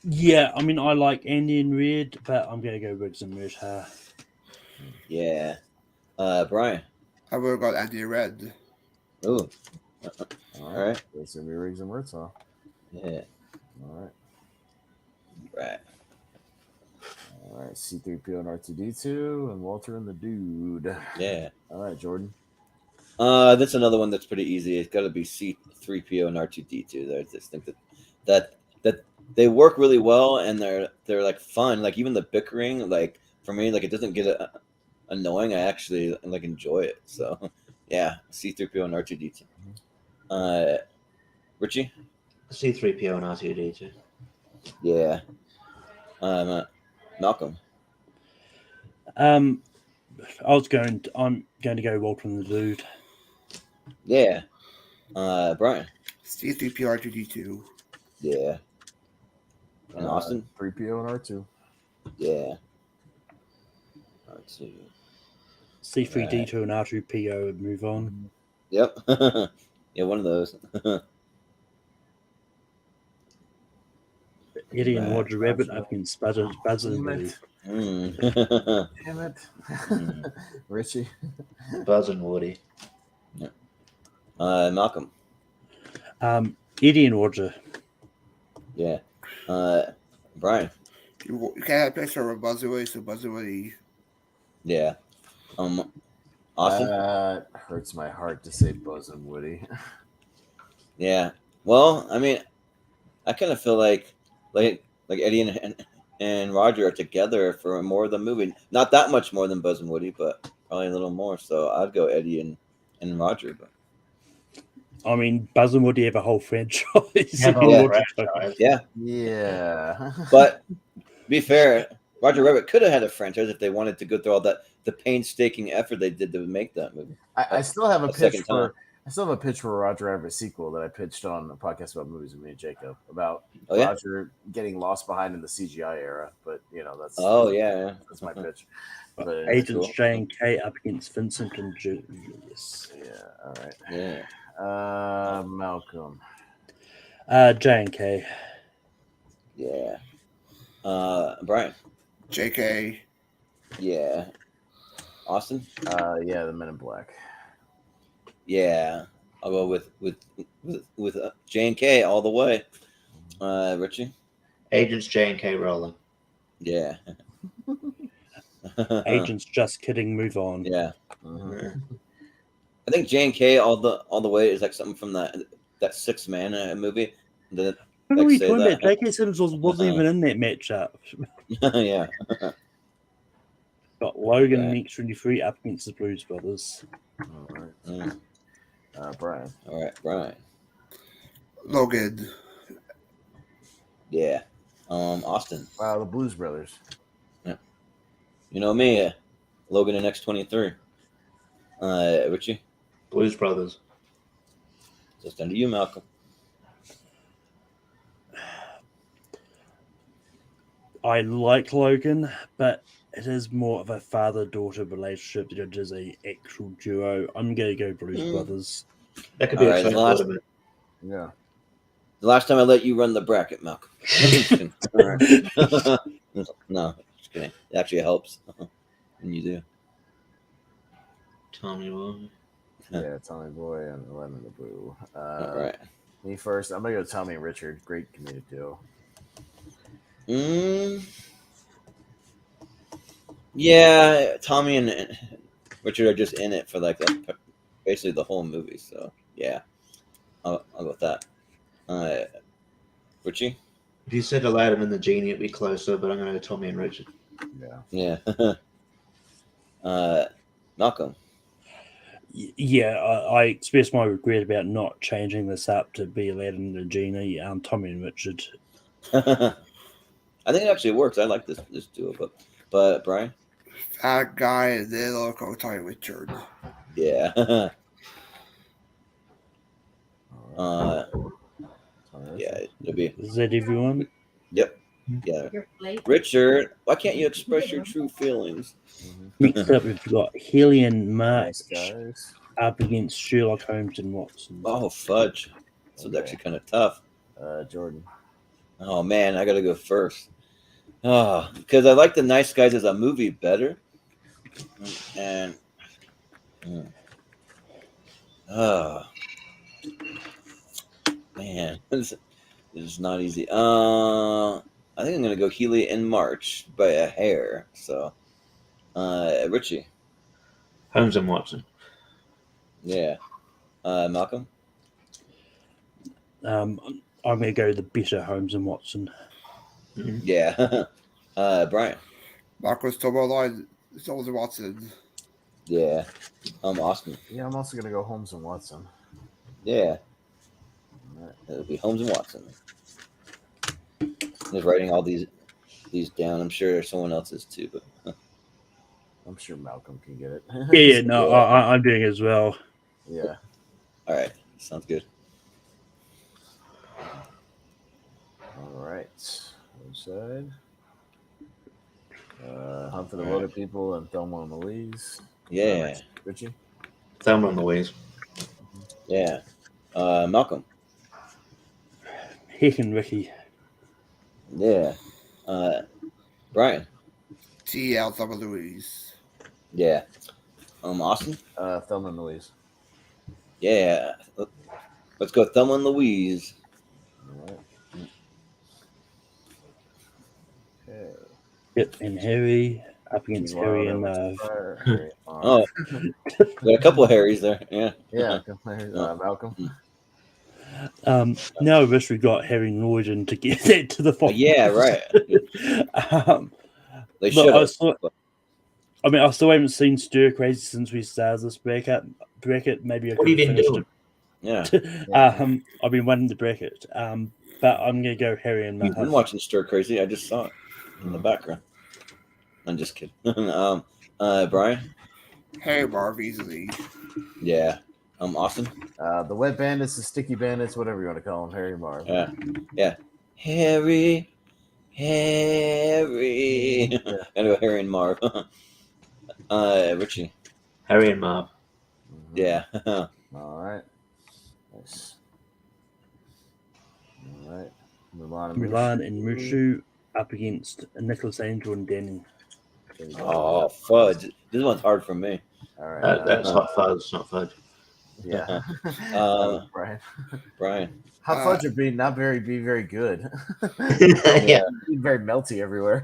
Yeah, I mean, I like Andy and Red, but I'm going to go Riggs and Murtaugh. Yeah. Brian? I would have got Andy and Red. Ooh. All right. It's going to be Riggs and Murtaugh. Yeah. All right. Right. All right. C-3PO and R2-D2 and Walter and the Dude. Yeah. All right, Jordan. That's another one that's pretty easy. It's got to be C-3PO and R2-D2. I just think that they work really well and they're like fun. Like even the bickering, like for me, like it doesn't get annoying. I actually like enjoy it. So yeah, C-3PO and R2-D2. Richie. C-3PO and R2-D2. Yeah. Malcolm. I'm going to go Walter and the Dude. Yeah. Brian. C-3PO R2-D2. Yeah. And Austin. 3PO and R2. Yeah. R2. C3D2 and R2PO and move on. Yep. Yeah, one of those. Eddie and Roger Rabbit up against Buzz and Woody. Damn it. Richie. Buzz and Woody. Yeah. Malcolm. Eddie and Roger. Yeah. Brian. You can't have a picture of Buzz and Woody, so Buzz and Woody. Yeah. Austin. Hurts my heart to say Buzz and Woody. Yeah. Well, I mean, I kind of feel like Eddie and Roger are together for more of the movie. Not that much more than Buzz and Woody, but probably a little more. So I'd go Eddie and Roger. But I mean, Buzz and Woody have a whole franchise. Yeah. Yeah. But to be fair, Roger Rabbit could have had a franchise if they wanted to go through all the painstaking effort they did to make that movie. I still have a pitch second time. for. I still have a pitch for a Roger Rabbit sequel that I pitched on a podcast about movies with me and Jacob about Roger getting lost behind in the CGI era. But that's that's my pitch. But Agents J and K up against Vincent and Julius. Yeah, all right. Yeah. Malcolm. J and K. Yeah. Brian. JK. Yeah. Austin. Yeah, the Men in Black. Yeah, I'll go with J and K all the way. Richie. Agents J and K Rowling. Yeah. Agents Just Kidding. Move on. Yeah. Mm-hmm. I think J and K all the way is like something from that Six Man movie. What are we talking about? J.K. Simmons wasn't even in that matchup. Yeah. Got Logan and X-23 up against the Blues Brothers. All right. Brian. All right, Brian. Logan. Yeah. Austin. Wow, the Blues Brothers. Yeah. You know me, Logan and X-23. Richie. Blues Brothers. Just under you, Malcolm. I like Logan, but it is more of a father-daughter relationship than it is an actual duo. I'm going to go Blues Brothers. That could be All right, Yeah. The last time I let you run the bracket, Malcolm. All right. No, just kidding. It actually helps when you do. Tommy Boy. Yeah, Tommy Boy and Lemon the Boo. All right. Me first. I'm going to go Tommy and Richard. Great comedic duo. Yeah, Tommy and Richard are just in it for like basically the whole movie. So yeah, I'll go with that. Richie. If you said Aladdin and the Genie, it'd be closer, but I'm going to go Tommy and Richard. Yeah. Yeah. Malcolm. Yeah, I expressed my regret about not changing this up to be Aladdin and the Genie. Tommy and Richard. I think it actually works. I like this duo, but Brian. That guy and then I'll go Tommy Richard. Yeah. Yeah, it'll be. Is that everyone? Yep. Yeah. Richard, why can't you express your true feelings? Next up, we've got Healy and March Guys. up against Sherlock Holmes and Watson. Oh, fudge. This is actually kind of tough. Jordan. Oh, man, I got to go first. Oh, because I like The Nice Guys as a movie better. And, man, this is not easy. I think I'm going to go Healy and March by a hair. So, Richie. Holmes and Watson. Yeah. Malcolm? I'm going to go the better Holmes and Watson. Mm-hmm. Yeah. Brian? Marcus Tomoline, Holmes and Watson. Yeah. Austin? Yeah, I'm also going to go Holmes and Watson. Yeah. It'll be Holmes and Watson. I was writing all these down. I'm sure someone else is too, but I'm sure Malcolm can get it. Yeah, no, I'm doing it as well. Yeah. All right, sounds good. All right. Inside. Hunt for the Wilder People and Thelma and Louise. Yeah. Richie? Thelma and Louise. Yeah. Malcolm. Hick and Ricky. Yeah. Brian. TL Thelma Louise. Yeah. Austin. Thelma and Louise. Yeah. Let's go Thelma and Louise. All right. Okay. Yep, and Harry up against Harry and Marv. Oh, got a couple of Harrys there. Yeah. Yeah. Malcolm. Now I wish we got Harry Norton to get that to the final. Yeah, right. They should have. I still haven't seen Stir Crazy since we started this bracket. Maybe I What have you been doing? Yeah. I've been wanting to bracket. But I'm gonna go Harry and Marv. You've been watching Stir Crazy. I just saw it in the background. I'm just kidding. Brian. Harry Marv easily. Yeah. Austin. The Wet Bandits, the Sticky Bandits, whatever you want to call them. Harry Marv. Yeah. Yeah. Harry. Yeah. Gotta go Harry and Marv. Richie. Harry and Marv. Yeah. All right. Nice. All right. Mulan and Mushu up against Nicholas Angel and Danny. Oh, fudge. This one's hard for me. All right. That's hot fudge, not fudge. Yeah. Brian. Hot fudge would be be very good. Yeah. Be very melty everywhere.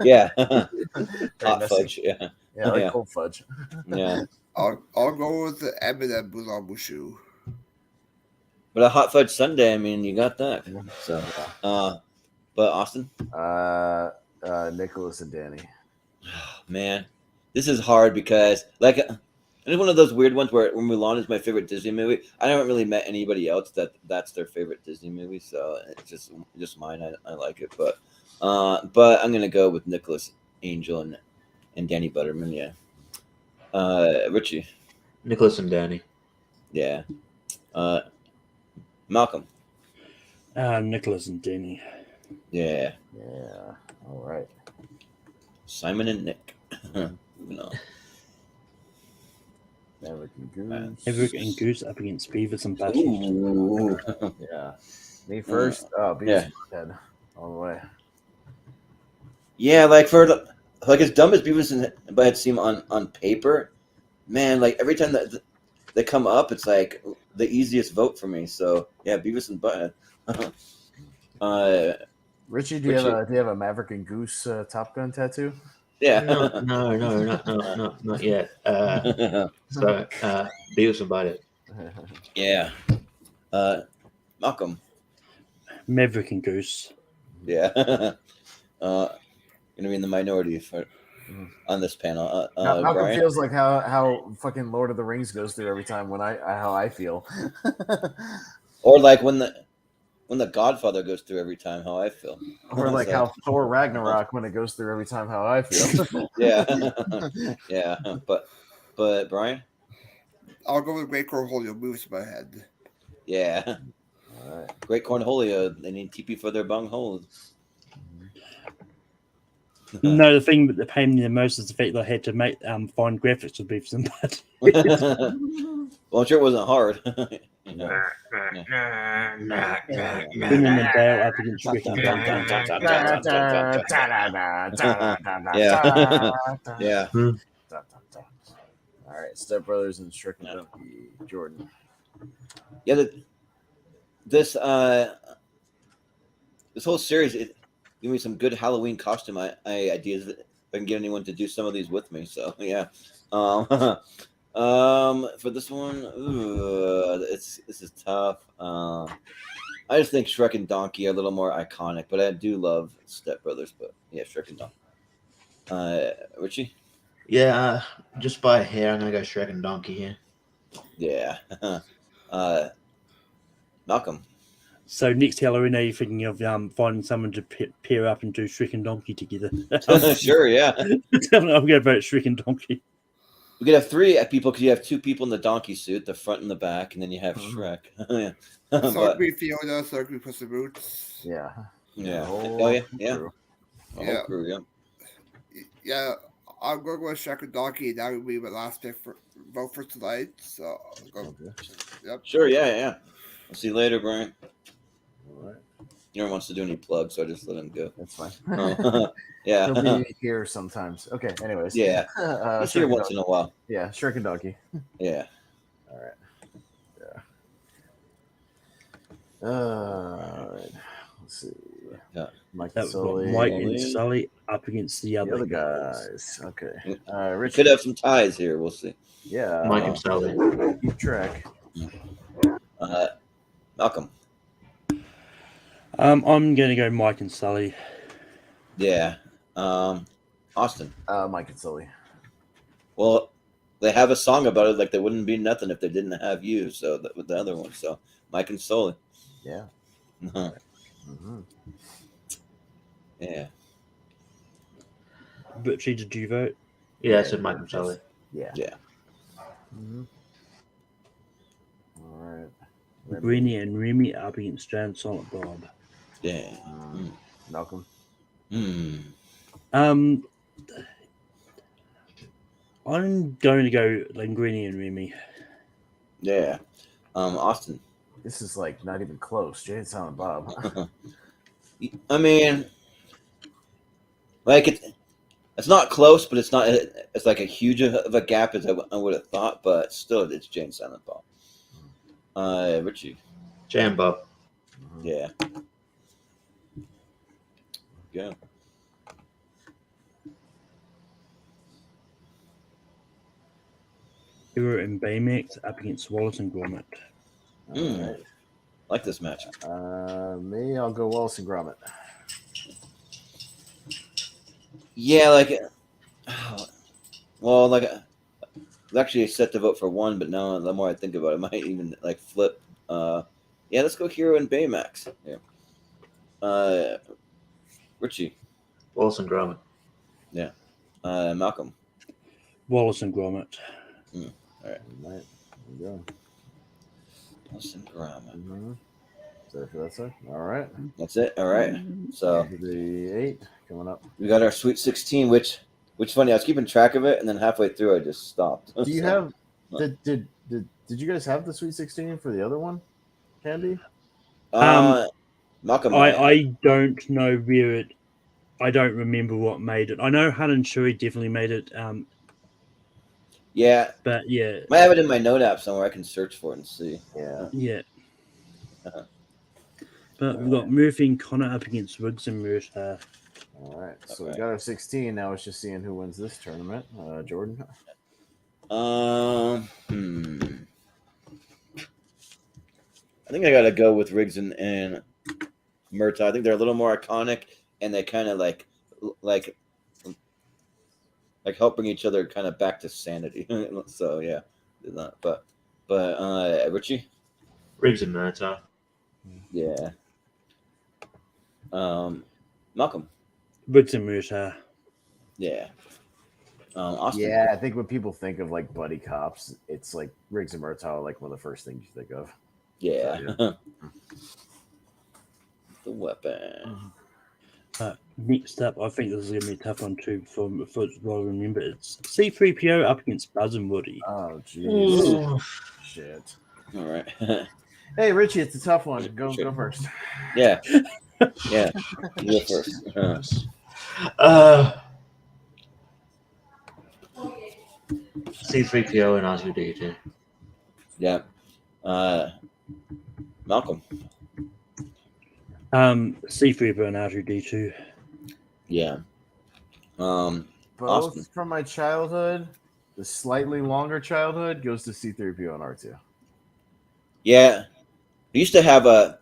Yeah. Hot messy. fudge. Yeah. Yeah, like cold fudge. Yeah. I'll go with the M&M Mulan Mushu. But a hot fudge sundae, I mean, you got that. So, but Austin. Nicholas and Danny. Man, this is hard because it's one of those weird ones where Mulan is my favorite Disney movie. I haven't really met anybody else that's their favorite Disney movie, so it's just mine. I like it, but I'm gonna go with Nicholas Angel and Danny Butterman. Yeah. Richie. Nicholas and Danny. Yeah. Malcolm. Nicholas and Danny. Yeah. Yeah. All right. Simon and Nick. No. Maverick and Goose. Maverick and Goose up against Beavis and Butthead. Ooh. Yeah. Me first. Beavis and Butthead. All the way. Yeah, as dumb as Beavis and Butthead seem on paper, man, like every time that they come up, it's like the easiest vote for me. So yeah, Beavis and Butthead. Richie, do you have a Maverick and Goose Top Gun tattoo? Yeah. No, not yet. So Beavis and Butthead. Yeah. Malcolm. Maverick and Goose. Yeah. Gonna be in the minority on this panel. Malcolm Brian? feels like how fucking Lord of the Rings goes through every time how I feel. Or like when the Godfather goes through every time how I feel. Or like how Thor Ragnarok when it goes through every time how I feel. Yeah. Yeah. But Brian? I'll go with Great Cornholio moves in my head. Yeah. All right. Great Cornholio. They need TP for their bung holes. No, the thing that pained me the most is the fact that I had to make find graphics of Beavis and Butthead. Well, I'm sure it wasn't hard. Been in the Dale up against Rick and Yeah. Yeah. All right, Step Brothers and Shrek and Donkey. Jordan. Yeah, this whole series give me some good Halloween costume ideas. If I can get anyone to do some of these with me, so yeah. For this one, this is tough. I just think Shrek and Donkey are a little more iconic, but I do love Step Brothers. But yeah, Shrek and Donkey. Richie? Yeah, just by a hair, I'm gonna go Shrek and Donkey here. Yeah. Malcolm? So next Halloween, are you thinking of finding someone to pair up and do Shrek and Donkey together? Sure, yeah. I'm going to vote Shrek and Donkey. We could have 3 people because you have 2 people in the donkey suit, the front and the back, and then you have Shrek. Yeah. So it But could be Fiona, so it could be Puss in Boots. Yeah. yeah. whole Oh yeah, yeah. crew. The Yeah. whole crew, yeah. Yeah, I'm going to go with Shrek and Donkey. That would be my last pick for vote for tonight. So I'll go. Okay. Yep. Sure, yeah. We'll see you later, Brian. All right. He never wants to do any plugs, so I just let him go. That's fine. Yeah. He'll be here sometimes. Okay. Anyways. Yeah. He's here Shrek and once in a while. Yeah, Shrek and Donkey. Yeah. All right. Yeah. All right. Let's see. Yeah. Mike That and was got Sully. Mike and Sully up against the The other other guys. guys. Okay. We Richie. could have some ties here. We'll see. Yeah. Mike and Sully. Keep track. Malcolm. I'm going to go Mike and Sully. Yeah. Austin. Mike and Sully. Well, they have a song about it. Like they wouldn't be nothing if they didn't have you. So that with the other one. So Mike and Sully. Yeah. Uh-huh. Mm-hmm. Yeah. Richie, did you vote? Yeah, I said Mike and Sully. Yeah. Yeah. Mm-hmm. All right. Greenie and Remy up against Jay and Silent Bob. Yeah. Malcolm. I'm going to go Linguini and Remy. Yeah. Austin. This is like not even close. Jay and Silent Bob. I mean, like it's not close, but it's not. It's like a huge of a gap as I would have thought, but still, it's Jay and Silent Bob. Richie. Jay and Bob. Yeah. Yeah. Hero and Baymax up against Wallace and Gromit. All right. Like this match. Me, I'll go Wallace and Gromit. Yeah, like, well, like, I was actually set to vote for one, but now the more I think about it, I might even like flip. Yeah, let's go Hero and Baymax. Yeah. Richie. Wallace and Gromit. Yeah. Malcolm. Wallace and Gromit. All right. All right. There we go. Wallace and Gromit. Mm-hmm. So for that side. All right. That's it. All right. So The 8 coming up. we got our Sweet 16, which funny, I was keeping track of it, and then halfway through, I just stopped. Do you have? Did you guys have the Sweet 16 for the other one? Candy? Malcolm. I don't know where it. I don't remember what made it. I know Han and Chewie definitely made it. Yeah. But yeah. I have it in my note app somewhere. I can search for it and see. Yeah. Yeah. But we've got Murphy and Connor up against Riggs and Murta. All right. So we got our 16. Now it's just seeing who wins this tournament. Jordan. I think I gotta go with Riggs and Murtaugh. I think they're a little more iconic, and they kind of like help bring each other kind of back to sanity. So yeah, but Richie. Riggs and Murtaugh. Yeah. Malcolm. Riggs and Murta. Yeah. Austin. Yeah, I think when people think of like buddy cops, it's like Riggs and Murtaugh are like one of the first things you think of. Yeah. So, The weapon. Next up, I think this is going to be a tough one too. For what I remember, it's C-3PO up against Buzz and Woody. Oh, jeez. Shit. All right. Hey, Richie, it's a tough one. Go first. Yeah. Yeah. You go first. C-3PO and R2-D2. Yeah. Malcolm. C-3PO and R2-D2. Yeah. Both Austin. from my childhood. The slightly longer childhood goes to C-3PO and R2. Yeah. I used to have a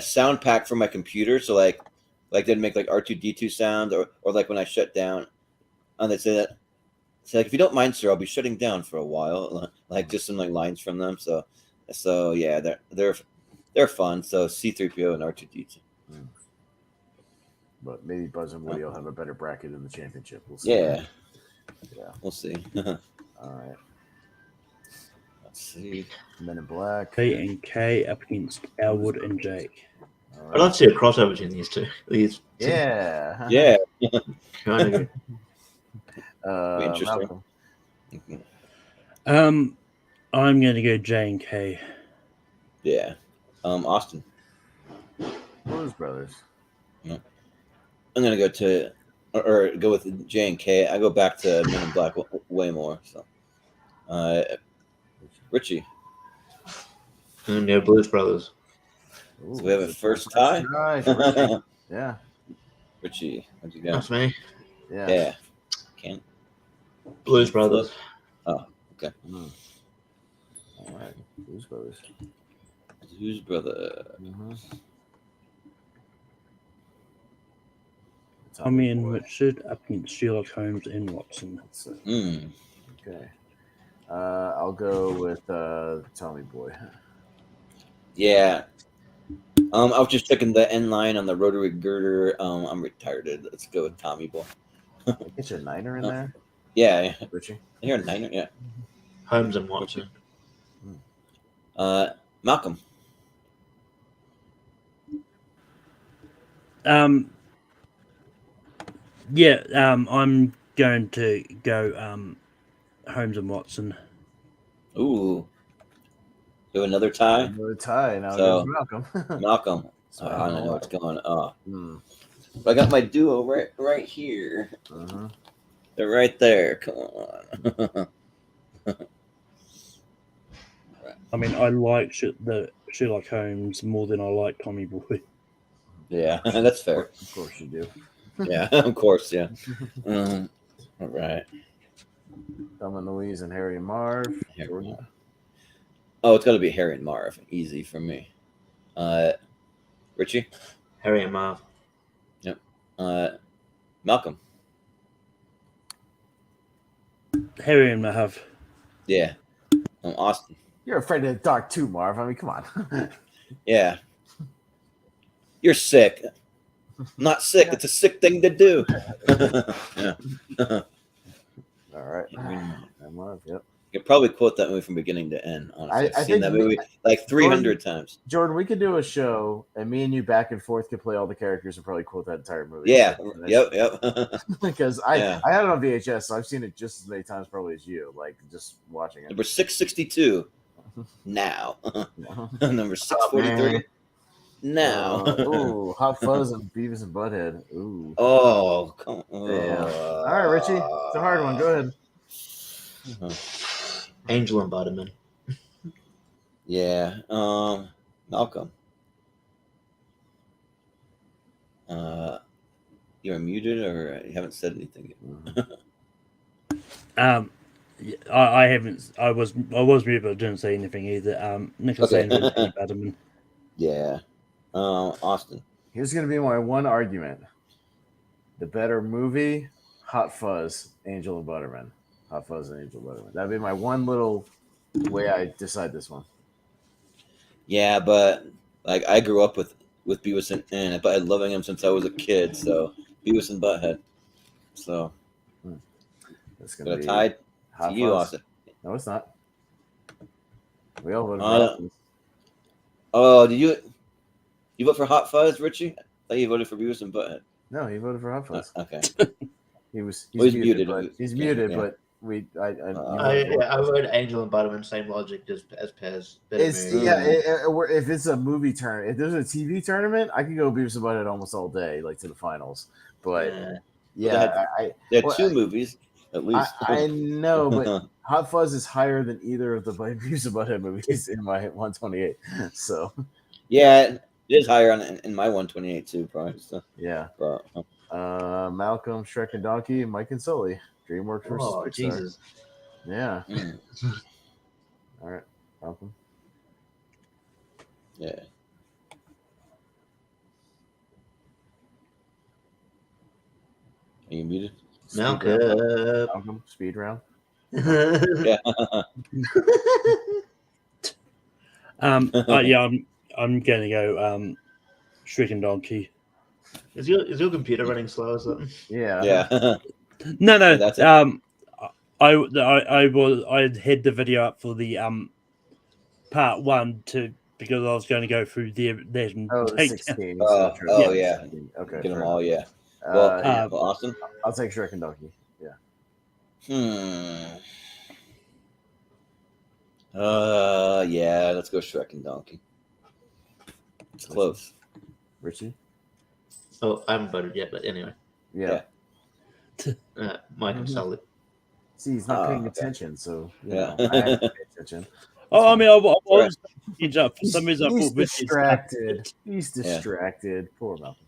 sound pack for my computer, so like they'd make like R2D2 sound, or like when I shut down, and they'd say that. It's like, if you don't mind, sir, I'll be shutting down for a while. Like just some like lines from them. So yeah, they're they're fun. So C-3PO and R2-D2. But maybe Buzz and Woody will have a better bracket in the championship. We'll see. Yeah, Yeah. we'll see. All right. Let's see. Men in Black. P and K up against Elwood and Jake. All I'd right. love to see a crossover between these two. Yeah. Yeah. Kind of. Be interesting. Malcolm. I'm going to go J and K. Yeah. Austin. Blues Brothers. I'm gonna go to or go with J and K. I go back to Men in Black way more. So, Richie. And yeah, Blues Brothers. Ooh, So we have a first tie. Right. Richie. Yeah. Richie, what'd you go? That's me. Yeah. Yeah. Can't. Blues Brothers. Oh, okay. All right. Blues Brothers. Who's brother? Tommy and Richard up against Sherlock Holmes and Watson. Okay. I'll go with Tommy Boy. Yeah. I was just checking the end line on the rotary girder. I'm retarded. Let's go with Tommy Boy. Get your niner in there, Yeah. Richie. You're a niner. Yeah. Holmes and Watson. Malcolm. Yeah, I'm going to go Holmes and Watson. Ooh. Do another tie. Another tie. Now So, it goes Malcolm. Malcolm. So, I don't know what's going on. Mm. I got my duo right here. They're right there. Come on. I mean, I like the Sherlock Holmes more than I like Tommy Boy. Yeah, that's fair. Of course you do. Yeah, of course. Yeah. All right. Thelma and Louise and Harry and Marv. Jordan. Oh, it's got to be Harry and Marv. Easy for me. Richie. Harry and Marv. Yep. Malcolm. Harry and Marv. Yeah. Austin. You're afraid of the dark too, Marv. I mean, come on. Yeah. You're sick. I'm not sick. It's a sick thing to do. Yeah. All right. And Marv. Yep. You could probably quote that movie from beginning to end. Honestly, I've seen that movie like 300 times. Jordan, we could do a show, and me and you back and forth could play all the characters and probably quote that entire movie. Yeah. Yep. Because I had it on VHS, so I've seen it just as many times probably as you. Like just watching it. Number 662. Now. Number 643. Now. Ooh, Hot Fuzz and Beavis and Butthead. Ooh. Oh, come on. Yeah. All right, Richie. It's a hard one. Go ahead. Angel and Butterman. Yeah. Malcolm. You're muted or you haven't said anything yet. I haven't. I was muted, but I didn't say anything either. Nicholas Angel and Penny Butterman. Yeah. Austin. Here's going to be my one argument. The better movie, Hot Fuzz, Angel and Butterman. Hot Fuzz and Angel Butterman. That'd be my one little way I decide this one. Yeah, but like I grew up with Beavis and but I've been loving him since I was a kid. So Beavis and Butthead. So It's gonna be tied Hot to you, Fuzz. Austin. No, it's not. We all voted for Hot Fuzz. Oh, did you vote for Hot Fuzz, Richie? I thought you voted for Beavis and Butthead. No, he voted for Hot Fuzz. Okay. He's muted. But he's muted, Yeah. but I voted Angel and Butterman. Same logic as Pez. If it's a movie tournament, if there's a TV tournament, I can go Beavis and Butthead almost all day, like to the finals. But They had two movies at least. I know, but Hot Fuzz is higher than either of the Beavis and Butthead movies in my 128. So yeah, it is higher in my 128 too, probably. So. Yeah. But, Malcolm, Shrek and Donkey, Mike and Sully. DreamWorks versus Pixar. Jesus. Yeah. All right, Malcolm. Yeah. Are you muted? Malcolm. Speed round. Yeah. Yeah, I'm going to go Shrek and Donkey. Is your computer running slow or something? Yeah. Yeah. No, Yeah, that's it. I had the video up for the part 1 because I was going to go through that and Oh, the take 16. Oh, Yeah. yeah. Okay. Get them fair all, enough. yeah. Well, Yeah. well, Austin? I'll take Shrek and Donkey. Yeah. Yeah, let's go Shrek and Donkey. It's close. Richie? Oh, I haven't voted yet, but anyway. Yeah. Mike and Solid. See, he's not paying okay. attention, so Yeah. I have to pay attention. I mean, I was Right. for some reason. I He's thought Richie's distracted. He's distracted. Poor Malcolm.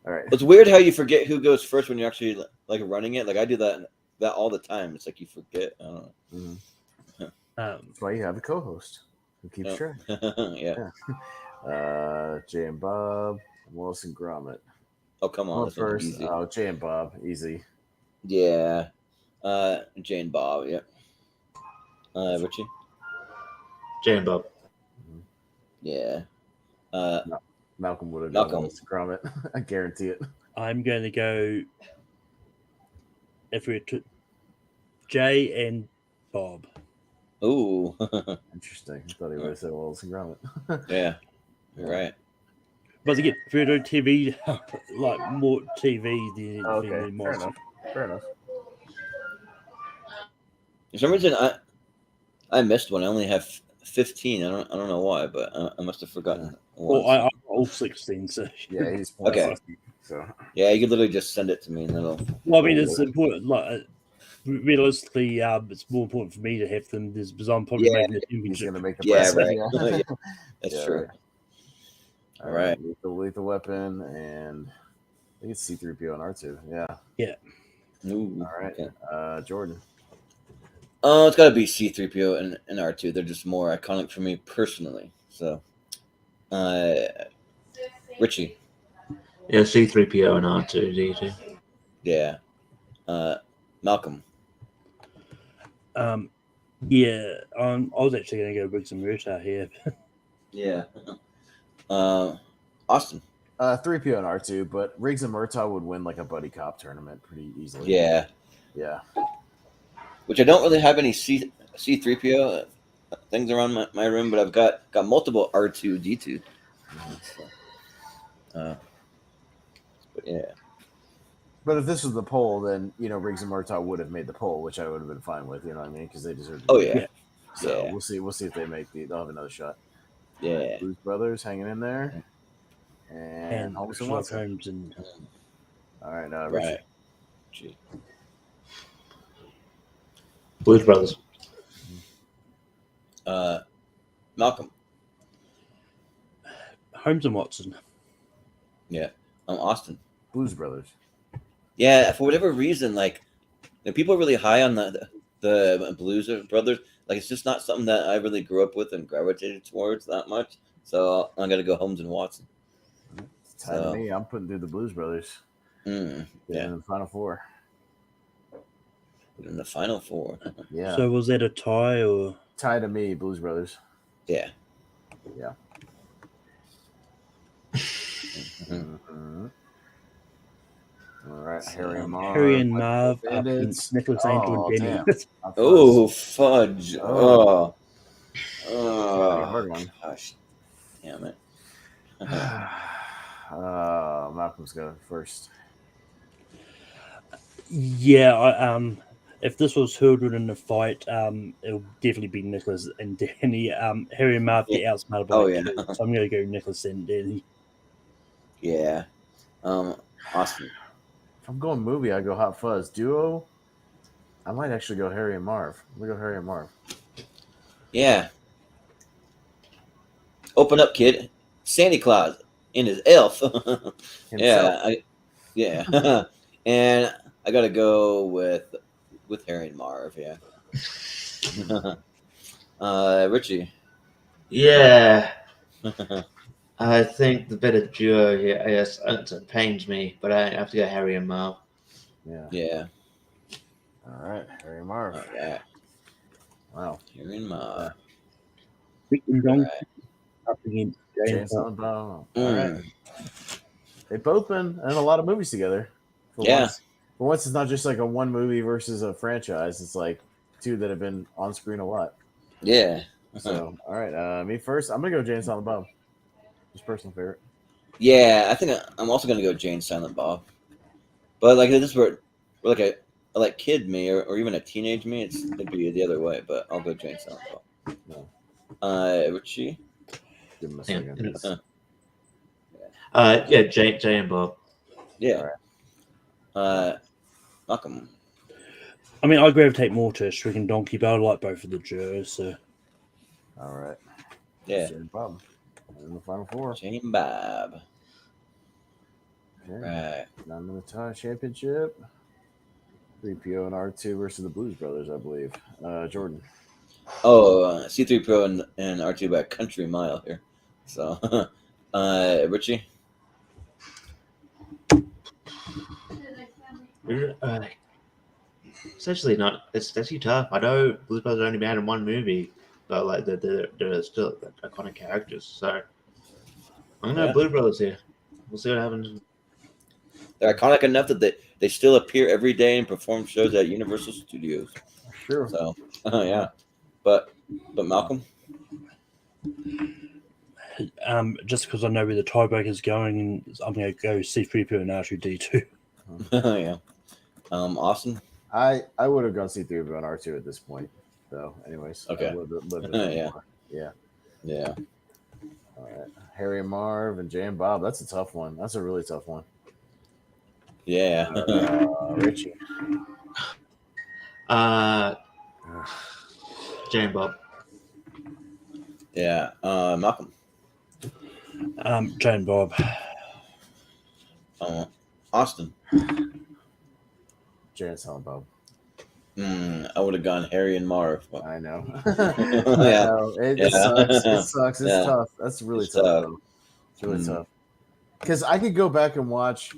All right. It's weird how you forget who goes first when you're actually like running it. Like I do that all the time. It's like you forget. I don't know. Mm-hmm. That's why you have a co-host who keeps track. Yeah. Jay and Bob, Wallace and Gromit. Oh, come on. Well, That's not first, easy. Jay and Bob, easy. Yeah. Jane Bob. Yep. Richie. Jay and Bob. Yeah. Malcolm would have Malcolm. gone Wallace and Gromit. I guarantee it. I'm going to go. If we took Jay and Bob. Ooh. Interesting. I thought he would have said Wallace and Gromit. Yeah. You're right. But again, if we do TV, like more TV than Okay, anything fair more. enough. Fair enough. For some reason, I missed one. I only have 15. I don't know why, but I must have forgotten. Well, I got all 16, so Yeah, he's Okay. 60, so Yeah, you could literally just send it to me, and it'll. well, I mean, it's important. Like realistically, it's more important for me to have them because I'm probably making the he's championship. gonna make the Yeah, press. right. Yeah. Yeah, that's Yeah, true. right. All right. Lethal Weapon, and I think it's C-3PO and R2. Yeah. Ooh, All right. okay. Jordan. Oh, it's got to be C-3PO and R2. They're just more iconic for me personally. So, Richie. Yeah, C-3PO and R2-D2. Yeah. Malcolm. Yeah, I was actually going to go Briggs and Murtaugh here. Yeah. Austin. 3PO and R2, but Riggs and Murtaugh would win like a buddy cop tournament pretty easily. Yeah. Yeah. Which I don't really have any C-3PO things around my room, but I've got multiple R2-D2. But yeah. But if this was the poll, then Riggs and Murtaugh would have made the poll, which I would have been fine with. You know what I mean? Because they deserve. Oh yeah. So Yeah. we'll see. We'll see if they make they'll have another shot. Yeah. Blues Brothers hanging in there, and Holmes and Sherlock Watson. Holmes and All right, Richie. Right. Gee. Blues Brothers. Malcolm. Holmes and Watson. Yeah. Austin. Blues Brothers. Yeah, for whatever reason, like people are really high on the Blues Brothers. Like it's just not something that I really grew up with and gravitated towards that much. So I'm gonna go Holmes and Watson. It's tied to me. I'm putting through the Blues Brothers. Yeah. In the Final Four. In the Final Four. Yeah. So was that a tie or tie to me? Blues Brothers. Yeah. Yeah. Mm-hmm. All right, Harry and Marv. Harry and Marv, Bandits. Nicholas Angel and Denny. Oh, fudge. Oh. Hard one. Gosh. Damn it. Malcolm's got it first. Yeah, if this was hurdled in the fight, it'll definitely be Nicholas and Danny. Harry and Marv get outsmarted by yeah. so I'm going to go Nicholas and Danny. Yeah. Austin. If I'm going movie, I go Hot Fuzz. Duo, I might actually go Harry and Marv. We go Harry and Marv. Yeah. Open up, kid. Santa Claus in his elf. Yeah. And I gotta go with Harry and Marv. Yeah. Richie. Yeah. I think the better duo here, I guess, it pains me, but I have to go Harry and Marv. Yeah. All right, Harry and Marv. Yeah. Wow. Harry and Marv. Rick and Donkey up against Jay and Silent Bob. All Mm. right. They've both been in a lot of movies together. Yeah. For once, it's not just like a one movie versus a franchise. It's like two that have been on screen a lot. Yeah. So, all right. Me first. I'm gonna go Jay and Silent Bob. Just personal favorite. Yeah, I think I'm also gonna go Jane Silent Bob. But like this is where like a like kid me or even a teenage me, it'd be the other way. But I'll go Jane Silent Bob. No. Richie. Give him a Yeah. second. Yeah, Jay and Bob. Yeah. Malcolm. I mean, I gravitate more to Shrek and Donkey, but I like both of the duos. So All right. Yeah. Jay and Bob. In the final four. Jane Bob. Okay. Right. 9 minute tie championship. 3PO and R2 versus the Blues Brothers, I believe. Jordan. Oh, C3PO and R2 by a country mile here. So, Richie. It's actually not. It's actually tough. I know Blues Brothers only been in one movie, but like they're still iconic characters. So I'm gonna go Blues Brothers here. We'll see what happens. They're iconic enough that they still appear every day and perform shows at Universal Studios. Sure. So, yeah. But Malcolm. just because I know where the tiebreaker is going, I'm going to go C3PO and R2D2. Yeah. Austin. I would have gone C3PO and R2 at this point, though. Anyways. Okay. Yeah. Yeah. Yeah. All right. Harry and Marv and Jay and Bob. That's a tough one. That's a really tough one. Yeah. Richie. Jay and Bob. Yeah. Malcolm. Jay and Bob. Austin. Jay and Silent Bob. I would have gone Harry and Marv. But... I know. Yeah. It sucks. It sucks. It's tough. That's really It's tough. tough. Though. It's really tough. Because I could go back and watch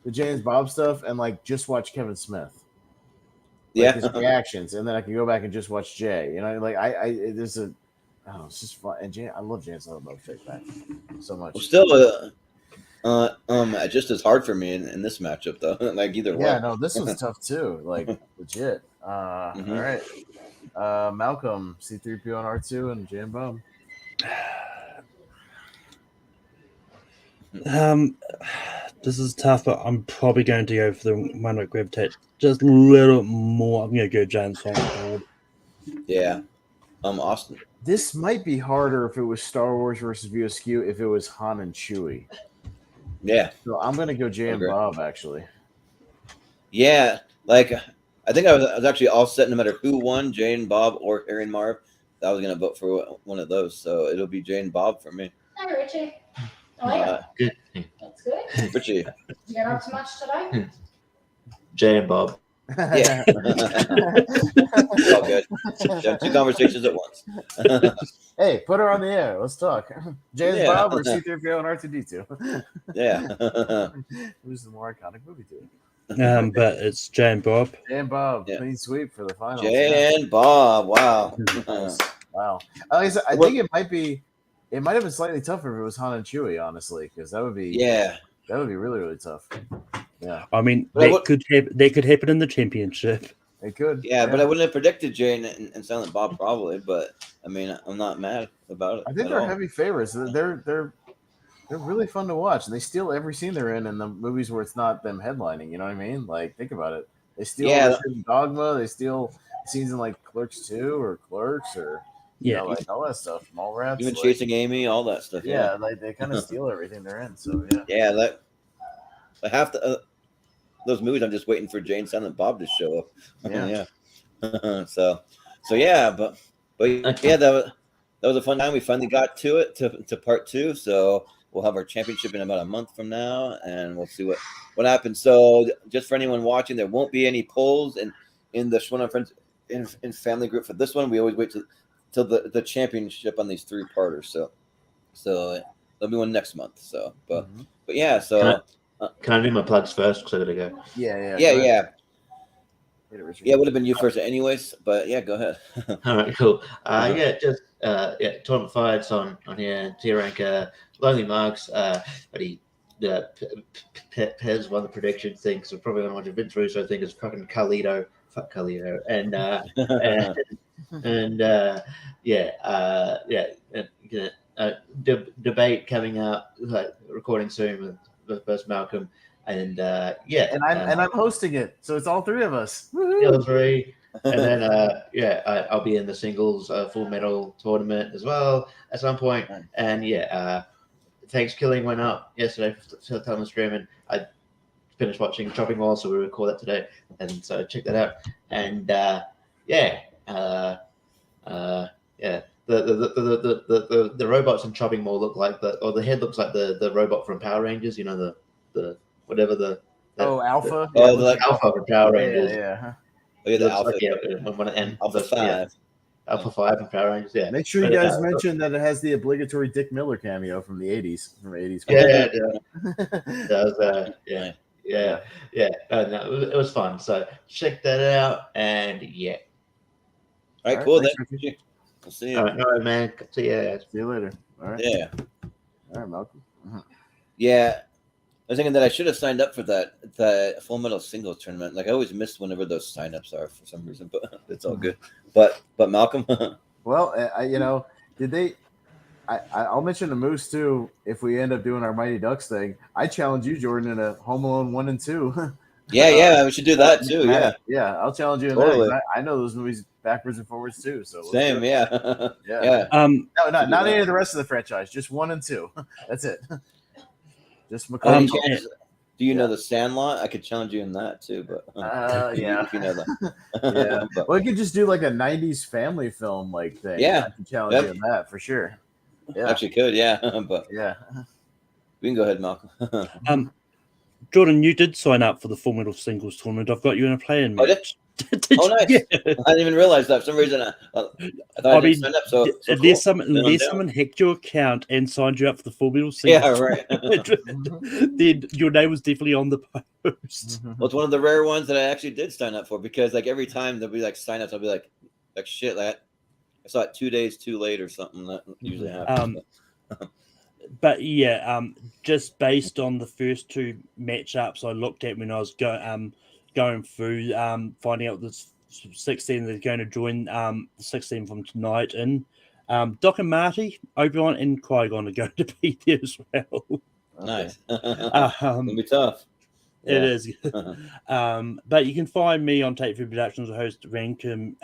the Jay and Bob stuff and like just watch Kevin Smith. Like his reactions, and then I can go back and just watch Jay. You know, like there's a, oh, it's just fun. And Jay, I love Jay and Silent Bob Straight Back so much. Well, still, just as hard for me in this matchup though. Like either way. Yeah, no, this was tough too. Like legit. All right. Malcolm, C3PO and R2 and Jay and Bob. This is tough, but I'm probably going to go for the one I gravitate just a little more. I'm going to go Jay and Silent Bob. Yeah. Austin. This might be harder if it was Star Wars versus VSQ if it was Han and Chewie. Yeah. So I'm gonna go Jay and Bob actually. Yeah, like I think I was actually all set no matter who won, Jay and Bob or Harry and Marv. I was gonna vote for one of those, so it'll be Jay and Bob for me. Hi, Richie. How are you? Good. That's good. Richie. Did you get up too much today? Jay and Bob. Yeah. It's all good. Two conversations at once. Hey, put her on the air. Let's talk. Jay and Yeah. Bob or C3PO and R2D2? Yeah. Who's the more iconic movie to it? But it's Jay and Bob. Jay and Bob, Yeah. clean sweep for the finals. Jay and Bob. Wow. Nice. Wow. Like I said, I think it might have been slightly tougher if it was Han and Chewie, honestly, because that would be that would be really, really tough. Yeah. I mean, But they could happen in the championship. It could. Yeah, but I wouldn't have predicted Jay and Silent Bob probably, but I mean I'm not mad about it. I think they're heavy favorites. They're really fun to watch, and they steal every scene they're in the movies where it's not them headlining. You know what I mean? Like, think about it. They steal the shit in Dogma. They steal scenes in like Clerks 2 or Clerks or like all that stuff. Mallrats, even Chasing Amy, all that stuff. Yeah, like they kind of steal everything they're in. So yeah. Yeah, like half those movies, I'm just waiting for Jay and Silent Bob to show up. Yeah. so yeah, but yeah, that was a fun time. We finally got to it to part 2. So we'll have our championship in about a month from now, and we'll see what happens. So just for anyone watching, there won't be any polls in the Schwinn Friends in family group for this one. We always wait till the championship on these 3-parters. So there'll be one next month. So but yeah. So can I do my plugs first? Because I gotta go. Yeah. Yeah. Hit it, Richard. Yeah, it would have been you first anyways, but yeah, go ahead. All right, cool. Just tournament fights on here. Tier rank, Lonely Marks, but he Pez won the prediction thing, so probably gonna watch a Vince Russo thing is fucking Carlito, fuck Carlito, and debate coming up, like recording soon with both Malcolm and And I'm hosting it, so it's all three of us. all three. And then I'll be in the singles Full Metal tournament as well at some point. And Thanks Killing went up yesterday for time of stream, and I finished watching Chopping Wall, so we record that today, and so check that out. And the robots in Chopping Mall look like the head looks like the robot from Power Rangers. You know the Alpha. Alpha from Power Rangers. Yeah. Oh, yeah, the Alpha. Alpha 5. Alpha 5 from Power Rangers. Yeah. Make sure you guys mention that it has the obligatory Dick Miller cameo from the 80s. From 80s. It was fun. So check that out, and yeah. All right, cool. Thanks, Then. We'll see you. All right, man. See you later. All right. Yeah. All right, Malcolm. Yeah. I was thinking that I should have signed up for the Full Metal singles tournament. Like I always miss whenever those signups are for some reason, but it's all good. But Malcolm. Well, did they? I'll mention the Moose too. If we end up doing our Mighty Ducks thing, I challenge you, Jordan, in a Home Alone 1 and 2. Yeah, we should do that too. Yeah, I'll challenge you in Totally. that. I know those movies backwards and forwards too. So same, yeah. No, not any of the rest of the franchise. Just 1 and 2. That's it. Just Macaulay. Do you know The Sandlot? I could challenge you in that too, but if you know that. Yeah. Well, we could just do like a '90s family film like thing. Yeah, I can challenge you in that for sure. Yeah, actually could. Yeah, but yeah, we can go ahead, Malcolm. Jordan, you did sign up for the Full Metal singles tournament. I've got you in a playing match. Oh, nice! Yeah. I didn't even realize that. For some reason, I thought I didn't sign up. So unless someone hacked your account and signed you up for the Full Metal singles, yeah, right. Then your name was definitely on the post. Well, it's one of the rare ones that I actually did sign up for, because like every time there'll be like signups, I'll be like shit, that I saw it 2 days too late or something. That usually happens. But yeah, just based on the first two matchups I looked at when I was going through, finding out this 16 that's going to join the 16 from tonight, and Doc and Marty, Obi-Wan, and Qui-Gon are going to be there as well. Nice. It'll be tough. It is. But you can find me on Take 3 Productions, host Rankin.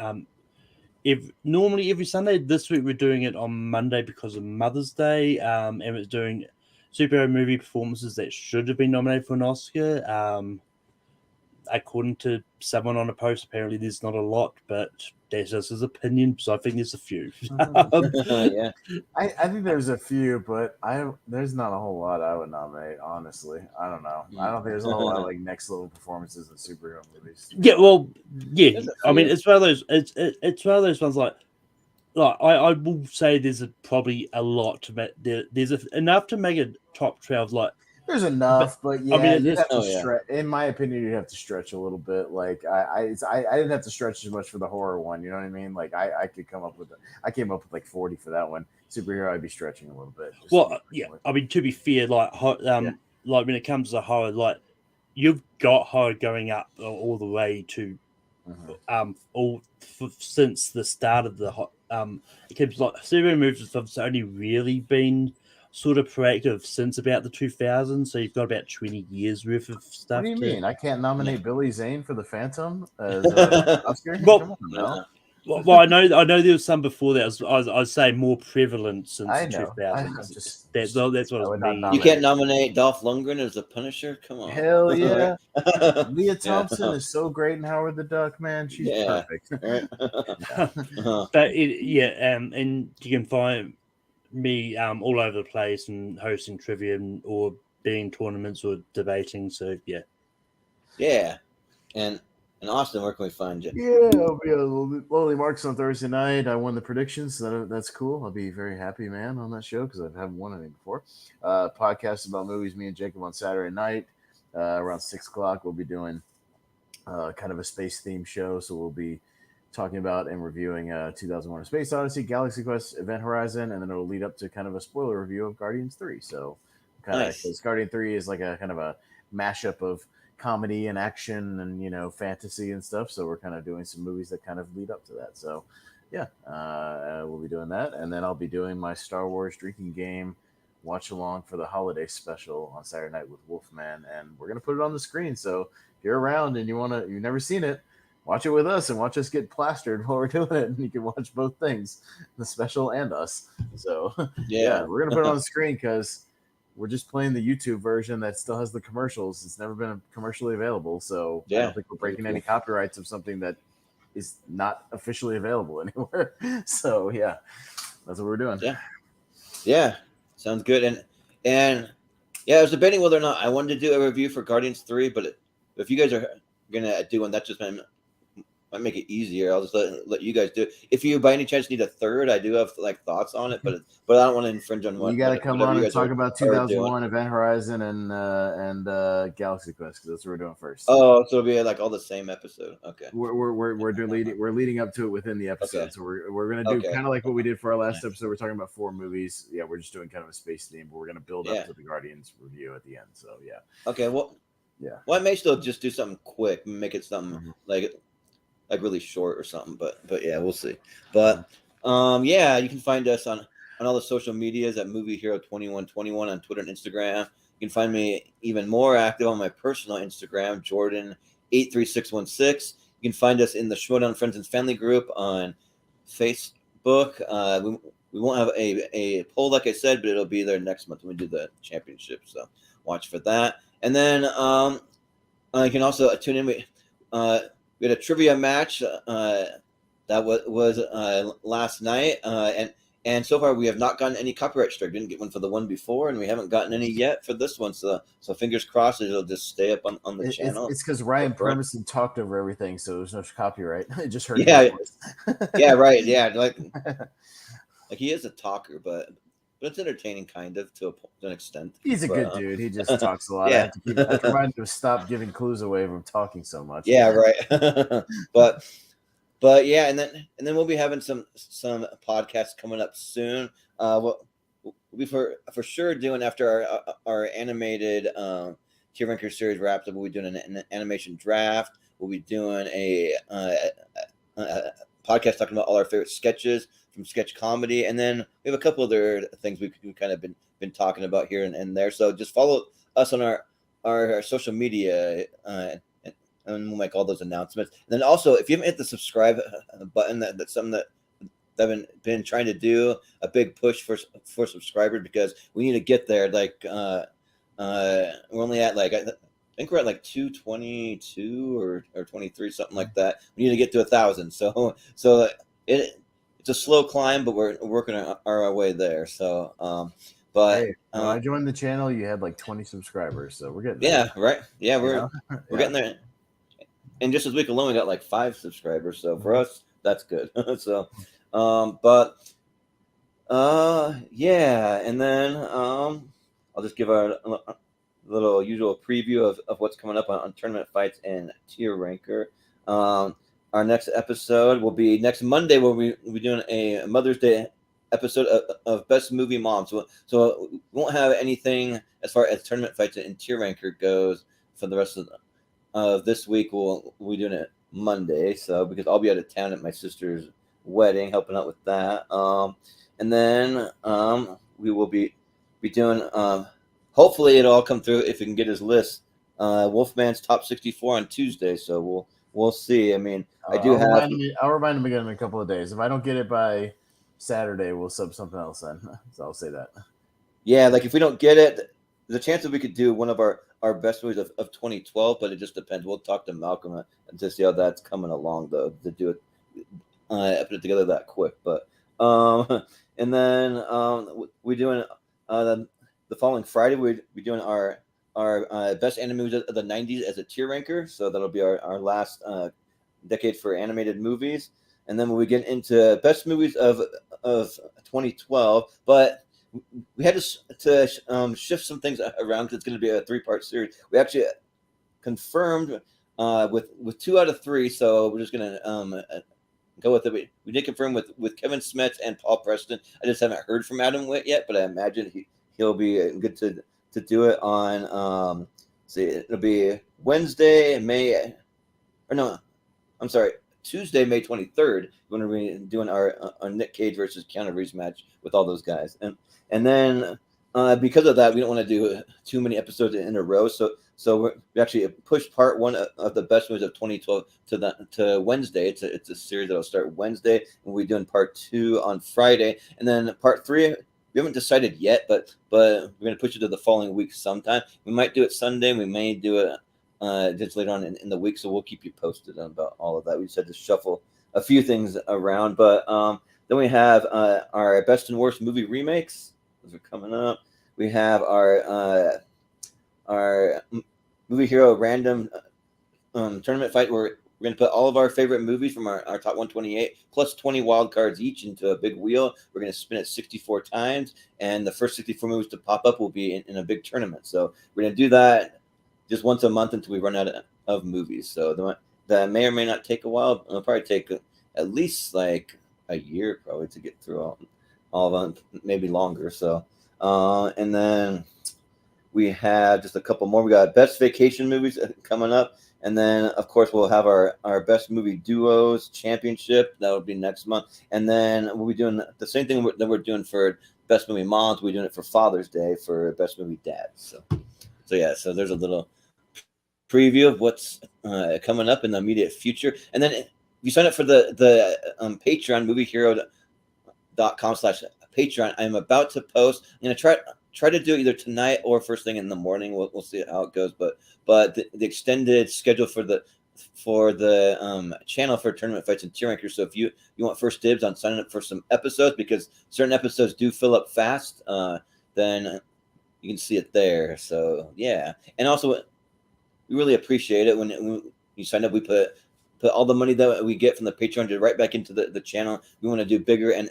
Normally every Sunday. This week we're doing it on Monday because of Mother's Day, and it's doing superhero movie performances that should have been nominated for an Oscar. According to someone on a post, apparently there's not a lot, but that's just his opinion, so I think there's a few. Yeah, I think there's a few, but there's not a whole lot I would nominate. Honestly, I don't know. I don't think there's a whole lot of like next level performances in superhero movies. Yeah, well, yeah. I mean, it's one of those. It's one of those ones like I will say there's probably a lot to make. There's enough to make a top 12. Like there's enough, but yeah, I mean, you'd have to stretch. In my opinion, you'd have to stretch a little bit. Like I didn't have to stretch as much for the horror one. You know what I mean? Like I could come up with. I came up with like 40 for that one. Superhero, I'd be stretching a little bit. Well, yeah. I mean, to be fair, like when it comes to horror, like you've got horror going up all the way to since the start of the it keeps like superhero movies have only really been sort of proactive since about the 2000s, so you've got about 20 years worth of stuff. What do you mean? I can't nominate Billy Zane for The Phantom as Oscar? Well, I know there was some before that. I was saying more prevalent since the 2000s. That's what I mean. You can't nominate Dolph Lundgren as the Punisher? Come on. Hell yeah. Leah Thompson is so great in Howard the Duck, man. She's perfect. But and you can find me all over the place and hosting trivia or being tournaments or debating. So yeah. And Austin, where can we find you? Yeah, I'll be on Lonely Marks on Thursday night. I won the predictions, so that's cool. I'll be very happy, man, on that show because I haven't won anything before. Podcast about movies, me and Jacob on Saturday night around 6 o'clock. We'll be doing kind of a space themed show. So we'll be talking about and reviewing 2001: A Space Odyssey, Galaxy Quest, Event Horizon, and then it'll lead up to kind of a spoiler review of Guardians 3. So kind of because Guardian 3 is like a kind of a mashup of comedy and action and, you know, fantasy and stuff. So we're kind of doing some movies that kind of lead up to that. So yeah, we'll be doing that. And then I'll be doing my Star Wars drinking game watch along for the holiday special on Saturday night with Wolfman. And we're going to put it on the screen. So if you're around and you've never seen it, watch it with us and watch us get plastered while we're doing it. And you can watch both things, the special and us. So yeah we're going to put it on the screen because we're just playing the YouTube version that still has the commercials. It's never been commercially available. So I don't think we're breaking any copyrights of something that is not officially available anywhere. So yeah, that's what we're doing. Yeah. Sounds good. And yeah, I was debating whether or not I wanted to do a review for Guardians 3, but if you guys are gonna do one, that just might make it easier. I'll just let you guys do it. If you by any chance need a third, I do have like thoughts on it, but I don't want to infringe on what you got to come on and talk about 2001 Event Horizon and Galaxy Quest, because that's what we're doing first. Oh, so it'll be like all the same episode. Okay. We're leading up to it within the episode. Okay. So we're gonna do kind of like what we did for our last episode. We're talking about 4 movies. Yeah, we're just doing kind of a space theme, but we're gonna build up to the Guardians review at the end. So yeah. Okay. Well. Yeah. Well, I may still just do something quick, make it something like really short or something, but yeah, we'll see. But yeah, you can find us on all the social medias at Movie Hero 2121 on Twitter and Instagram. You can find me even more active on my personal Instagram, Jordan83616. You can find us in the Showdown Friends and Family group on Facebook. We won't have a poll, like I said, but it'll be there next month when we do the championship. So watch for that. And then you can also tune in. We had a trivia match that was last night, and so far we have not gotten any copyright strike. Didn't get one for the one before, and we haven't gotten any yet for this one. So fingers crossed it'll just stay up on the channel. It's because Ryan purposely talked over everything, so there's no copyright. It just heard. Yeah, yeah, right. Yeah, like he is a talker, but it's entertaining, kind of, to an extent. He's a good dude. He just talks a lot. Yeah. I have to remind him to stop giving clues away from talking so much. Yeah, right. but yeah, and then we'll be having some podcasts coming up soon. We'll be for sure doing after our animated tier ranker series wraps up. We'll be doing an animation draft. We'll be doing a podcast talking about all our favorite sketches from sketch comedy, and then we have a couple other things we've kind of been talking about here and there. So just follow us on our social media, and we'll make all those announcements. And then also, if you haven't hit the subscribe button, that's something that I've been trying to do, a big push for subscribers, because we need to get there. Like we're only at I think we're at 222 or 23, something like that. We need to get to 1,000. So it's a slow climb, but we're working our way there. So, but hey, when I joined the channel, you had 20 subscribers. So we're getting there. Yeah, right. Yeah, we're getting there. And just this week alone, we got 5 subscribers. So for us, that's good. So, yeah. And then I'll just give a little usual preview of what's coming up on tournament fights and tier ranker. Our next episode will be next Monday, where we'll be doing a Mother's Day episode of Best Movie Mom. So we won't have anything as far as tournament fights and tier ranker goes for the rest of this week. We'll be doing it Monday, so because I'll be out of town at my sister's wedding, helping out with that. And then we will be doing. Hopefully, it'll all come through if we can get his list. Wolfman's top 64 on Tuesday, so we'll see. I mean, I'll remind him again in a couple of days. If I don't get it by Saturday, we'll sub something else then. So I'll say that. Yeah, if we don't get it, there's a chance that we could do one of our best movies of 2012, but it just depends. We'll talk to Malcolm and to see how that's coming along, though, to do it, put it together that quick. But and then we're doing the following Friday. We're doing our best animated movies of the 90s as a tier ranker. So that'll be our last decade for animated movies. And then when we get into best movies of 2012, but we had to shift some things around because it's going to be a 3-part series. We actually confirmed with 2 out of 3. So we're just gonna go with it. We did confirm with Kevin Smets and Paul Preston. I just haven't heard from Adam Witt yet, but I imagine he'll be good to do it on. See, it'll be Wednesday, Tuesday, May 23rd. We're going to be doing our Nick Cage versus Keanu Reeves match with all those guys, and then because of that, we don't want to do too many episodes in a row. So we actually pushed part 1 of the best movies of 2012 to Wednesday. It's a series that'll start Wednesday, and we'll be doing part 2 on Friday, and then part 3. We haven't decided yet, but we're going to push it to the following week sometime. We might do it Sunday. We may do it just later on in the week, so we'll keep you posted about all of that. We just had to shuffle a few things around, but then we have our best and worst movie remakes. Those are coming up. We have our movie hero random tournament fight where we're going to put all of our favorite movies from our top 128 plus 20 wild cards each into a big wheel. We're going to spin it 64 times, and the first 64 movies to pop up will be in a big tournament. So we're going to do that just once a month until we run out of movies. So that may or may not take a while. It'll probably take at least like a year probably to get through all of them, maybe longer. So and then we have just a couple more. We got best vacation movies coming up. And then, of course, we'll have our best movie duos championship. That will be next month. And then we'll be doing the same thing that we're doing for best movie moms. We're doing it for Father's Day for best movie dads. So there's a little preview of what's coming up in the immediate future. And then if you sign up for the Patreon, moviehero.com/Patreon, I'm about to post. I'm going to try to do it either tonight or first thing in the morning. We'll see how it goes. But the extended schedule for the channel for tournament fights and tier rankers. So if you want first dibs on signing up for some episodes, because certain episodes do fill up fast, then you can see it there. So yeah, and also we really appreciate it when you sign up. We put all the money that we get from the Patreon right back into the channel. We want to do bigger and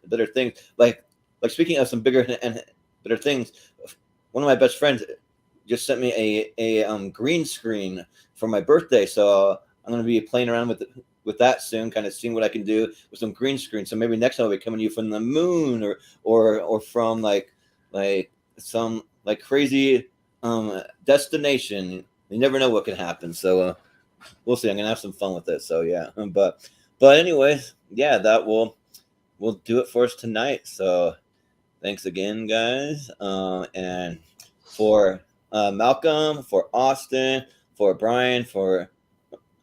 better things. Like speaking of some bigger and better things, one of my best friends just sent me a green screen for my birthday, so I'm going to be playing around with that soon, kind of seeing what I can do with some green screen. So maybe next time I'll be coming to you from the moon or from like some like crazy destination. You never know what can happen. So we'll see. I'm going to have some fun with it. So yeah, but anyways, yeah, that will do it for us tonight. So thanks again, guys, and for Malcolm, for Austin, for Brian, for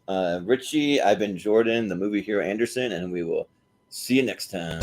Richie, I've been Jordan, the movie hero Anderson, and we will see you next time.